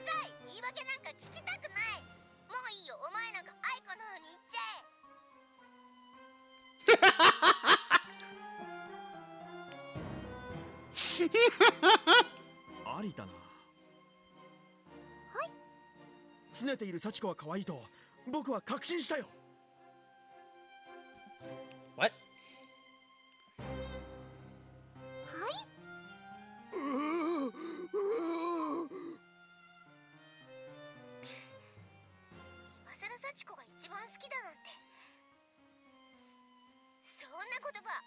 さい、言い訳なんか聞きたくない。もういいよ、お前なんかアイコの方に行っちゃありだな。はい。拗ねている幸子は可愛いと僕は確信したよ。what? はい。今さら幸子が一番好きだなんて、そんな言葉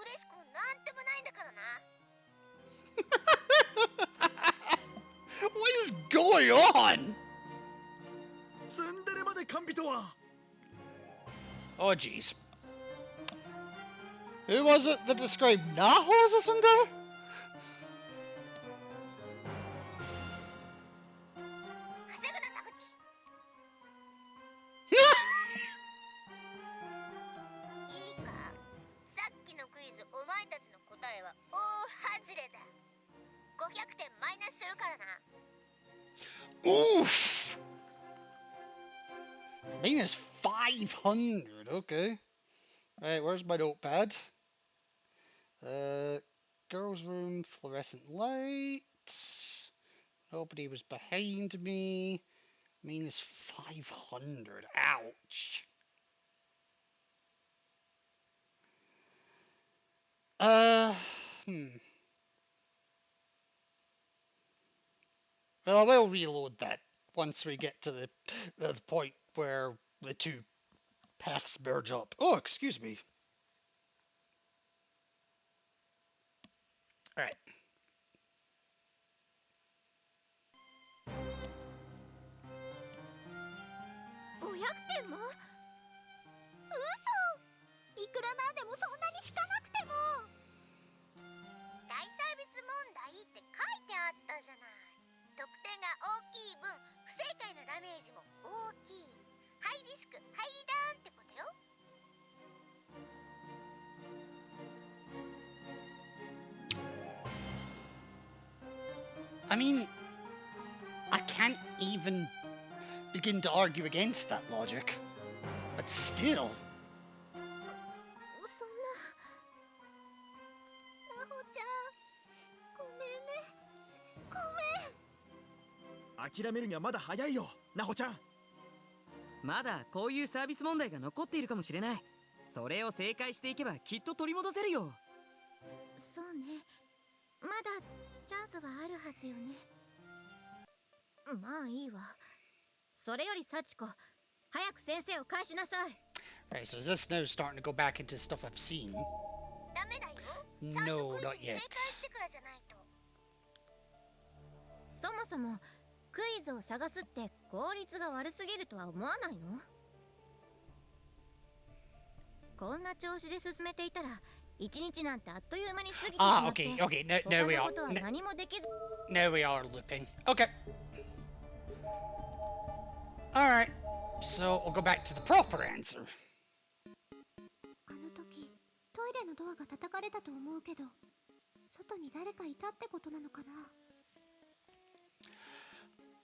嬉しくもなんてもないんだからな。What is going on? ツンデレまで完備とは。 Oh jeez. Who was it that described Naho as a tsundere? はしゃぐな、田口。いいか、さっきのクイズお前たちの答えは大外れだ。500点マイナスするからな。 Oof! Minus 500, okay. Right, where's my notepad? Girls' room, fluorescent light. Nobody was behind me. Minus 500, ouch. Well, I will reload that once we get to the point where the two paths merge up. Oh, excuse me. Alright. 500点も？嘘！いくらなんでもそんなに引かなくても。大サービス問題って書いてあったじゃない。得点が大きい分、不正解のダメージも大きい。ハイリスク、ハイリダーンってことよ。I mean, I can't even begin to argue against that logic. But still. そんな。なほちゃん、ごめんね。ごめん。諦めるにはまだ早いよ、なほちゃん。まだこういうサービス問題が残っているかもしれない。それを正解していけばきっと取り戻せるよ。そうね。まだチャンスはあるはずよね。まあいいわ。それより幸子、早く先生を返しなさい。Right, so is this now starting to go back into stuff I've seen? ダメだよ。 No, not yet. 正解してからじゃないと。そもそもクイズを探すって効率が悪すぎるとは思わないの？こんな調子で進めていたら一日なんてあっという間に過ぎてしまって、 okay, now 他 we の are. ことは何もできず。 Now we are looping. Okay. Alright, so we'll go back to the proper answer. あの時トイレのドアが叩かれたと思うけど、外に誰かいたってことなのかな。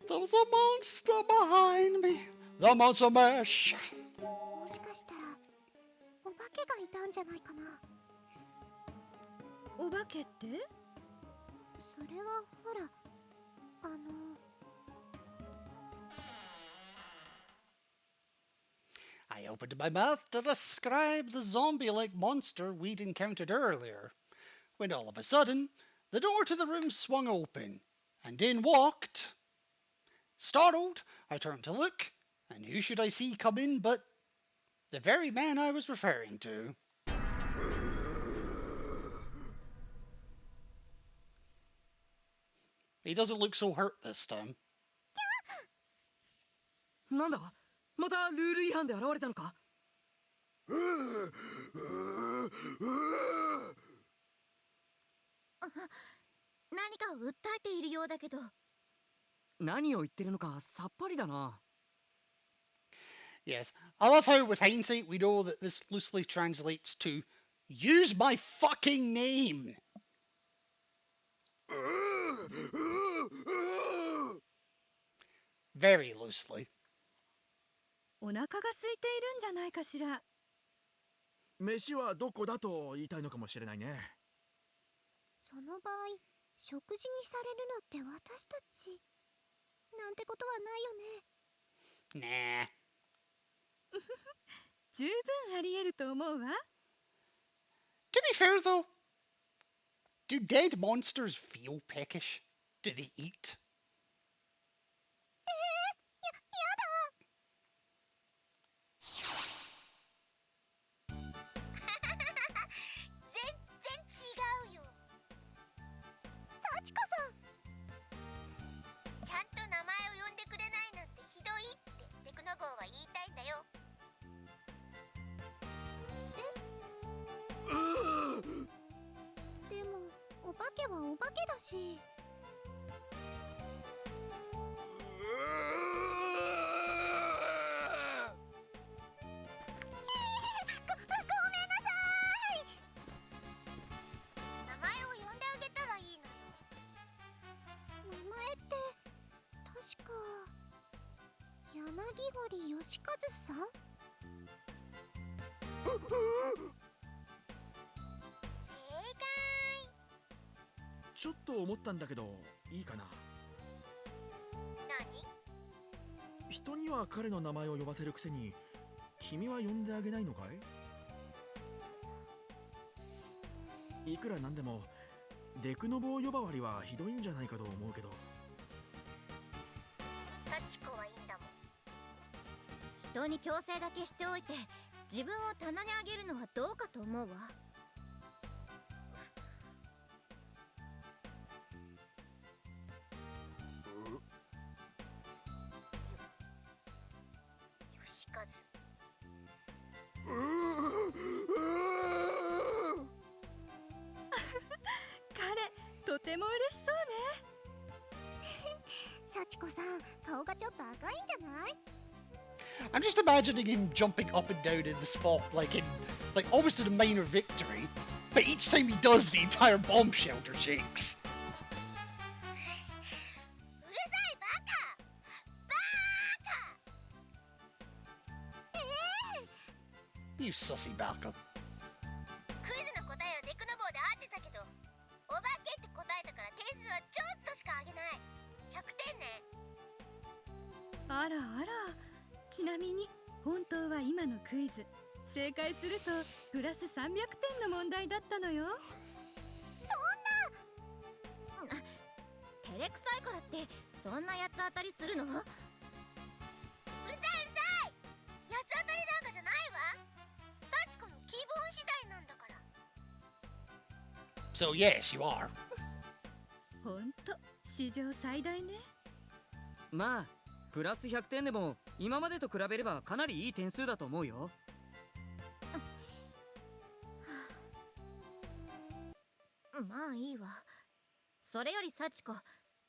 There's a monster behind me. The monster mash. もしかしたらお化けがいたんじゃないかな。お化けって？それはほら、I opened my mouth to describe the zombie-like monster we'd encountered earlier, when all of a sudden, the door to the room swung open, and in walked... Startled, I turned to look, and who should I see come in but the very man I was referring to. He doesn't look so hurt this time. なんだ、またルール違反で現れたのか？何かを訴えているようだけど。何を言ってるのかさっぱりだな。Yes, I love how with hindsight we know that this loosely translates to use my fucking name. Very loosely. お腹が空いているんじゃないかしら。飯はどこだと言いたいのかもしれないね。その場合、食事にされるのって私たちなんてことはないよね。Nah. 十分あり得ると思うわ。To be fair, though, do dead monsters feel peckish? Do they eat? 全然違うよ。幸子さん。ちゃんと名前を呼んでくれないなんてひどいってテクノボーは言いたいんだよ。でもお化けはお化けだし。ごめんなさい。名前を呼んであげたらいいのよ。名前って確か柳堀義和さん。ちょっと思ったんだけど、いいかな。何？人には彼の名前を呼ばせるくせに、君は呼んであげないのかい？いくらなんでもデクノボー呼ばわりはひどいんじゃないかと思うけど。幸子はいいんだもん。人に強制だけしておいて自分を棚にあげるのはどうかと思うわ。義和。彼、とても嬉しそうね。幸子さん、顔がちょっと赤いんじゃない？ I'm just imagining him jumping up and down in the spot, like almost in a minor victory. But each time he does, the entire bomb shelter shakes. うるさいバカ！バーカ！ You sussy baka. クイズの答えはデクノボーで合ってたけど、お化けって答えたから点数はちょっとしかあげない。100点ね。あらあら。ちなみに本当は今のクイズ正解するとプラス300点の問題だったのよ。そんな照れくさいからってそんな八つ当たりするの？うるさいうるさい。八つ当たりなんかじゃないわ。幸子の気分次第なんだから。 So yes, you are. ほんと史上最大ね。まあプラス100点でも今までと比べればかなりいい点数だと思うよ。まあいいわ。それより幸子、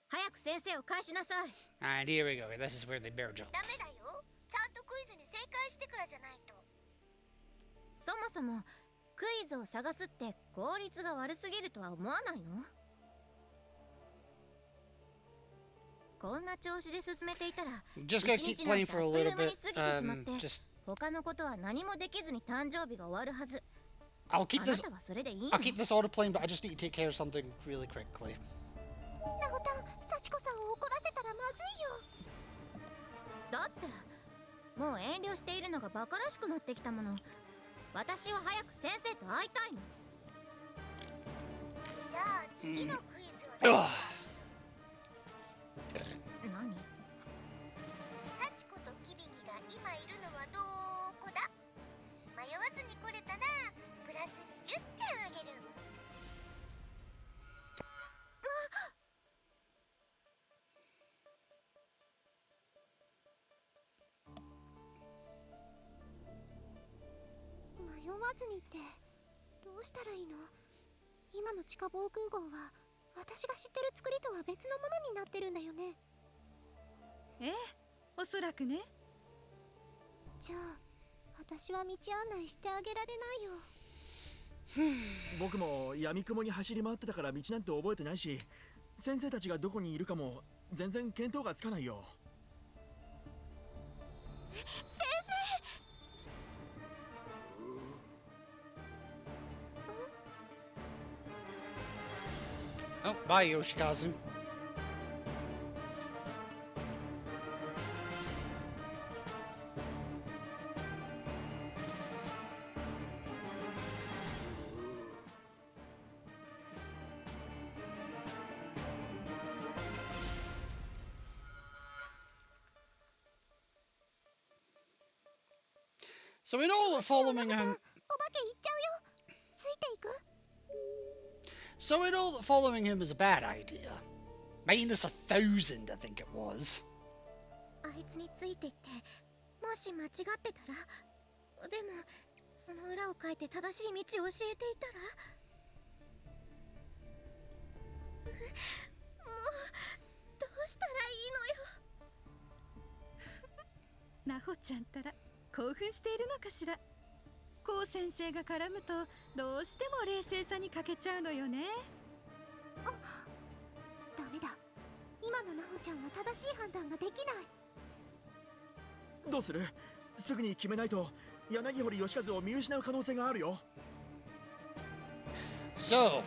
早く先生を返しなさい。 And here we go. This is where they bear jump. ダメだよ。ちゃんとクイズに正解してからじゃないと。そもそもクイズを探すって効率が悪すぎるとは思わないの？こんな調子で進めていたら Just gotta keep playing for a little bit. Just 他のことは何もできずに誕生日が終わるはず。 I'll keep あな this. たはそれでいいの？ I'll keep this auto playing, but I just need to take care of something really quickly. なおたん、幸子さんを怒らせたらまずいよ。だってもう遠慮しているのがバカらしくなってきたもの。私は早く先生と会いたいの。じゃあ次のクイズを。Ugh. 何？幸子とキビキが今いるのはどこだ？迷わずに来れたらプラス20点あげる。迷わずにってどうしたらいいの？今の地下防空壕は私が知ってる作りとは別のものになってるんだよね。ええ、おそらくね。じゃあ私は道案内してあげられないよ。僕も闇雲に走り回ってたから道なんて覚えてないし、先生たちがどこにいるかも全然見当がつかないよ。先 Oh, bye, Yoshikazu. So we know that following お him. 化け行っちゃうよ。ついていく？ So we know that following him is a bad idea. -1,000, I think it was. あいつについていってもし間違ってたら、でもその裏を書いて正しい道を教えていたら、もうどうしたらいいのよ。なほちゃんたら興奮しているのかしら。こう先生が絡むとどうしても冷静さに欠けちゃうのよね。あ、ダメだ。今のなほちゃんは正しい判断ができない。どうする？すぐに決めないと柳堀義和を見失う可能性があるよ。So,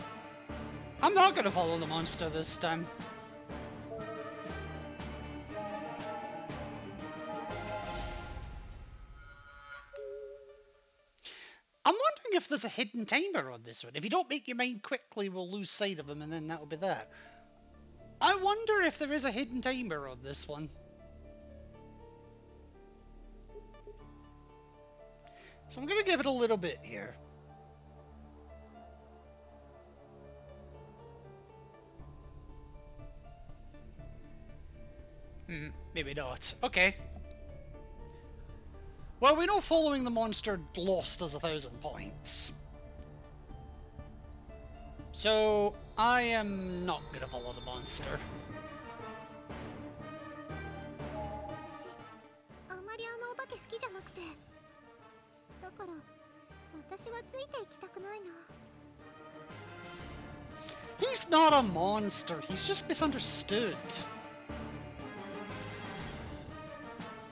I'm not gonna follow the monster this time. I'm wondering if there's a hidden timer on this one. If you don't make your mind quickly, we'll lose sight of him and then that'll be that. I wonder if there is a hidden timer on this one. So I'm gonna give it a little bit here. Maybe not. Okay. Well, we know following the monster lost us 1,000 points. So, I am not gonna follow the monster. 私あんまりあのお化け好きじゃなくて、だから私はついていきたくないな。 He's not a monster, he's just misunderstood.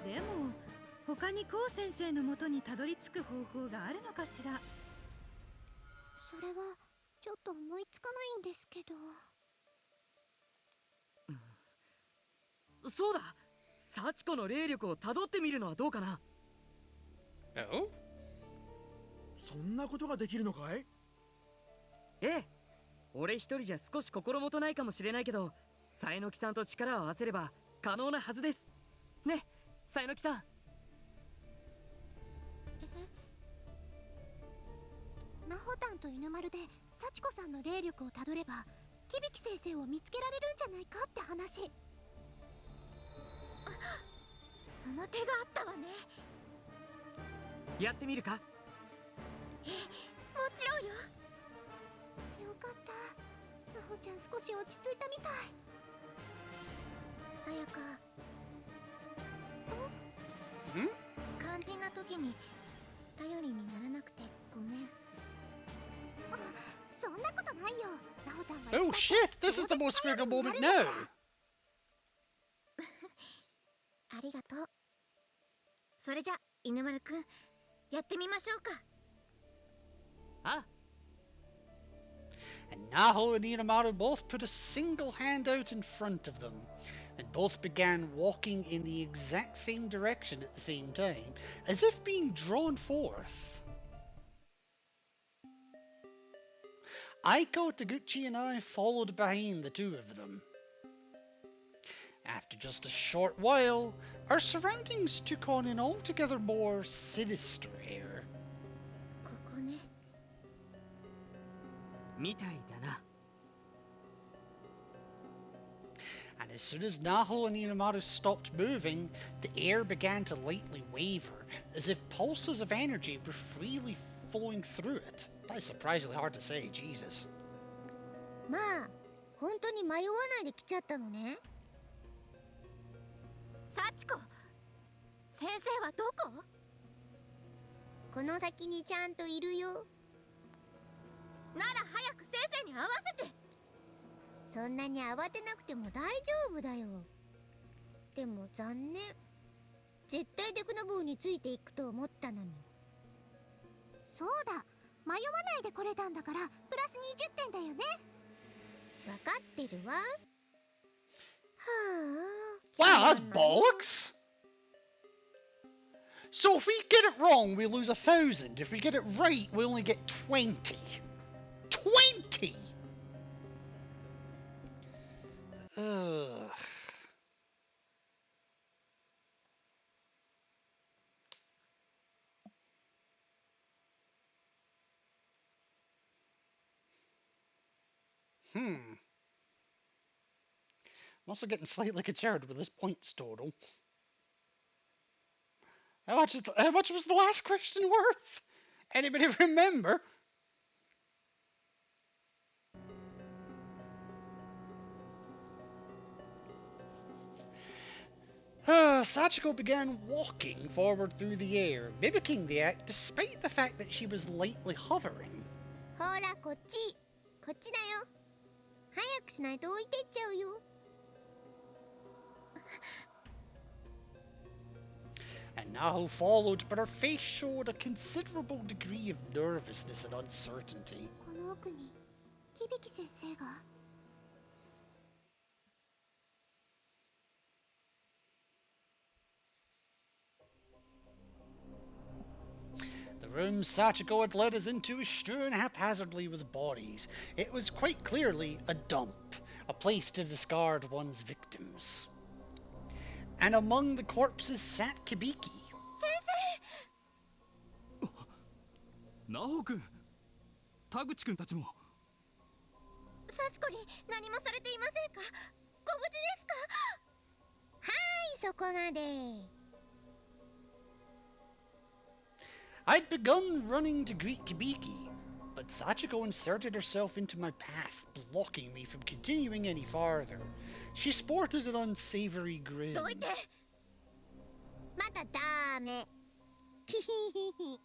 でも他にこう先生のもとにたどり着く方法があるのかしら。それはちょっと思いつかないんですけど。そうだ、幸子の霊力をたどってみるのはどうかな。Oh? そんなことができるのかい？ええ、俺一人じゃ少し心もとないかもしれないけど、さえのきさんと力を合わせれば可能なはずです。ね、さえのきさん。ナホタンと犬丸で幸子さんの霊力をたどれば響先生を見つけられるんじゃないかって話。あ、その手があったわね。やってみるか？もちろんよ。よかった。ナホちゃん少し落ち着いたみたい。さやか。肝心な時に頼りにならなくてごめん。あ、そんなことないよ。ナホタンは Oh shit, this is the most critical moment now! ありがとう。それじゃ、犬丸くん、やってみましょうか。あ。 And Naho and Inamaru both put a single hand out in front of them, and both began walking in the exact same direction at the same time, as if being drawn forth. Aiko, Taguchi, and I followed behind the two of them. After just a short while, our surroundings took on an altogether more sinister air. ここね。みたいだな。 And as soon as Naho and Inamaru stopped moving, the air began to lightly waver, as if pulses of energy were freely flowing through it. That is surprisingly hard to say, Jesus. まあ、本当に迷わないで来ちゃったのね。幸子、先生はどこ？この先にちゃんといるよ。なら早く先生に会わせて。そんなに慌てなくても大丈夫だよ。でも残念。絶対デクノブーについていくと思ったのに。そうだ、迷わないで来れたんだからプラス20点だよね。分かってるわ。はあ。 Wow, that's bollocks! So if we get it wrong, we lose 1,000. If we get it right, we only get 20. 20! Ugh. I'm also getting slightly concerned with this points total. How much was the last question worth? Anybody remember? Sachiko began walking forward through the air, mimicking the act despite the fact that she was lightly hovering. ほらこっち。こっちだよ。早くしないと置いてっちゃうよ。And Naho followed, but her face showed a considerable degree of nervousness and uncertainty. この奥に響先生が。The room Sachiko had led us into was strewn haphazardly with bodies. It was quite clearly a dump, a place to discard one's victims. And among the corpses sat Kibiki. ナホ君、田口君たちも。幸子に何もされていませんか？ご無事ですか？はい、そこまで。I'd begun running to greet Kibiki, but Sachiko inserted herself into my path, blocking me from continuing any farther. She sported an unsavory grin. どいて。まだダメ。ヒヒヒヒ。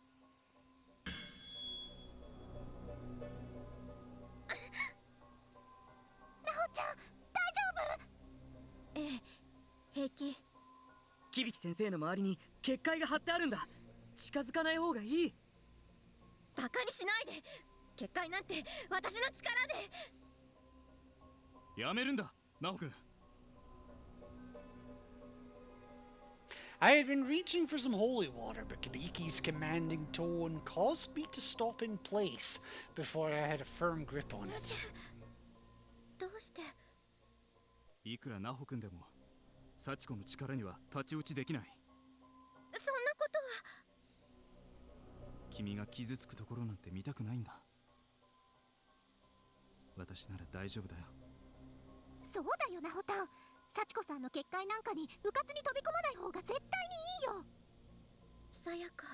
なほちゃん、大丈夫？ええ、平気。響先生の周りに結界が張ってあるんだ。近づかない方がいい。バカにしないで。結界なんて私の力で。やめるんだ、ナホ君。I had been reaching for some holy water, but Kibiki's commanding tone caused me to stop in place before I had a firm grip on it. どうして？いくらナホ君でも、幸子の力には太刀打ちできない。そんなことは。君が傷つくところなんて見たくないんだ。私なら大丈夫だよ。そうだよな、ホタン。幸子さんの結界なんかにうかつに飛び込まない方が絶対にいいよ。さやか。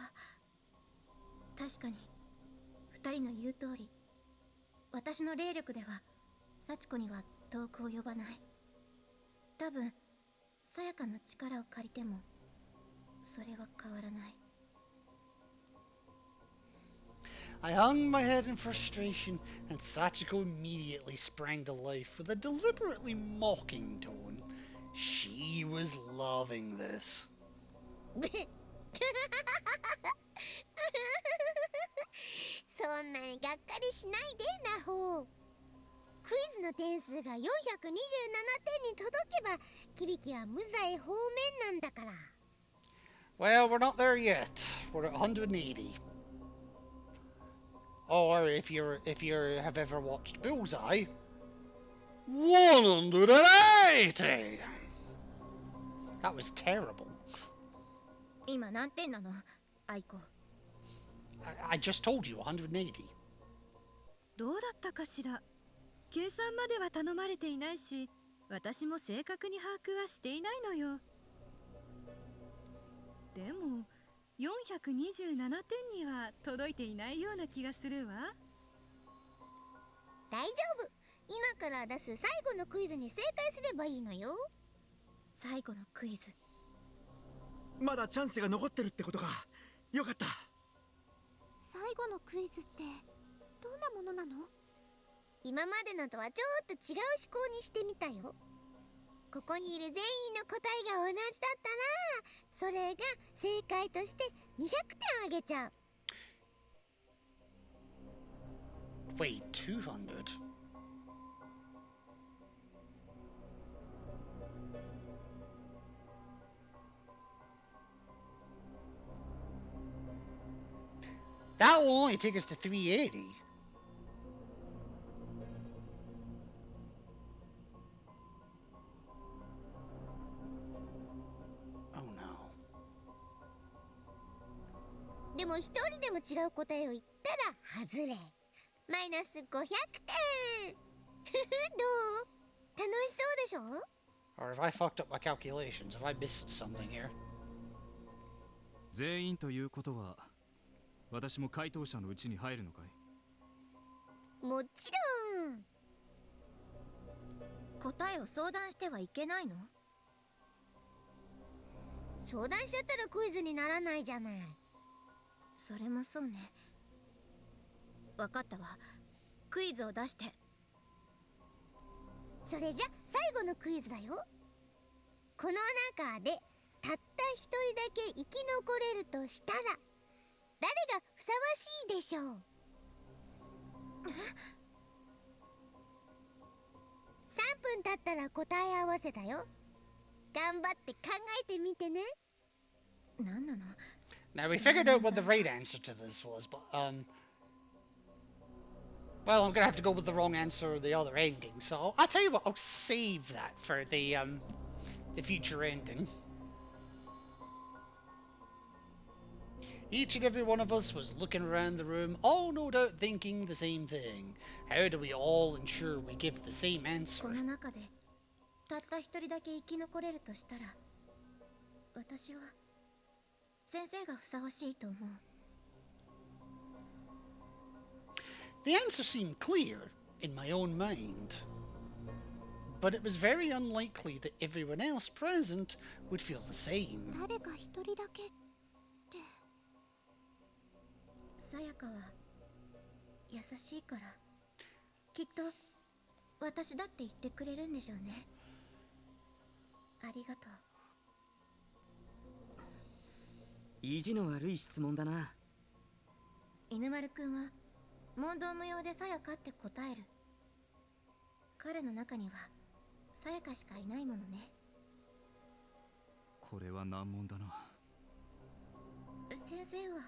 確かに二人の言う通り、私の霊力では幸子には遠く及ばない。多分さやかの力を借りてもそれは変わらない。I hung my head in frustration, and Sachiko immediately sprang to life with a deliberately mocking tone. She was loving this. そんなにがっかりしないで、ナホ。クイズの点数が427点に届けば、キビキは無罪放免なんだから。Well, we're not there yet. We're at 180. Or if you have ever watched Bullseye, 180. That was terrible. 今何点なの、アイコ。I just told you 180. どうだったかしら。計算までは頼まれていないし、私も正確に把握はしていないのよ。でも427点には届いていないような気がするわ。大丈夫。今から出す最後のクイズに正解すればいいのよ。最後のクイズ。まだチャンスが残ってるってことか。よかった。最後のクイズってどんなものなの？今までのとはちょっと違う思考にしてみたよ。ここにいる全員の答えが同じだったら、それが正解として200点あげちゃう。Wait, 200? That will only take us to 380. Oh no. でも一人でも違う答えを言ったら外れ。マイナス500点。どう？楽しそうでしょ？ Or have I fucked up my calculations? Have I missed something here? 全員ということは私も回答者のうちに入るのかい？もちろん。答えを相談してはいけないの？相談しちゃったらクイズにならないじゃない。それもそうね。わかったわ。クイズを出して。それじゃ最後のクイズだよ。この中でたった一人だけ生き残れるとしたら誰がふさわしいでしょう？3分経ったら答え合わせだよ。頑張って考えてみてね。なんなの？ Now we figured out what the right answer to this was, but well, I'm gonna have to go with the wrong answer or the other ending. So I'll tell you what, I'll save that for the future ending. Each and every one of us was looking around the room, all no doubt thinking the same thing. How do we all ensure we give the same answer? この中でたった一人だけ生き残れるとしたら、私は先生がふさわしいと思う。The answer seemed clear in my own mind, but it was very unlikely that everyone else present would feel the same. 誰か一人だけって。さやかは優しいから、きっと私だって言ってくれるんでしょうね。ありがとう。意地の悪い質問だな。犬丸くんは問答無用でさやかって答える。彼の中にはさやかしかいないものね。これは難問だな。先生は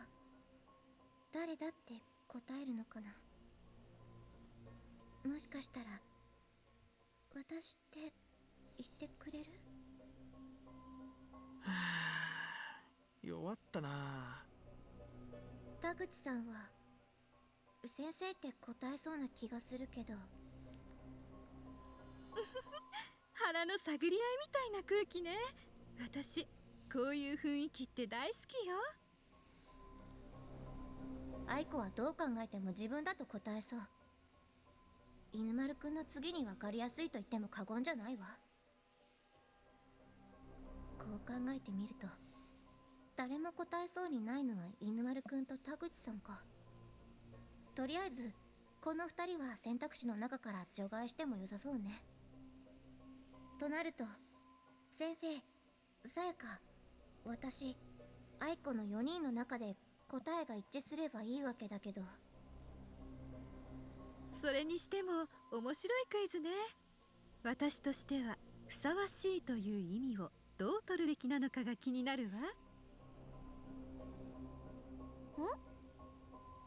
誰だって答えるのかな。もしかしたら私って言ってくれる？弱ったな。田口さんは先生って答えそうな気がするけど。腹の探り合いみたいな空気ね。私こういう雰囲気って大好きよ。愛子はどう考えても自分だと答えそう。犬丸くんの次に分かりやすいと言っても過言じゃないわ。こう考えてみると誰も答えそうにないのは犬丸くんと田口さんか。とりあえずこの2人は選択肢の中から除外しても良さそうね。となると先生、さやか、私、愛子の4人の中で答えが一致すればいいわけだけど。それにしても面白いクイズね。私としてはふさわしいという意味をどう取るべきなのかが気になるわ。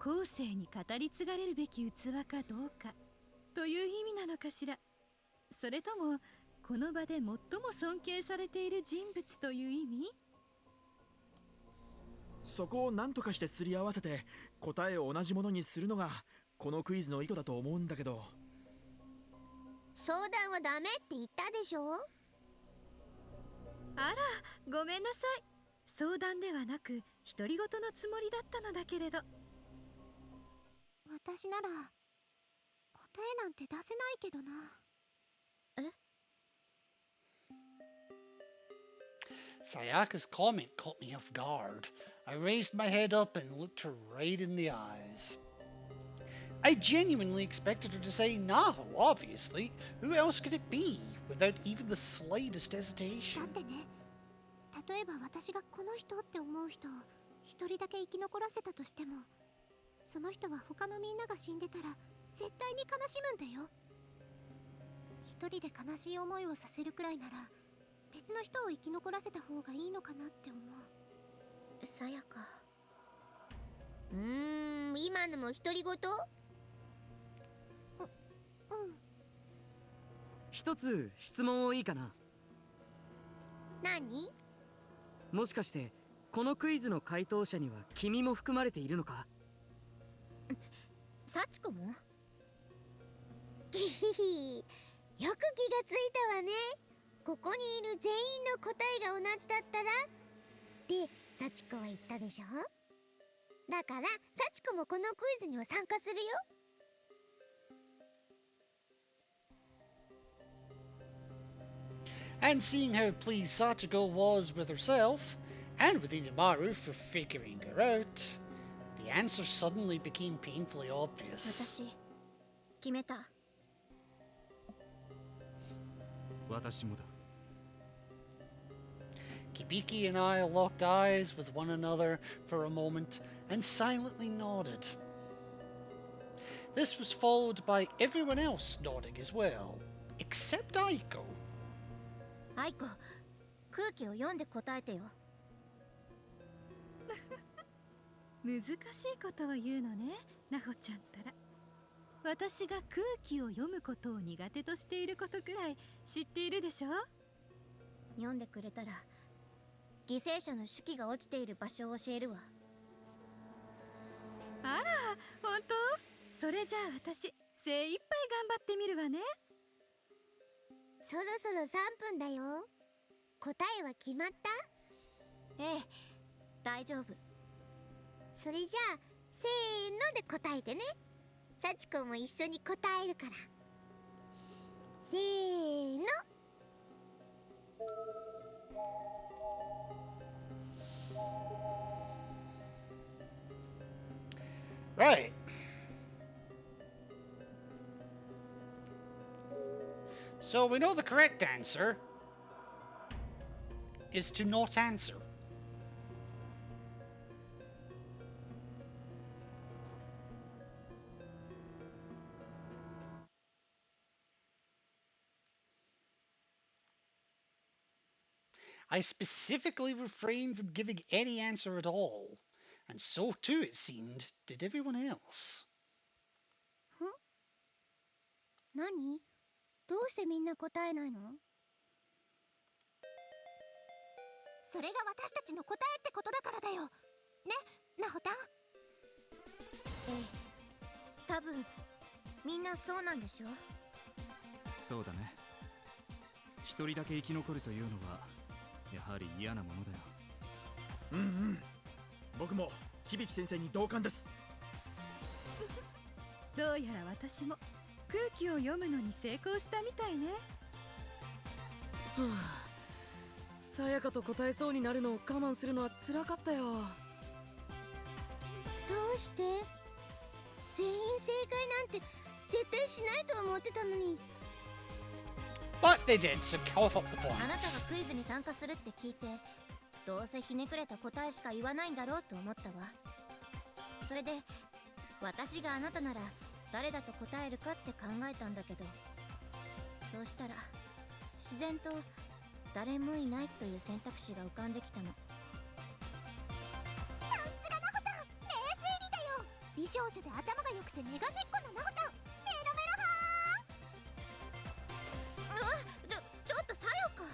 後世に語り継がれるべき器かどうかという意味なのかしら。それともこの場で最も尊敬されている人物という意味？そこを何とかしてすり合わせて答えを同じものにするのがこのクイズの意図だと思うんだけど。相談はダメって言ったでしょ。あら、ごめんなさい。相談ではなく独り言のつもりだったのだけれど。私なら答えなんて出せないけどな。え？ Sayaka's comment caught me off guard. I raised my head up and looked her right in the eyes. I genuinely expected her to say Naho, obviously. Who else could it be, without even the slightest だ hesitation? ってね、例えば私がこの人って思う人を一人だけ生き残らせたとしても、その人は他のみんなが死んでたら絶対に悲しむんだよ。一人で悲しい思いをさせるくらいなら別の人を生き残らせた方がいいのかなって思う。さやか。今のも独り言？一つ質問をいいかな。何？もしかしてこのクイズの回答者には君も含まれているのか？幸子も？ギヒヒ、よく気がついたわね。ここにいる全員の答えが同じだったらって幸子は言ったでしょ。だから幸子もこのクイズには参加するよ。And seeing how pleased Sachiko was with herself, and with Inamaru for figuring her out, the answer suddenly became painfully obvious. 私決めた。私もだ。Kibiki and I locked eyes with one another for a moment and silently nodded. This was followed by everyone else nodding as well, except Aiko. アイコ、空気を読んで答えてよ。難しいことを言うのね、なほちゃんったら。私が空気を読むことを苦手としていることくらい知っているでしょ。読んでくれたら犠牲者の手記が落ちている場所を教えるわ。あら、本当？それじゃあ私精一杯頑張ってみるわね。そろそろ3分だよ。答えは決まった？ええ、大丈夫。それじゃあせーので答えてね。幸子も一緒に答えるから。せーの。Right. So we know the correct answer is to not answer. I specifically refrained from giving any answer at all, and so too, it seemed, did everyone else. 何？どうしてみんな答えないの？それが私たちの答えってことだからだよ。ね、なほたん。ええ、多分みんなそうなんでしょ。そうだね。一人だけ生き残るというのはやはり嫌なものだよ。うんうん、僕も響先生に同感です。どうやら私も空気を読むのに成功したみたいね。はあ、さやかと答えそうになるのを我慢するのは辛かったよ。どうして？全員正解なんて絶対しないと思ってたのに。But they did, so cough up the あなた points. がクイズに参加するって聞いて、どうせひねくれた答えしか言わないんだろうと思ったわ。それで私があなたなら誰だと答えるかって考えたんだけど、そうしたら自然と誰もいないという選択肢が浮かんできたの。さすがなほたん、冷静にだよ。美少女で頭が良くてメガネっ子のなほたん、メロメロはー。ちょっとさよか。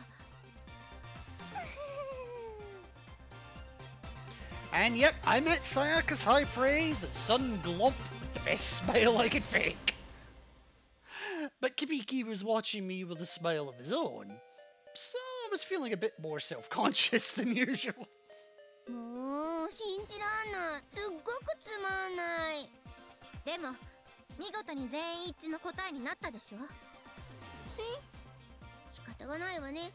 And yep, I met Sayaka's high praise and sudden glump with the best smile I could fake. But Kibiki was watching me with a smile of his own, so I was feeling a bit more self-conscious than usual. もう信じらんない。すっごくつまんない。でも見事に全員一致の答えになったでしょ。仕方がないわね。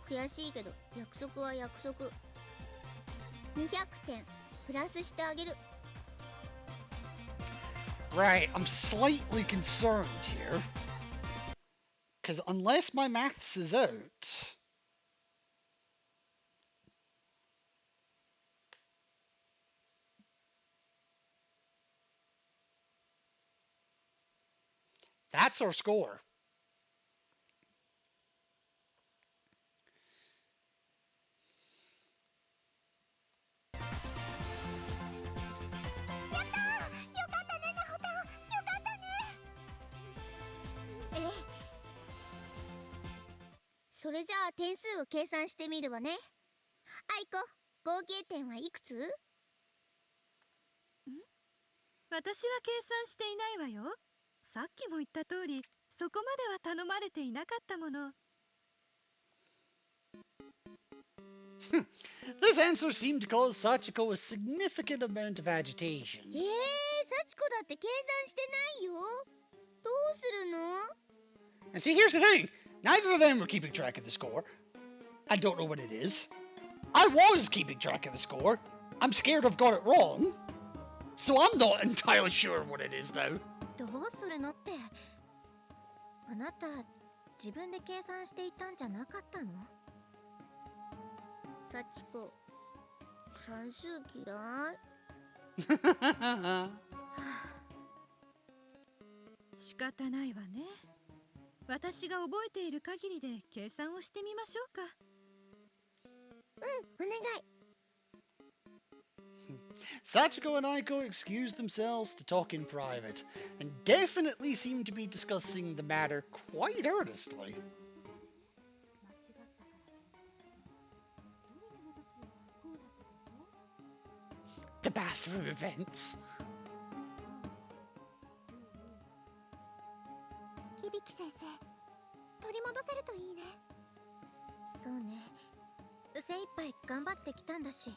悔しいけど約束は約束。200点プラスしてあげる。Right, I'm slightly concerned here. Because unless my maths is out... That's our score.ええ。それじゃあ点数を計算してみるわね。アイコ、合計点はいくつ？私は計算していないわよ。さっきも言った通り、そこまでは頼まれていなかったもの。This answer seemed to cause Sachiko a significant amount of agitation. 幸子だって計算してないよ。どうするの？ And see, here's the thing. Neither of them were keeping track of the score. I don't know what it is. I was keeping track of the score. I'm scared I've got it wrong. So I'm not entirely sure what it is now. どうするのって。あなた、自分で計算していたんじゃなかったの？幸子、算数嫌い？仕方ないわね。私が覚えている限りで計算をしてみましょうか。お願い。Sachiko and Aiko excused themselves to talk in private, and definitely seemed to be discussing the matter quite earnestly. The bathroom events. 響先生、取り戻せるといいね。そうね。精一杯頑張ってきたんだし。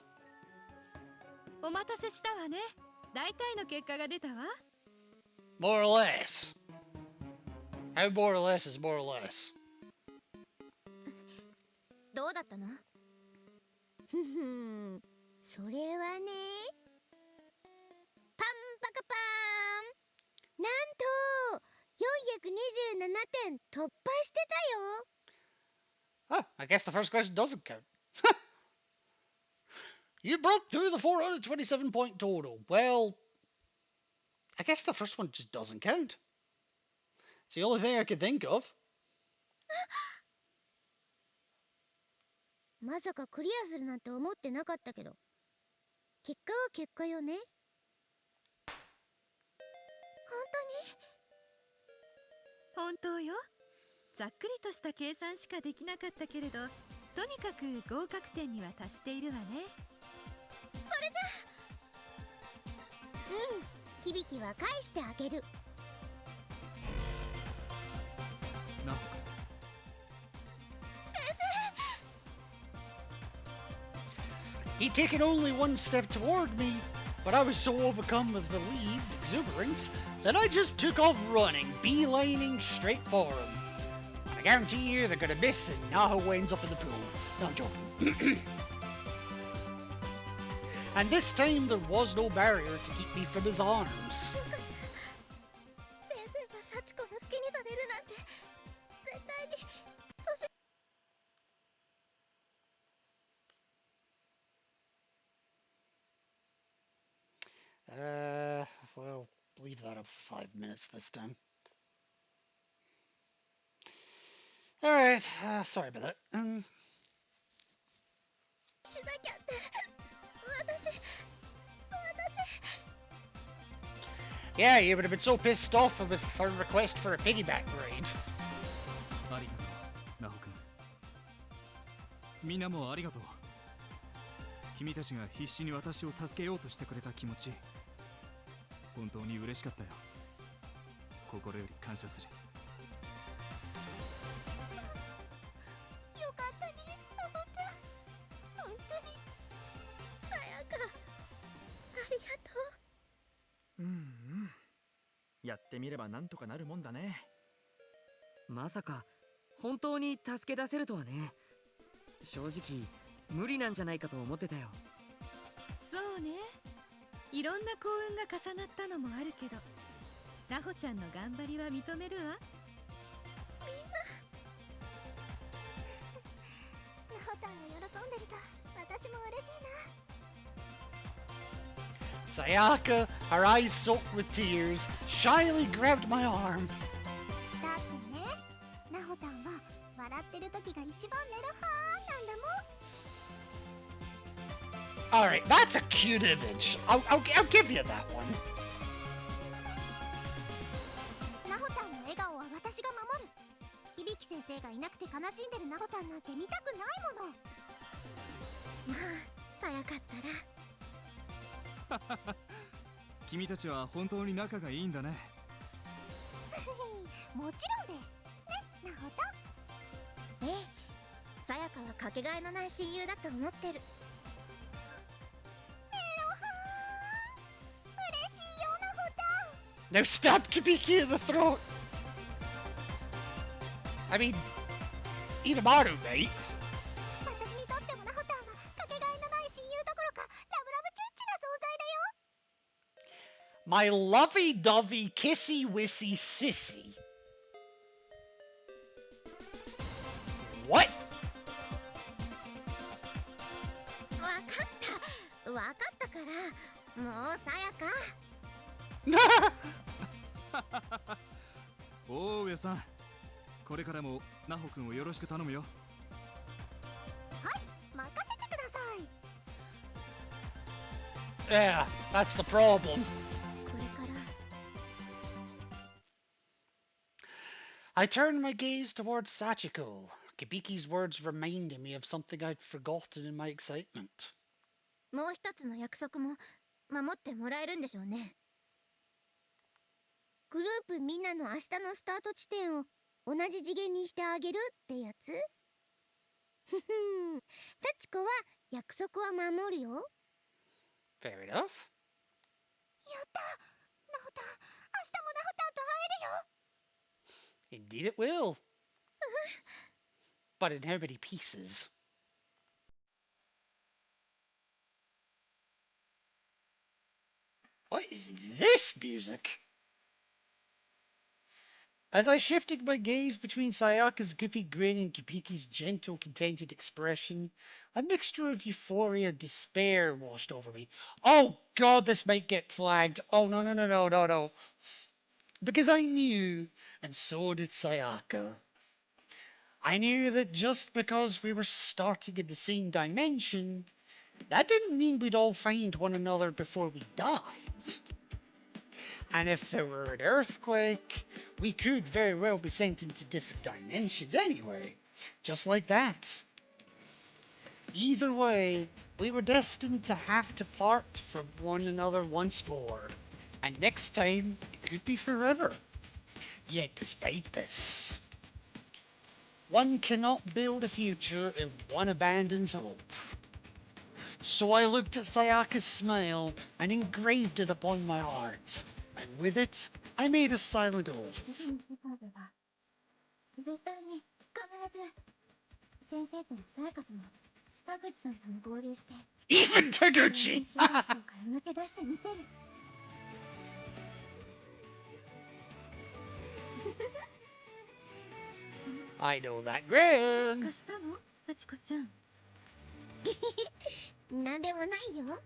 お待たせしたわね。大体の結果が出たわ。More or less. How more or less is more or less? どうだったの？ふふん、それはね。パンパカパーン。なんと427点突破してたよ。 Oh, I guess the first question doesn't count. You broke through the 427 point total. Well, I guess the first one just doesn't count. It's the only thing I could think of. まさかクリアするなんて思ってなかったけど、結果は結果よね。本当よ。ざっくりとした計算しかできなかったけれど、とにかく合格点には達しているわね。それじゃ。響は返してあげる。な。He'd taken only one step toward me, but I was so overcome with relieved exuberance that I just took off running, beelining straight for him. I guarantee you they're gonna miss and Naho ends up in the pool. No, I'm joking. And this time there was no barrier to keep me from his arms. 先生が幸子の好きにされるなんて絶対に。そしてwell, leave that up 5 minutes this time. Alright, sorry about that. しなきゃって。私。Yeah, you would have been so pissed off with her request for a piggyback grade. ありがとう、ナホ君。みんなもありがとう。君たちが必死に私を助けようとしてくれた気持ち、本当に嬉しかったよ。心より感謝する。よかったね、本当に。さやか、ありがとう。やってみればなんとかなるもんだね。まさか本当に助け出せるとはね。正直無理なんじゃないかと思ってたよ。そうね。いろんな幸運が重なったのもあるけど、ナホちゃんの頑張りは認めるわ。ナホタンが喜んでると私も嬉しいな。 Sayaka, her eyes soaked with tears, shyly grabbed my arm. だってね、ナホタンは笑ってる時が一番メロハーなんだもん。 Alright, that's a cute image. I'll give you that one. ナホタンの笑顔は私が守る。響先生がいなくて悲しんでるナホタンなんて見たくないもの。まあ、さやかったら。君たちは本当に仲がいいんだね。もちろんです。ね、ナホタン。ええ、さやかはかけがえのない親友だと思ってる。メロハーン、嬉しいよ、ナホタン。 Now stab Kibiki in the throat! I mean, Inamaru, mate. 私にとってもナホタンはかけがえのない親友どころかラブラブチュッチな存在だよ。 My lovey-dovey, kissy-wissy sissy. What? わかったからもうさやか。大上さん、これからもナホ君をよろしく頼むよ。はい、任せてください。 Yeah, that's the problem. これから I turned my gaze towards Sachiko. Kibiki's words reminded me of something I'd forgotten in my excitement. もう一つの約束も守ってもらえるんでしょうね。グループみんなの明日のスタート地点を同じ次元にしてあげるってやつ。ふふん、幸子は約束は守るよ。 Fair enough. やった、ナホタン、明日もナホタンと会えるよ。 Indeed it will. But in how many pieces? What is this music? As I shifted my gaze between Sayaka's goofy grin and Kibiki's gentle, contented expression, a mixture of euphoria and despair washed over me. Oh god, this might get flagged. Oh no. Because I knew, and so did Sayaka. I knew that just because we were starting in the same dimension, that didn't mean we'd all find one another before we died. And if there were an earthquake, we could very well be sent into different dimensions anyway. Just like that. Either way, we were destined to have to part from one another once more. And next time, it could be forever. Yet despite this, one cannot build a future if one abandons hope. So I looked at Sayaka's smile and engraved it upon my heart. And with it, I made a silent oath. Even Taguchi! I know that grin. どうしたの、幸子ちゃん。なんでもないよ。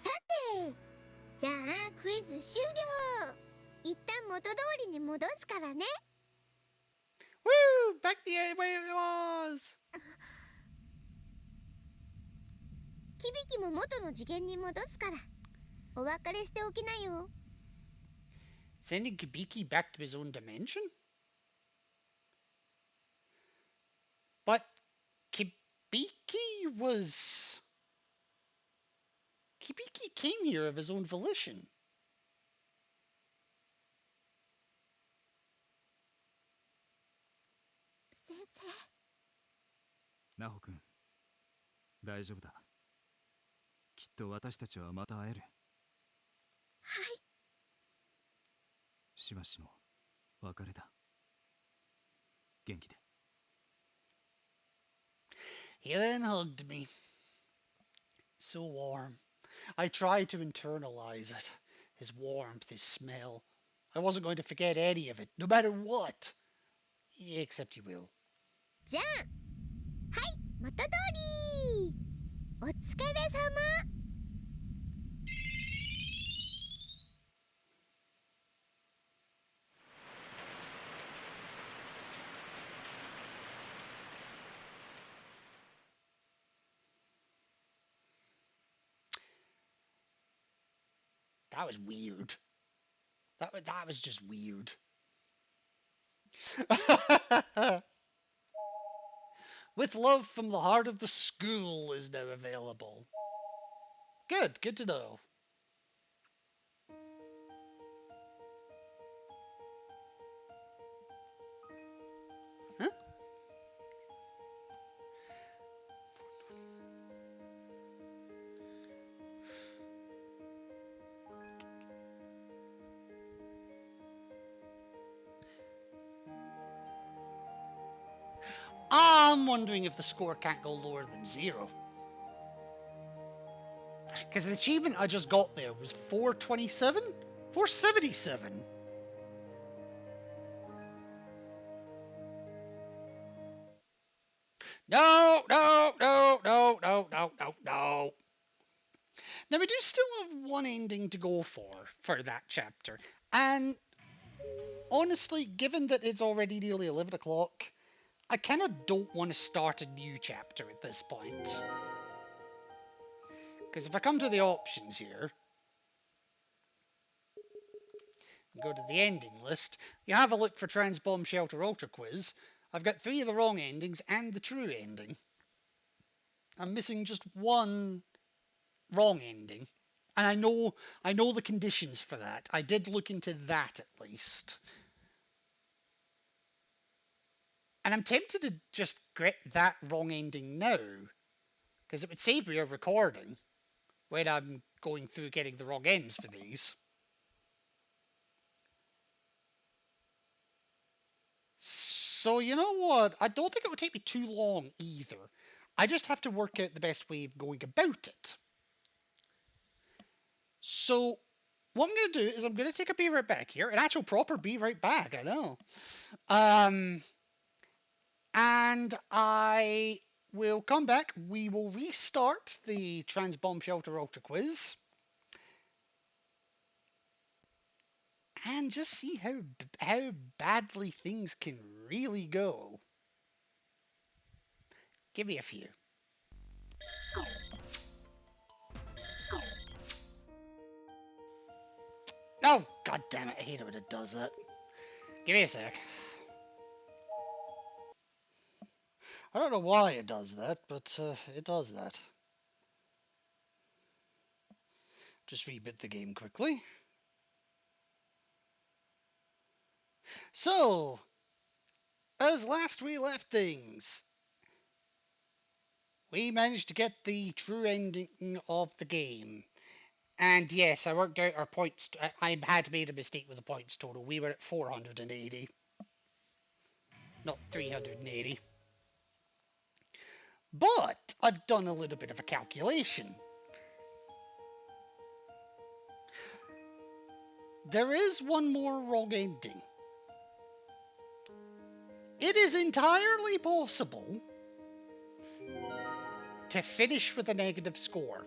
さて、じゃあクイズ終了。一旦元通りに戻すからね。 Woo! Back the way it was! 響も元の次元に戻すから。お別れしておきなよ。 Sending Kibiki back to his own dimension? But Kibiki was... Kibiki came here of his own volition. 先生。ナホ君、大丈夫だ。きっと私たちはまた会える。はい。しばしの別れだ。元気で。He then hugged me. So warm. I tried to internalize it. his warmth, his smell. I wasn't going to forget any of it, no matter what. Except you will. じゃあ、はい、元通り。お疲れ様。That was weird. That was just weird. With Love from the Heart of the School is now available. Good to know. Huh? I'm wondering if the score can't go lower than 0. Because the achievement I just got there was 427? 477? No. Now, we do still have one ending to go for that chapter. And honestly, given that it's already nearly 11 o'clock, I kind of don't want to start a new chapter at this point. Because if I come to the options here, and go to the ending list, you have a look for Transbomb Shelter Ultra Quiz. I've got 3 of the wrong endings and the true ending. I'm missing just one wrong ending. And I know the conditions for that. I did look into that at least. And I'm tempted to just get that wrong ending now, because it would save me a recording when I'm going through getting the wrong ends for these. So you know what? I don't think it would take me too long either. I just have to work out the best way of going about it. So what I'm going to do is I'm going to take a be right back here, an actual proper be right back, I know. And I will come back. We will restart the Transbomb Shelter Ultra Quiz. And just see how badly things can really go. Give me a few. Oh, god damn it, I hate it when it does that. Give me a sec. I don't know why it does that, but it does that. Just reboot the game quickly. So, as last we left things, we managed to get the true ending of the game. And yes, I worked out our points. I had made a mistake with the points total. We were at 480. Not 380. But I've done a little bit of a calculation. There is one more wrong ending. It is entirely possible to finish with a negative score.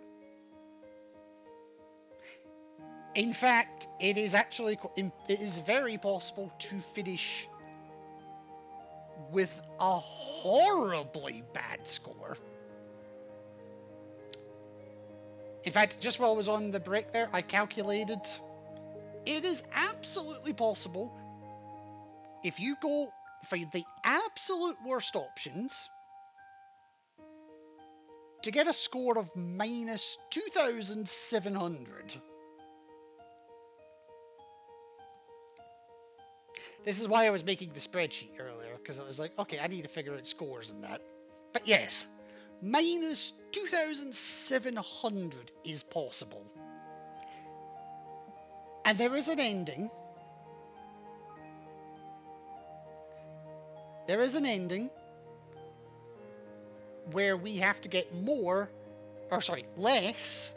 In fact, it is very possible to finish with a horribly bad score. In fact, just while I was on the break there, I calculated it is absolutely possible, if you go for the absolute worst options, to get a score of minus 2,700. This is why I was making the spreadsheet earlier, because I was like, okay, I need to figure out scores and that. But yes, minus 2,700 is possible. And there is an ending. There is an ending where we have to get less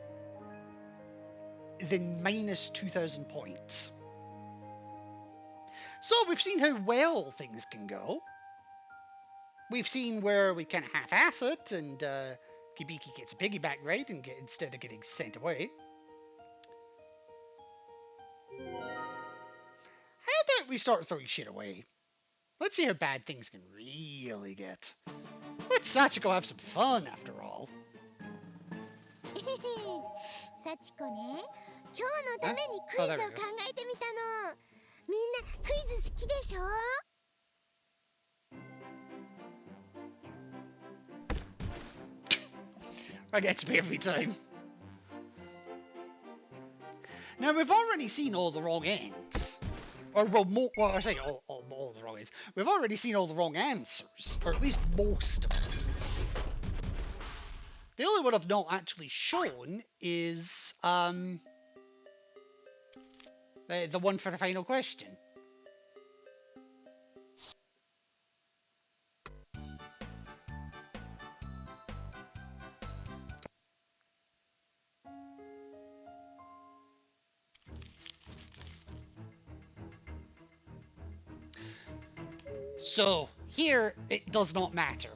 than minus 2,000 points. So we've seen how well things can go. We've seen where we kind of half-ass it, and Kibiki gets a piggyback right instead of getting sent away. How about we start throwing shit away? Let's see how bad things can really get. Let Sachiko have some fun, after all. 幸子ね、今日のためにクイズを考えてみたの。みんなクイズ好きでしょ? That gets me every time. Now, we've already seen all the wrong ends. Or, well, I say all the wrong ends. We've already seen all the wrong answers. Or at least most of them. The only one I've not actually shown is, the one for the final question. So, here, it does not matter.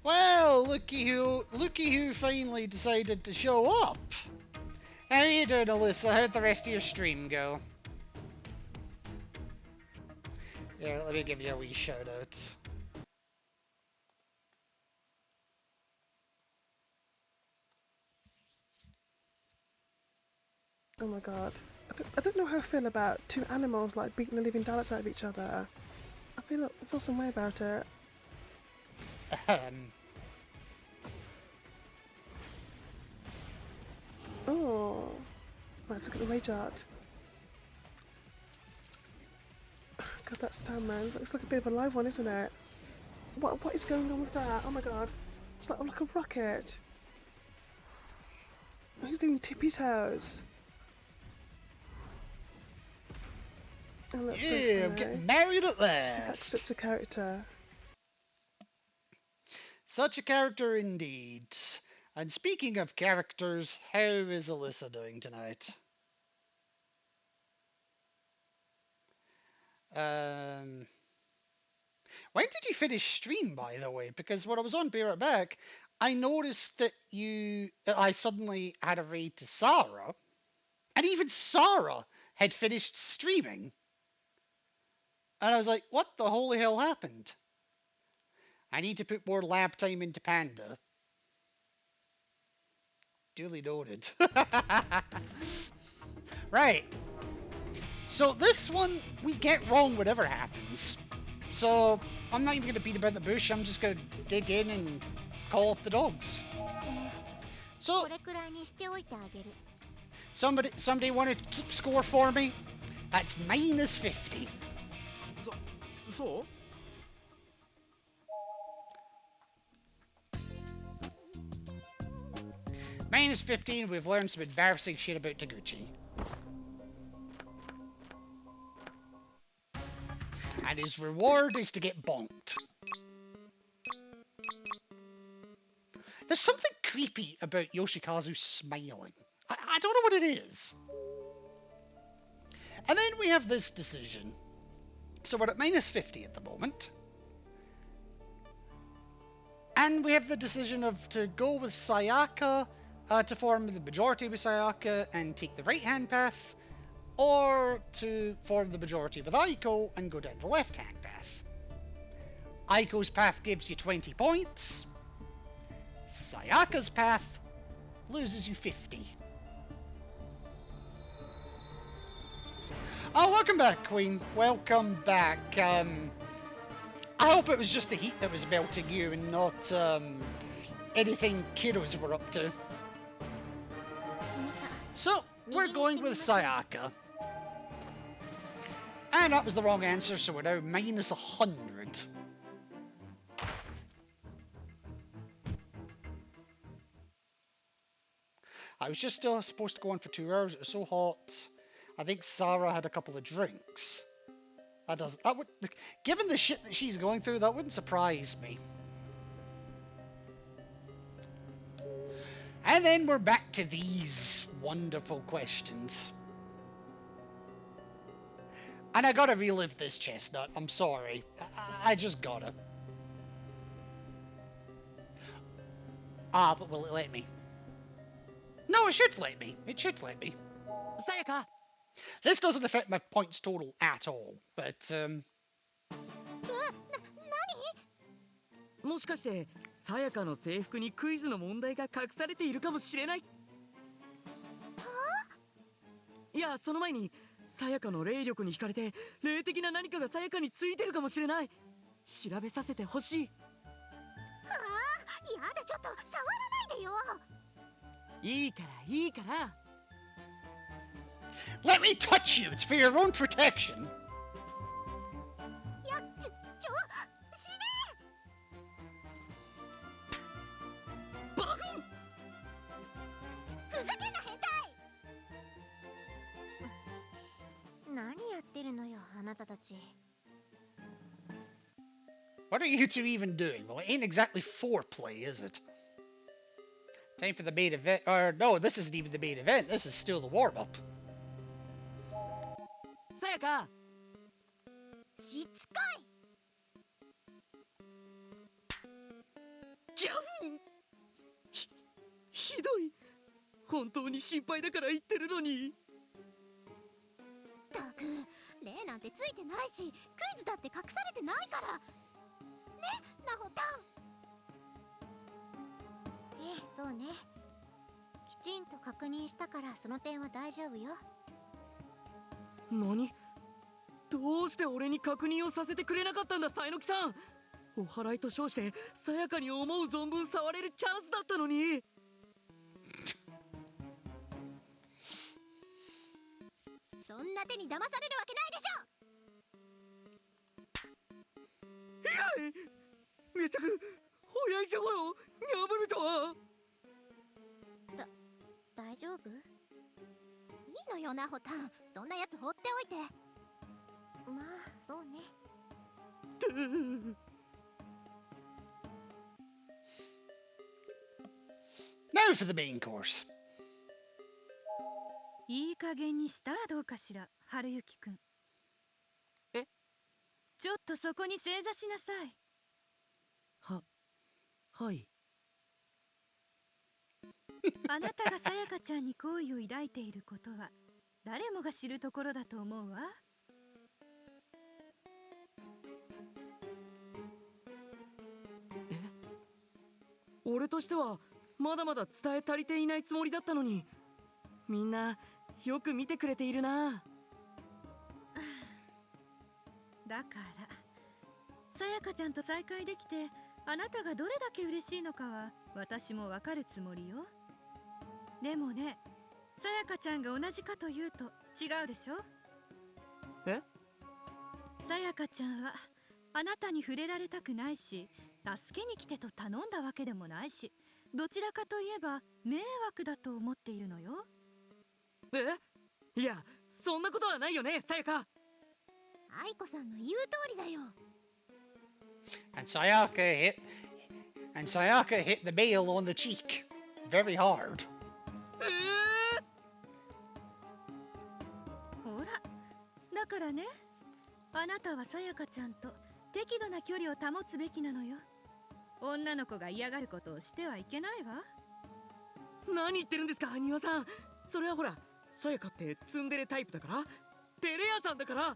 Well, looky who finally decided to show up. How you doing, Alyssa? How'd the rest of your stream go? Yeah, let me give you a wee shout out. Oh my god. I don't know how I feel about two animals like beating the living daylights out of each other. I feel some way about it. Oh. Let's look at the rage art. God, that salmon looks like a bit of a live one, isn't it? What is going on with that? Oh my god. It's like a rocket. He's doing tippy toes. Oh, that's yeah, so I'm getting married at last. That's such a character. Such a character indeed. And speaking of characters, how is Alyssa doing tonight? When did you finish stream, by the way? Because when I was on Be Right Back, I noticed that I suddenly had a raid to Sarah, and even Sarah had finished streaming. And I was like, what the holy hell happened? I need to put more lab time into Panda. Duly noted. Right. So this one, we get wrong whatever happens. So I'm not even going to beat about the bush. I'm just going to dig in and call off the dogs. So somebody want to keep score for me? That's minus 50. So? Minus 15, we've learned some embarrassing shit about Taguchi. And his reward is to get bonked. There's something creepy about Yoshikazu smiling. I don't know what it is. And then we have this decision. So we're at minus 50 at the moment. And we have the decision of to go with Sayaka to form the majority with Sayaka and take the right-hand path, or to form the majority with Aiko and go down the left-hand path. Aiko's path gives you 20 points. Sayaka's path loses you 50. Oh, welcome back, Queen. Welcome back. I hope it was just the heat that was melting you and not anything kiddos were up to. So, we're going with Sayaka. And that was the wrong answer, so we're now minus 100. I was just still supposed to go on for 2 hours. It was so hot. I think Sarah had a couple of drinks. That would, given the shit that she's going through, that wouldn't surprise me. And then we're back to these wonderful questions. And I gotta relive this chestnut. I'm sorry. I just gotta. Ah, but will it let me? No, it should let me. It should let me. Sayaka! This doesn't affect my points total at all, but, もしかしてさやかの制服にクイズの問題が隠されているかもしれない。いや、その前にさやかの霊力に惹かれて霊的な何かがさやかについてるかもしれない。調べさせてほしい。はあ、やだ、ちょっと触らないでよ。いいからいいから。 Let me touch you! It's for your own protection! や、死ね！バフン！ふざけんな、変態！何やってるのよ、あなたたち。 What are you two even doing? Well, it ain't exactly foreplay, is it? Time for the main event. Or, no, this isn't even the main event. This is still the warm-up. さやか！しつこい！ギャフン！ひどい。本当に心配だから言ってるのに。ったく、霊なんてついてないし、クイズだって隠されてないから。ね、ナホタン。ええ、そうね。きちんと確認したからその点は大丈夫よ。何？どうして俺に確認をさせてくれなかったんだ、サイノキさん。お祓いと称してさやかに思う存分触れるチャンスだったのに。そんな手に騙されるわけないでしょ。いやい、めたく親父を破るとは。大丈夫？いいのよ、ナホタン。そんなやつ放っておいて。まあ、そうね。Now for the main course. いい加減にしたらどうかしら、春雪くん。え？ちょっとそこに正座しなさい。はい。あなたがさやかちゃんに好意を抱いていることは誰もが知るところだと思うわ。俺としてはまだまだ伝え足りていないつもりだったのに、みんなよく見てくれているな。だからさやかちゃんと再会できて、あなたがどれだけ嬉しいのかは私もわかるつもりよ。でもね、さやかちゃんが同じかというと違うでしょ。え？さやかちゃんはあなたに触れられたくないし、助けに来てと頼んだわけでもないし、どちらかといえば迷惑だと思っているのよ。え？いや、そんなことはないよね、さやか。愛子さんの言う通りだよ。And Sayaka hit the male on the cheek very hard. ほら、だからね、あなたはさやかちゃんと適度な距離を保つべきなのよ。女の子が嫌がることをしてはいけないわ。何言ってるんですか、庭さん。それはほら、さやかってツンデレタイプだから、テレ屋さんだから。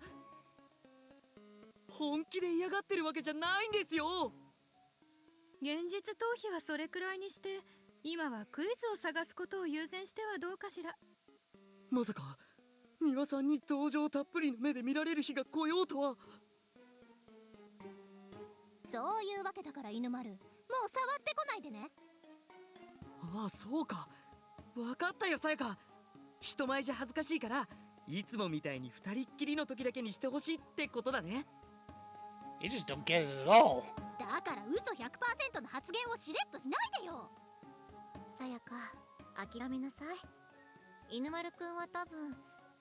本気で嫌がってるわけじゃないんですよ。現実逃避はそれくらいにして、今はクイズを探すことを優先してはどうかしら。まさか庭さんに同情たっぷりの目で見られる日が来ようとは。そういうわけだから犬丸、もう触ってこないでね。ああ、そうか。わかったよ、さやか。人前じゃ恥ずかしいから、いつもみたいに二人っきりの時だけにしてほしいってことだね。You just don't get it at all. だから嘘 100% の発言をしれっとしないでよ。さやか、諦めなさい。犬丸くんは多分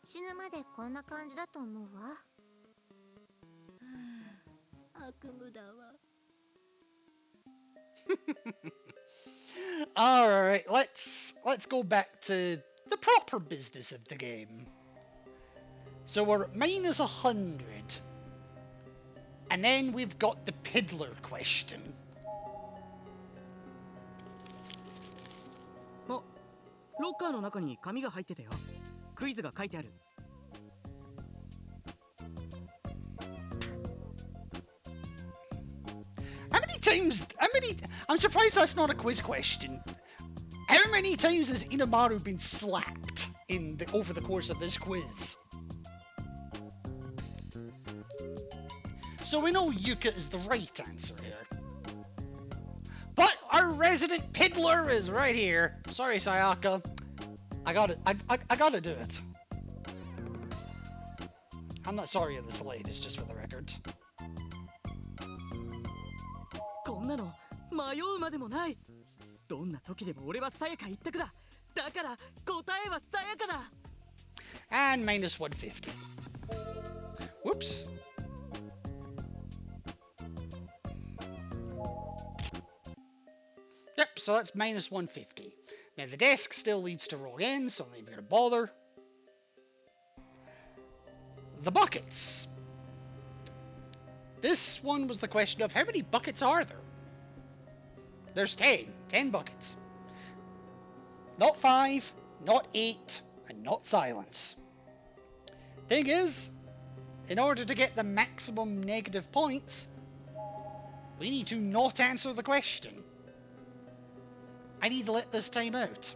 死ぬまでこんな感じだと思うわ。悪夢だわ。Alright, let's go back to the proper business of the game. So we're at minus 100. And then we've got the Piddler question. あ、ロッカーの中に紙が入ってたよ。クイズが書いてある。I'm surprised that's not a quiz question. How many times has Inamaru been slapped over the course of this quiz? So we know Yuka is the right answer here. But our resident Piddler is right here. Sorry, Sayaka. I gotta do it. I'm not sorry in the slightest, just for the record. こんなの迷うまでもない。どんな時でも俺はさやか一択だ。だから答えはさやかだ。And minus 150. Whoops. Yep, so that's minus 150. Now the desk still leads to wrong end, so I'm not even going to bother. The buckets. This one was the question of how many buckets are there? There's 10. 10 buckets. Not 5, not 8, and not silence. Thing is, in order to get the maximum negative points, we need to not answer the question. I need to let this time out.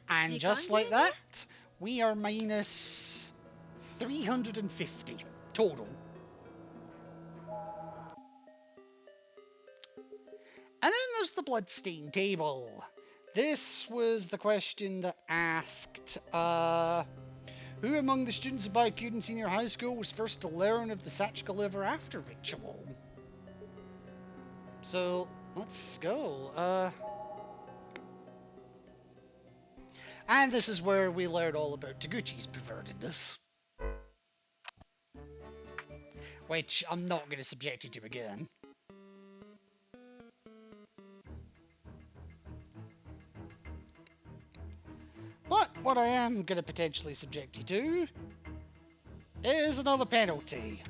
And just like that, we are minus 350 total. And then there's the bloodstain table. This was the question that asked, who among the students of Byakuren Senior High School was first to learn of the Sachika Liver After ritual? So, let's go. And this is where we learn all about Taguchi's pervertedness. Which I'm not going to subject you to again. But what I am going to potentially subject you to is another penalty.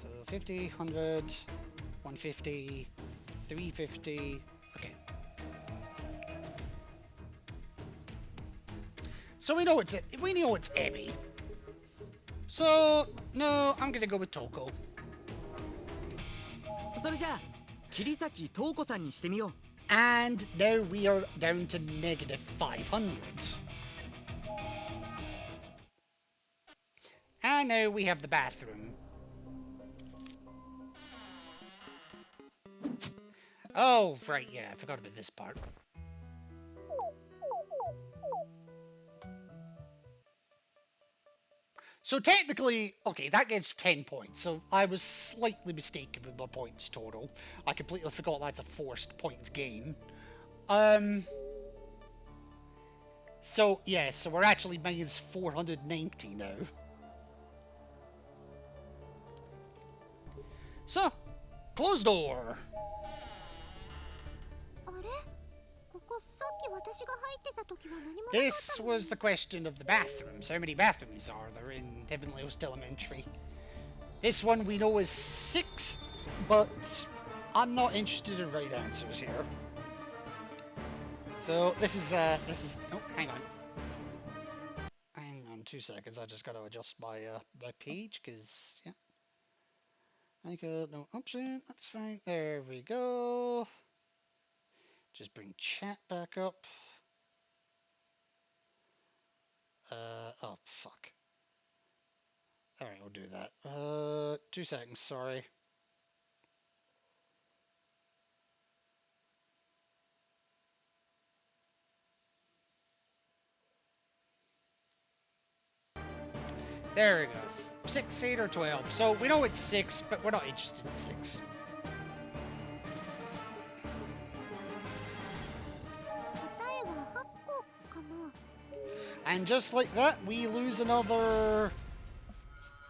So 50, 100, 150, 350, okay. So we know it's Emmy. So no, I'm gonna go with Toko. それじゃあ、桐崎東子さんにしてみよう。And now we are down to negative 500. And now we have the bathroom. Oh, right, yeah, I forgot about this part. So technically, okay, that gets 10 points. So I was slightly mistaken with my points total. I completely forgot that's a forced points gain. So, yeah, so we're actually minus 490 now. So, close door. This was the question of the bathrooms. How many bathrooms are there in Heavenly Host Elementary? This one we know is 6, but I'm not interested in right answers here. So this is oh, hang on. Hang on 2 seconds, I just gotta adjust my my page, cause yeah. I got no option, that's fine. There we go. Just bring chat back up. Oh, fuck. Alright, we'll do that. 2 seconds, sorry. There it goes. 6, 8, or 12. So we know it's 6, but we're not interested in 6. And just like that, we lose another...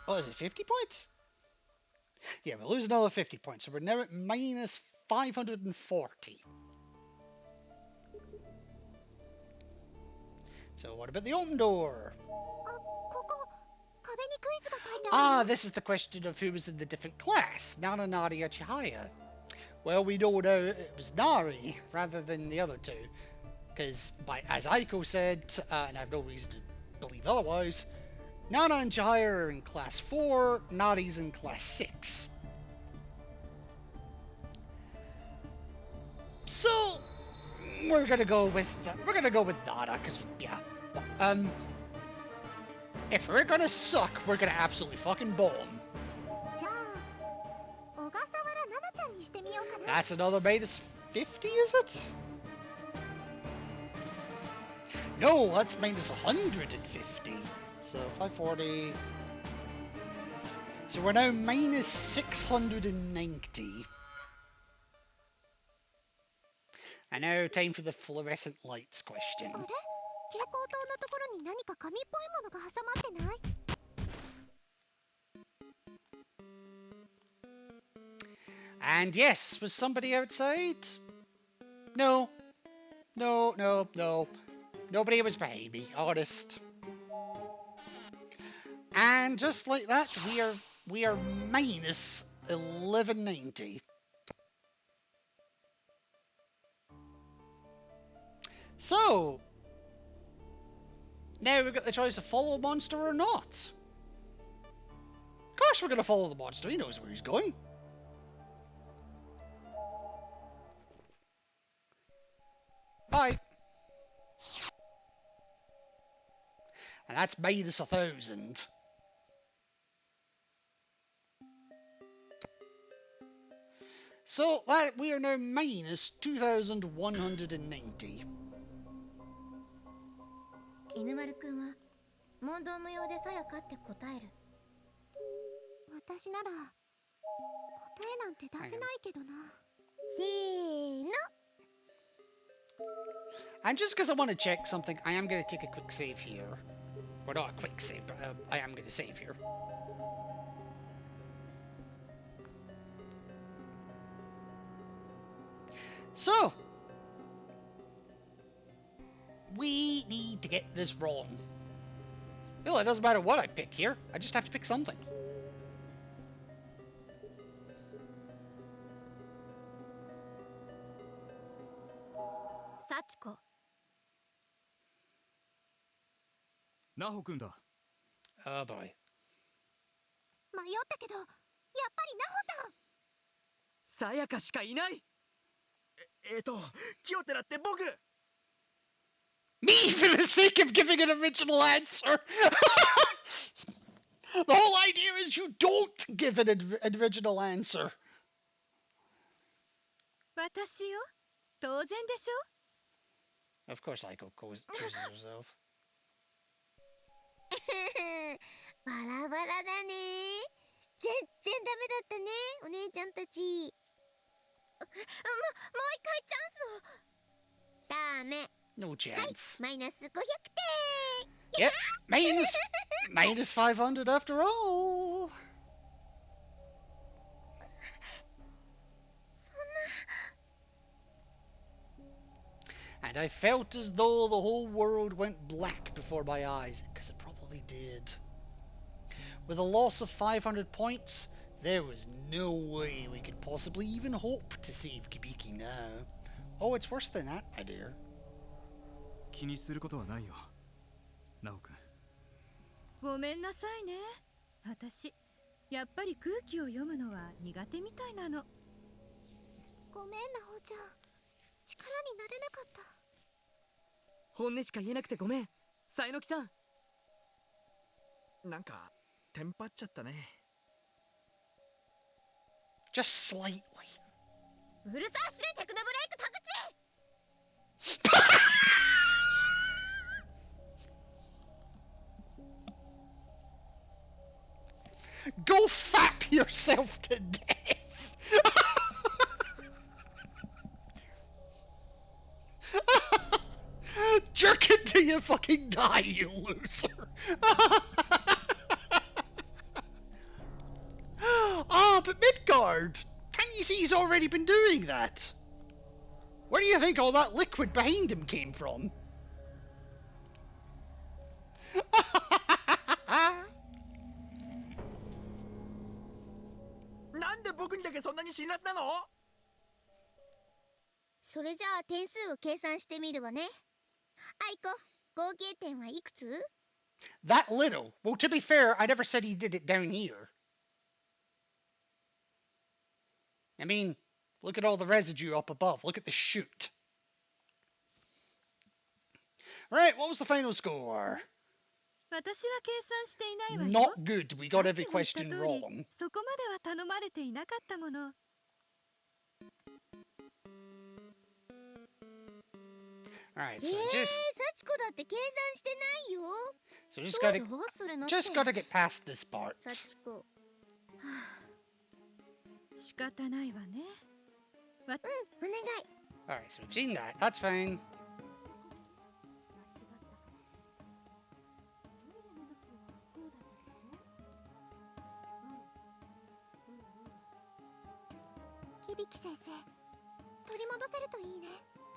What is it, 50 points? Yeah, we lose another 50 points, so we're now at minus 540. So what about the open door? Ah, this is the question of who was in the different class, Nana, Nari, or Chihaya. Well, we know now it was Nari, rather than the other two. Because, as Aiko said, and I have no reason to believe otherwise, Nana and Chihaya are in class 4, Nari's in class 6. So, we're gonna go with Nana, because, yeah. If we're gonna suck, we're gonna absolutely fucking bomb. That's another minus 50, is it? No, that's minus 150. So 540. So we're now minus 690. And now time for the fluorescent lights question. And yes, was somebody outside? No. No. Nobody was behind me, honest. And just like that, we are minus 1190. So now we've got the choice to follow the monster or not. Of course we're gonna follow the monster, he knows where he's going. Bye. And that's minus 1,000. So that we are now minus 2,190. 犬丸くんは問答無用でさやかって答える。私なら答えなんて出せないけどな。せーの。 And just because I want to check something, I am going to take a quick save here. Well, not a quick save, but I am going to save here. So, we need to get this wrong. Well, it doesn't matter what I pick here, I just have to pick something. Sachiko. ナホ君だ。 Oh boy. 迷ったけど、やっぱりナホタン。さやかしかいない。キオテラって僕。 Me, for the sake of giving an original answer! The whole idea is you don't give an original answer. 私よ。当然でしょ。 Of course, Aiko chooses herself. バラバラだね。全然ダメだったね、お姉ちゃんたち。もう一回チャンスを。ダメ。 No chance. はい、マイナス500Yep, 点。minus 500 after all. そんな。 And I felt as though the whole world went black before my eyes, because it probably did. With a loss of 500 points, there was no way we could possibly even hope to save Kibiki now. Oh, it's worse than that, my dear. 気にすることはないよ。ナオ君。ごめんなさいね。私、やっぱり空気を読むのは苦手みたいなの。ごめんなほちゃん。力になれなかった。本音しか言えなくてごめん。さえのきさん。なんかテンパっちゃったね。Just slightly. うるさいしれテクノブレイク田口。 Go fap yourself to death! Jerk it to you fucking die, you loser. Ah, but Midgard! Can't you see he's already been doing that? Where do you think all that liquid behind him came from? なんで僕にだけそんなに辛辣なの？それじゃあ点数を計算してみるわね。アイコ、合計点はいくつ？ That little? Well, to be fair, I never said he did it down here. I mean, look at all the residue up above. Look at the chute. Right, what was the final score? 私は計算していないわよ。 Not good. We got every question wrong. そこまでは頼まれていなかったもの。Alright, 幸 so 子だって計算してないよ。 so just どう gotta どうそれのって。 just gotta get past this part. 幸子。仕方ないわね。お願い。 Alright, so we've seen that. That's fine. 響先生、取り戻せるといいね。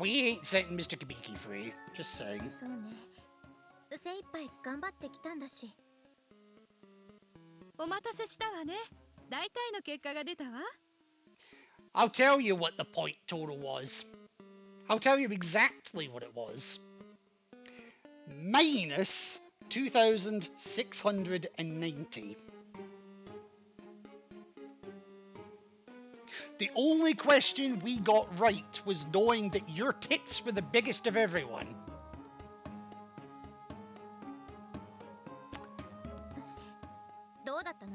We ain't setting Mr. Kabiki free. Just saying. そうね。精一杯頑張ってきたんだし。お待たせしたわね。大体の結果が出たわ。I'll tell you what the point total was. I'll tell you exactly what it was. Minus 2,690. The only question we got right was knowing that your tits were the biggest of everyone. どうだったの？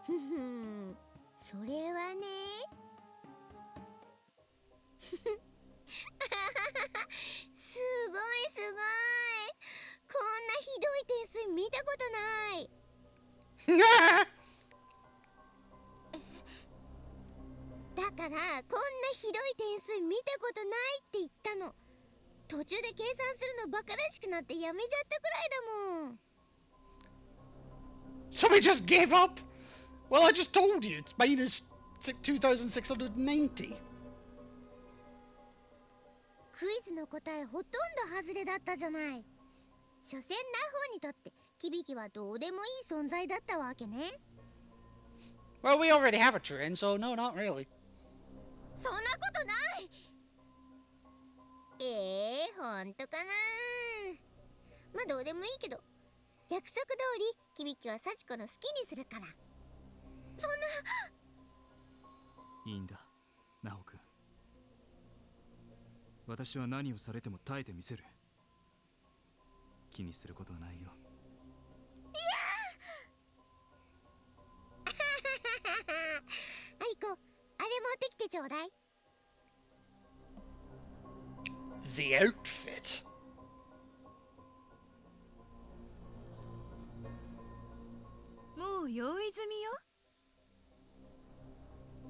ふふん、それはね。すごいすごい。こんなひどい点数見たことない。だからこんなひどい点数見たことないって言ったの。途中で計算するのバカらしくなってやめちゃったくらいだもん。 So we just gave up? Well, I just told you, it's minus 2,690. クイズの答えほとんど外れだったじゃない。所詮ナホにとってキビキはどうでもいい存在だったわけね。 Well, we already have a train, so no, not really. そんなことない。ほんとかな。まあどうでもいいけど、約束通りキビキは幸子の好きにするから。そんな。いいんだ、ナホ君。私は何をされても耐えてみせる。気にすることはないよ。いやアイコ、あれ持ってきてちょうだい。The outfit. もう用意済みよ。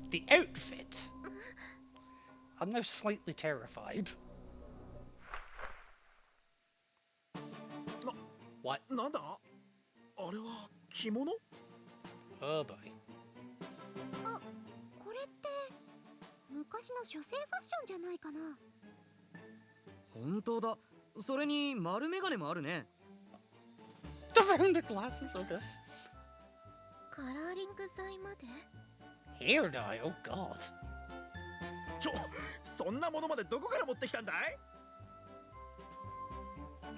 The outfit? I'm now slightly terrified. What? なんだ？あれは着物？ Oh boy. あ、これって昔の女性ファッションじゃないかな。本当だ。それに丸メガネもあるね。The rounded glasses, okay. カラーリング剤まで？ Hair dye, oh god. そんなものまでどこから持ってきたんだい？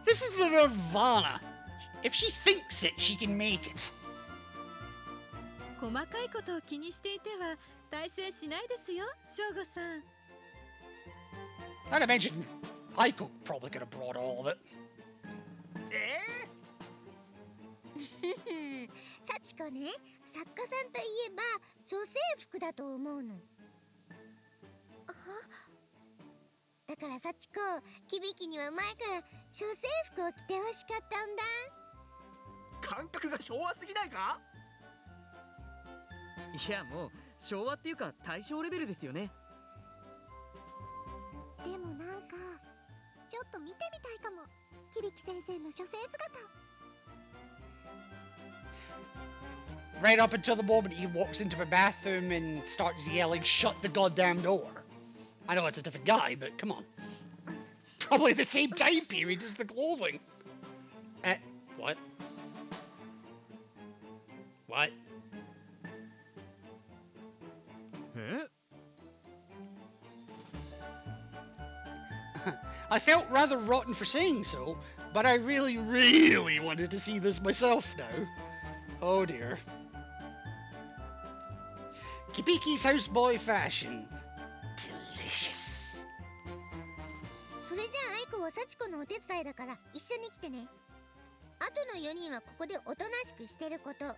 This is the Nirvana. If she thinks it, she can make it. 細かいことを気にしていては大成しないですよ、ショーゴさん。 I'd imagine Aiko probably could have brought all of it. 幸子ね、作家さんといえば女性服だと思うの。だから幸子、キビキには前から女性服を着てほしかったんだ。感覚が昭和すぎないか？いや、もう昭和っていうか大正レベルですよね。でもなんかちょっと見てみたいかも。響先生の書生姿。 Right up until the moment he walks into my bathroom and starts yelling, "Shut the goddamn door!" I know it's a different guy, but come on. Probably the same time period as the clothing. What? What? I felt rather rotten for saying so, but I really, really wanted to see this myself now. Oh dear. Kibiki's houseboy fashion. Delicious. それじゃあアイコは幸子のお手伝いだから一緒に来てね。あとの4人はここでおとなしくしてること。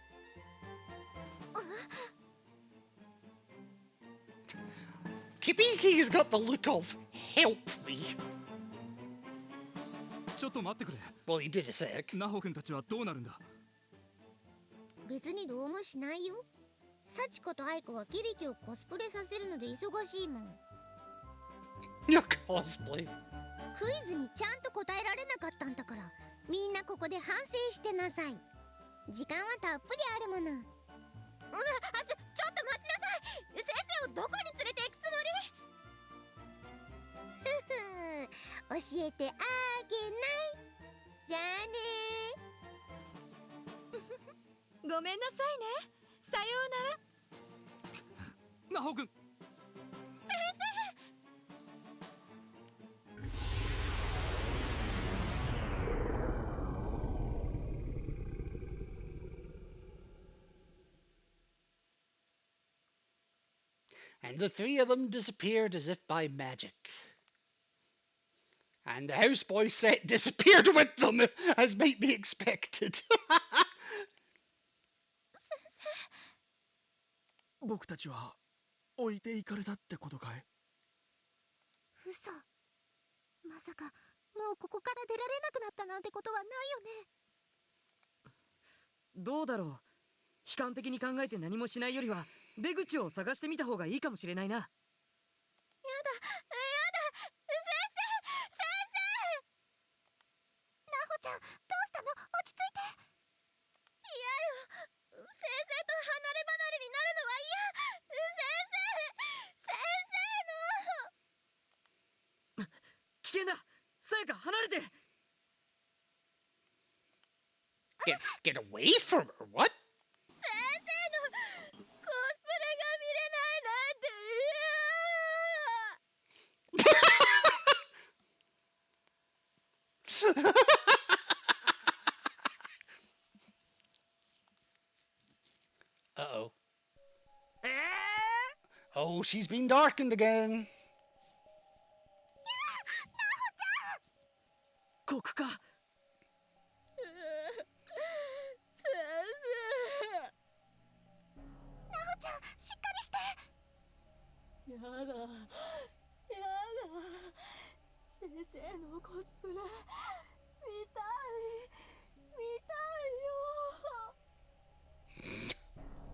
Kibiki's got the look of help me. ちょっと待ってくれ。 Well, he did a sec. ナホ君たちはどうなるんだ。別にどうもしないよ。幸子とアイコはキビキをコスプレさせるので忙しいもん。Your cosplay. クイズにちゃんと答えられなかったんだから、みんなここで反省してなさい。時間はたっぷりあるもの。ちょっと待ちなさい。先生をどこに連れて行くつもり？教えてあげない。じゃあねごめんなさいね。さようなら。ナホ君。先生。 And the three of them disappeared as if by magic. And the houseboy set disappeared with them, as might be expected. 僕たちは置いていかれたってことかい？嘘。まさかもうここから出られなくなったなんてことはないよね。どうだろう。悲観的に考えて何もしないよりは出口を探してみた方がいいかもしれないな。やだ、先生。なほちゃん、どうしたの？落ち着いて。嫌よ。先生と離れ離れになるのは嫌。先生の。危険だ。さやか離れて。Get away from her? What? 先生のコスプレが見れないなんて嫌。 Uh-oh. Oh, she's been darkened again. ここか。ちゃん、しっかりして。やだやだ、先生のコスプレ見たいよ。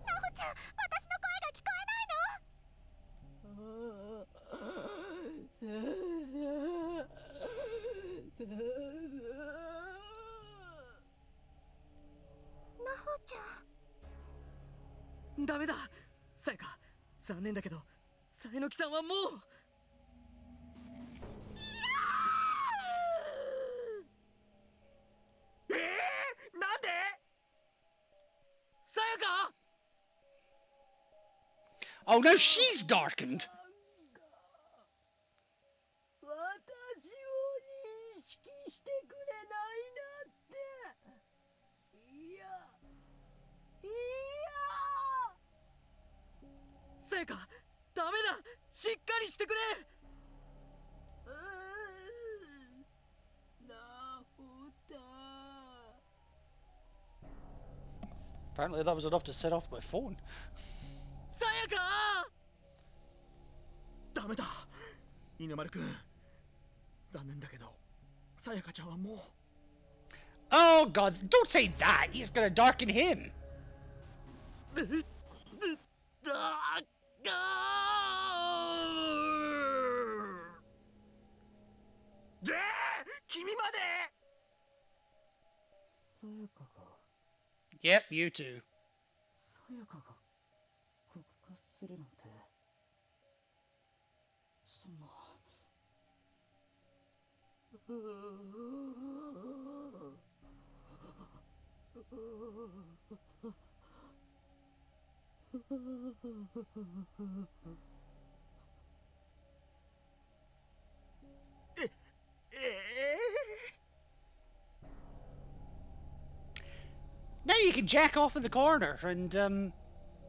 なほちゃん、私の声が聞こえないの？先生。なほちゃん。ダメだ。さやか、残念だけどさえのきさんはもう。なんで？さやか。 Oh, now she's darkened. 私を認識してくれないなんて。いや。さやか、ダメだ。しっかりしてくれ。なほた。 Apparently that was enough to set off my phone. さやか。ダメだ。犬丸くん。残念だけど、さやかちゃんはもう。Oh God! Don't say that. He's gonna darken him. で、君まで。Yep, you too. さやかが復活するなんて、そんな。Now you can jack off in the corner, and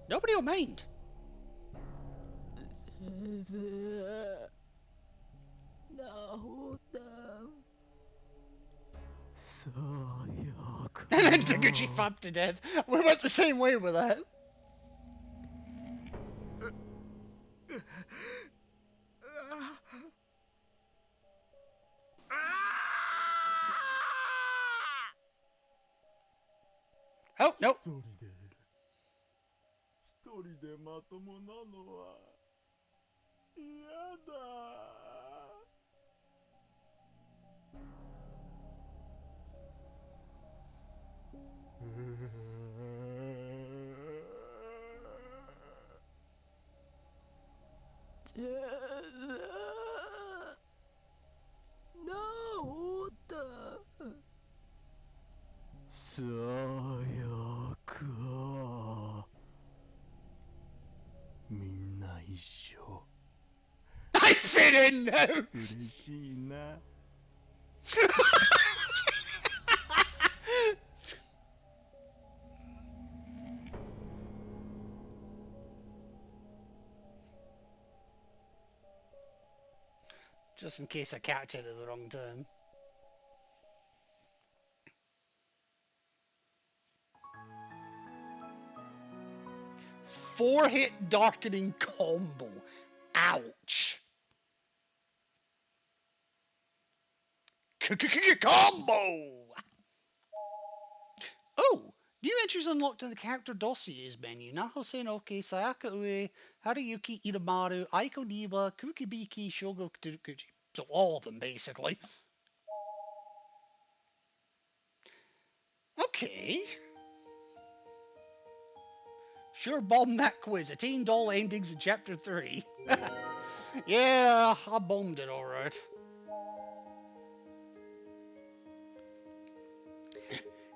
nobody will mind. 先生、なほたん。さやか。And then Taguchi fobbed to death. We went the same way with that. Oh, nope. 一人でまともなのは嫌だ。じゃあ、なおた。さやか。みんな一緒。I fit in now! 嬉しいな。Just in case I catch it at the wrong time. Four-hit darkening combo. Ouch. Combo! Oh! New entries unlocked in the character dossiers menu. Naho Oke, Sayaka Ue, Haruyuki Iramaru, Aiko Niwa, Kukibiki, Shogo Tsukuchi. So all of them, basically. Okay. Sure bombed that quiz. Attained all endings in Chapter 3. Yeah, I bombed it alright.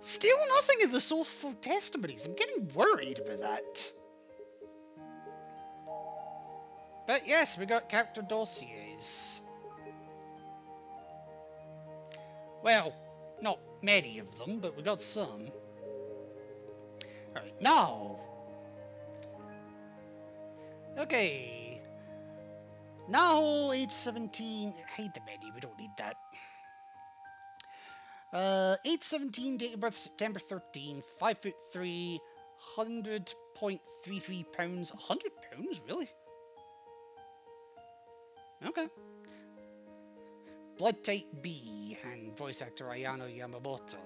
Still nothing in the soulful testimonies. I'm getting worried about that. But yes, we got character dossiers. Well, not many of them, but we got some. Alright, now. Okay. Now, age 17. Hide the menu, we don't need that. Age 17, date of birth September 13th, 5'3", 100.33 pounds. 100 pounds? Really? Okay. Blood type B, and voice actor Ayano Yamamoto.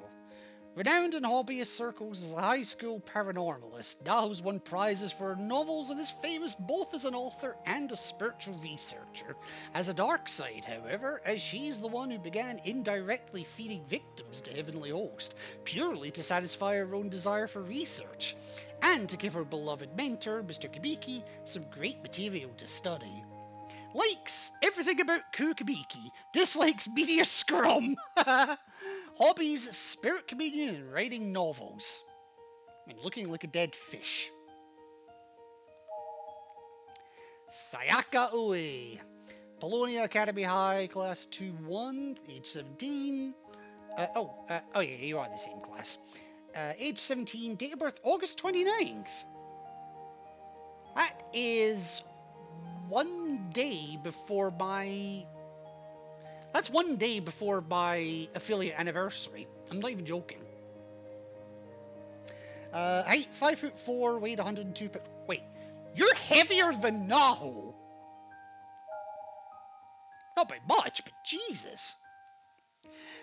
Renowned in hobbyist circles as a high school paranormalist, Naho's won prizes for her novels and is famous both as an author and a spiritual researcher. Has a dark side, however, as she's the one who began indirectly feeding victims to Heavenly Host, purely to satisfy her own desire for research, and to give her beloved mentor, Mr. Kibiki, some great material to study. Likes everything about Kukibiki, dislikes media scrum. Hobbies, spirit communion and writing novels. And looking like a dead fish. Sayaka Ue. Polonia Academy High, Class 2-1, age 17. Oh yeah, you are the same class. Age 17, date of birth August 29th. That is one day before my... That's one day before my affiliate anniversary. I'm not even joking. Height 5'4", weight 102 pounds. Wait, you're heavier than Naho. Not by much, but Jesus.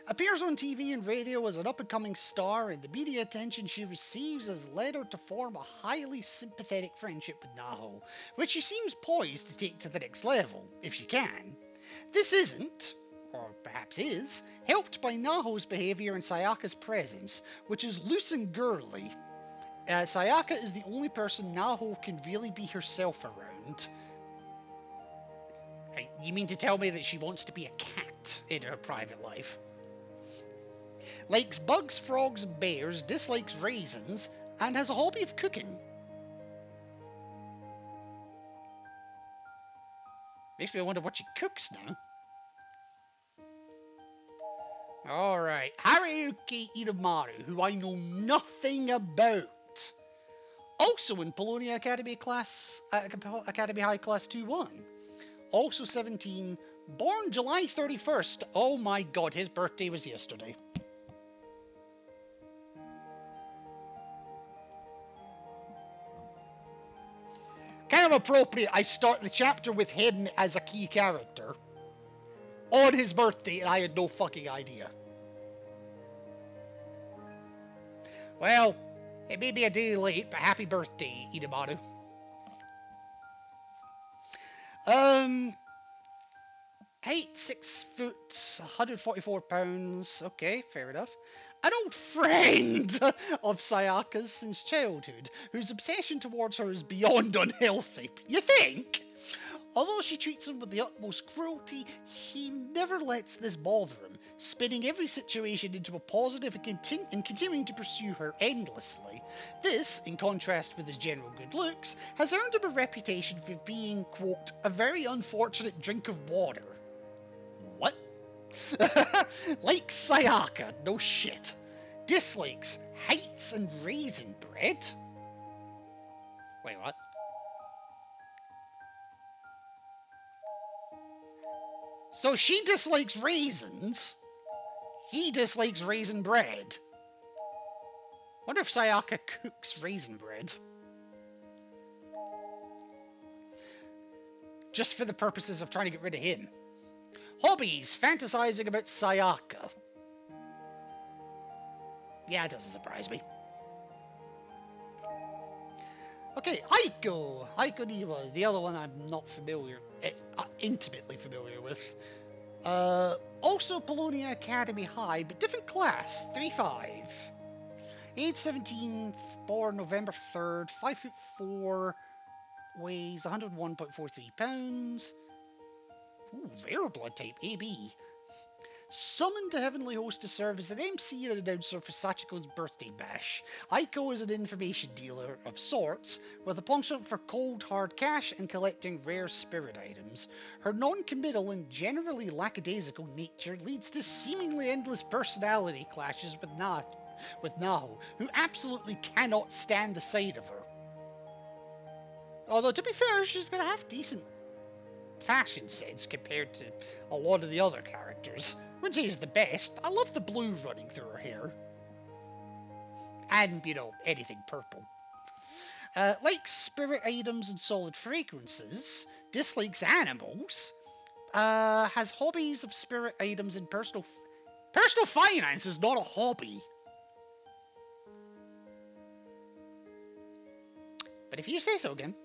Appears on TV and radio as an up-and-coming star, and the media attention she receives has led her to form a highly sympathetic friendship with Naho, which she seems poised to take to the next level, if she can. This isn't, or perhaps is, helped by Naho's behaviour and Sayaka's presence, which is loose and girly. Sayaka is the only person Naho can really be herself around. You mean to tell me that she wants to be a cat in her private life? Likes bugs, frogs, and bears, dislikes raisins, and has a hobby of cooking. Makes me wonder what she cooks now. Alright, Haruyuki Iramaru, who I know nothing about. Also in Polonia Academy Academy High Class 2-1. Also 17, born July 31st. Oh my god, his birthday was yesterday. Kind of appropriate I start the chapter with him as a key character on his birthday, and I had no fucking idea. Well, it may be a day late, but happy birthday, Idamaru. Height 6 foot, 144 pounds. Okay, fair enough. An old friend of Sayaka's since childhood, whose obsession towards her is beyond unhealthy. You think? Although she treats him with the utmost cruelty, he never lets this bother him, spinning every situation into a positive and continuing to pursue her endlessly. This, in contrast with his general good looks, has earned him a reputation for being, quote, a very unfortunate drink of water. What? Likes Sayaka, no shit. Dislikes heights and raisin bread. Wait, what? So she dislikes raisins. He dislikes raisin bread. Wonder if Sayaka cooks raisin bread. Just for the purposes of trying to get rid of him. Hobbies, fantasizing about Sayaka. Yeah, it doesn't surprise me. Okay, Aiko. Aiko Niwa, the other one I'm not intimately familiar with. Also Polonia Academy High, but different class, 3-5. Age 17, born November 3rd, 5'4", weighs 101.43 pounds. Ooh, rare blood type, AB. Summoned to Heavenly Host to serve as an MC and announcer for Sachiko's birthday bash. Aiko is an information dealer of sorts, with a penchant for cold hard cash and collecting rare spirit items. Her non-committal and generally lackadaisical nature leads to seemingly endless personality clashes with Naho, who absolutely cannot stand the sight of her. Although, to be fair, she's gonna have decent fashion sense compared to a lot of the other characters. Wouldn't say he's the best. I love the blue running through her hair. And, anything purple. Likes spirit items and solid fragrances. Dislikes animals. Has hobbies of spirit items and personal finance is not a hobby. But if you say so again.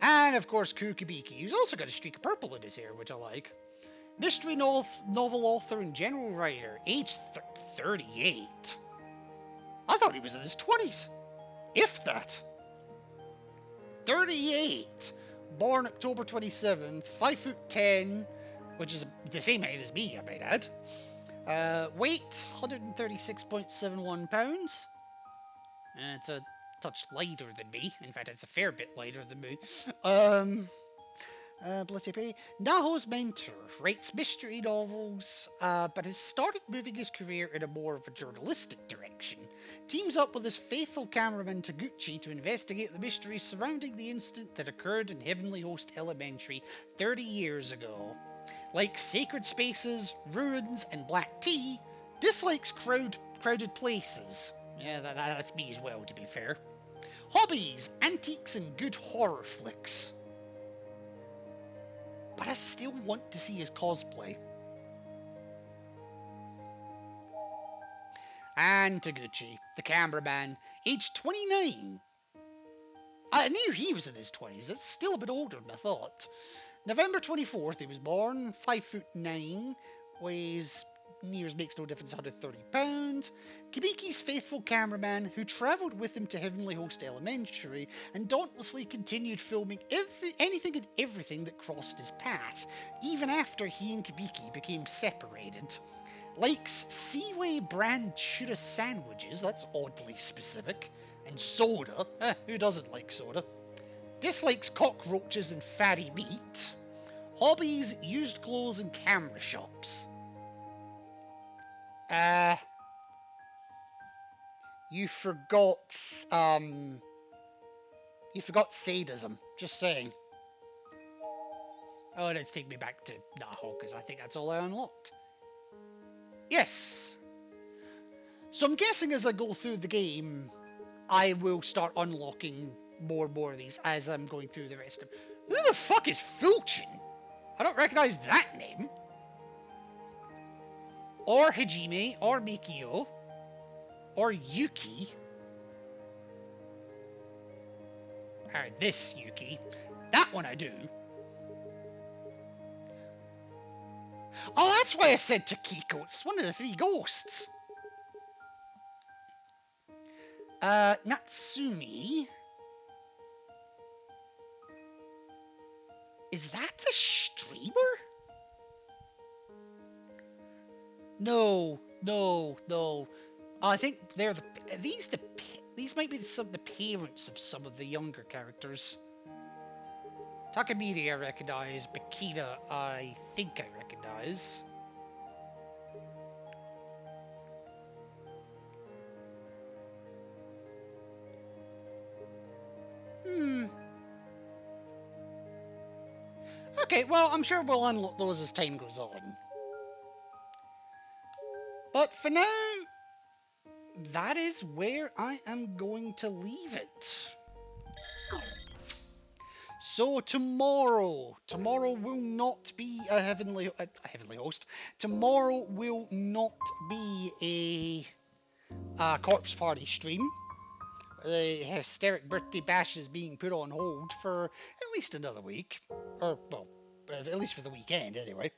And, of course, Kukibiki, who's also got a streak of purple in his hair, which I like. Mystery novel author and general writer, age 38. I thought he was in his 20s. If that. 38. Born October 27, 5'10", which is the same height as me, I might add. Weight, 136.71 pounds. It's a touch lighter than me. In fact, it's a fair bit lighter than me. Naho's mentor, writes mystery novels, but has started moving his career in a more of a journalistic direction. Teams up with his faithful cameraman Taguchi to investigate the mysteries surrounding the incident that occurred in Heavenly Host Elementary 30 years ago. Like sacred spaces, ruins, and black tea, dislikes crowded places. Yeah, that's me as well, to be fair. Hobbies, antiques, and good horror flicks. But I still want to see his cosplay. And Taguchi, the cameraman, aged 29. I knew he was in his 20s. That's still a bit older than I thought. November 24th, he was born, 5'9", weighs, nears makes no difference, 130 pounds. Kibiki's faithful cameraman, who travelled with him to Heavenly Host Elementary and dauntlessly continued filming anything and everything that crossed his path, even after he and Kibiki became separated. Likes Seaway brand Chute sandwiches, that's oddly specific, and soda, who doesn't like soda? Dislikes cockroaches and fatty meat. Hobbies, used clothes and camera shops. You forgot sadism, just saying. Oh, let's take me back to Naho, because I think that's all I unlocked. Yes! So I'm guessing as I go through the game, I will start unlocking more and more of these as I'm going through the rest of them. Who the fuck is Fulchin? I don't recognize that name. Or Hajime, or Mikio, or Yuki. Alright, this Yuki. That one I do. Oh, that's why I said Takiko. It's one of the three ghosts. Natsumi. Is that the streamer? No. I think they're these might be some of the parents of some of the younger characters. Takamiri I recognize, Bakita I think I recognize. Okay, well, I'm sure we'll unlock those as time goes on. But for now, that is where I am going to leave it. So tomorrow will not be a heavenly host. Tomorrow will not be a corpse party stream. The hysteric birthday bash is being put on hold for at least another week, or well, at least for the weekend anyway.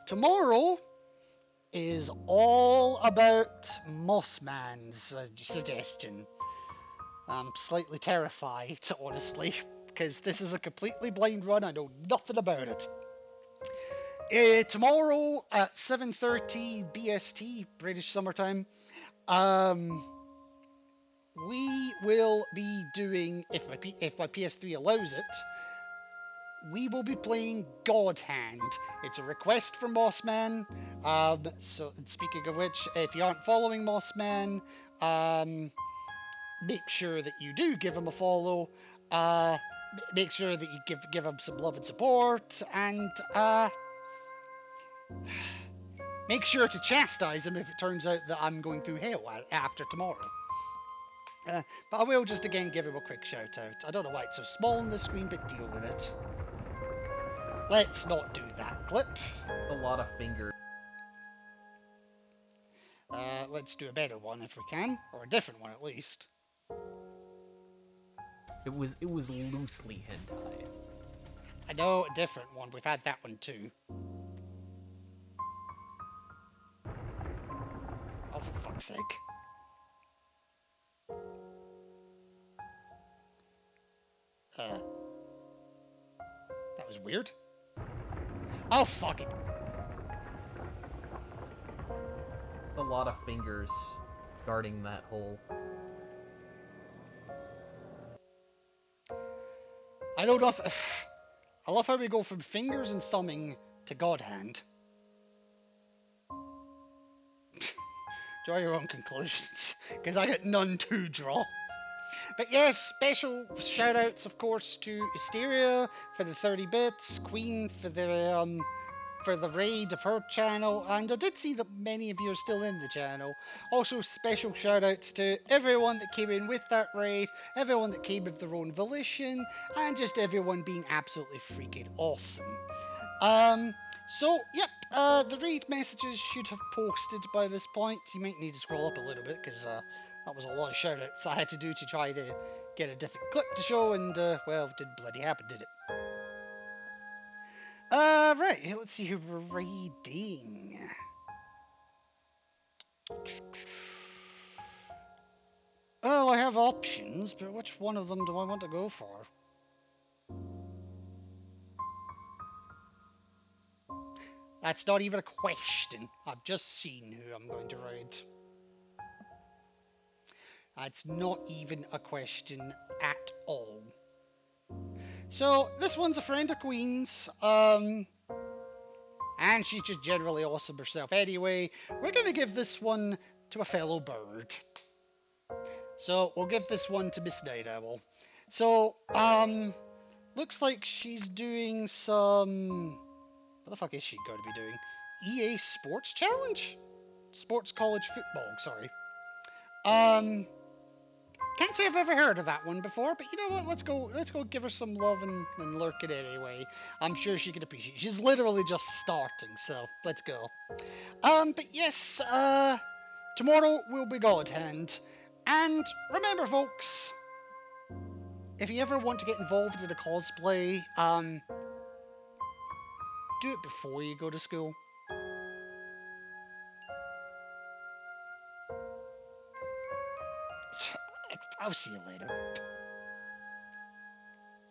Tomorrow is all about Mossman's suggestion. I'm slightly terrified, honestly, because this is a completely blind run. I know nothing about it. Tomorrow at 7:30 BST, British Summertime, we will be doing, if my PS3 allows it, we will be playing God Hand. It's a request from Mossman. So speaking of which, if you aren't following Mossman, make sure that you do give him a follow. Make sure that you give him some love and support, and make sure to chastise him if it turns out that I'm going through hell after tomorrow. But I will just again give him a quick shout out. I don't know why it's so small on the screen, but deal with it. Let's not do that clip. A lot of fingers. Let's do a better one if we can, or a different one at least. It was loosely hentai. I know, a different one. We've had that one too. Oh, for fuck's sake. That was weird. Oh, fuck it. A lot of fingers guarding that hole. I don't know if... I love how we go from fingers and thumbing to God Hand. Draw your own conclusions, because I got none to draw. But yes, special shout-outs, of course, to Hysteria for the 30 bits, Queen for the raid of her channel, and I did see that many of you are still in the channel. Also, special shout-outs to everyone that came in with that raid, everyone that came of their own volition, and just everyone being absolutely freaking awesome. So, yep, the raid messages should have posted by this point. You might need to scroll up a little bit, because That was a lot of shout-outs I had to do to try to get a different clip to show, and, well, it didn't bloody happen, did it? Right, let's see who we're raiding. Well, I have options, but which one of them do I want to go for? That's not even a question. I've just seen who I'm going to raid. That's not even a question at all. So, this one's a friend of Queen's, and she's just generally awesome herself anyway. We're going to give this one to a fellow bird. So, we'll give this one to Miss Night Owl. So, looks like she's doing some... What the fuck is she going to be doing? EA Sports Challenge? Sports College Football, sorry. Can't say I've ever heard of that one before, but you know what? Let's go give her some love and lurk it anyway. I'm sure she could appreciate it. She's literally just starting, so let's go. But yes, tomorrow will be God Hand. And remember, folks, if you ever want to get involved in a cosplay, do it before you go to school. I'll see you later.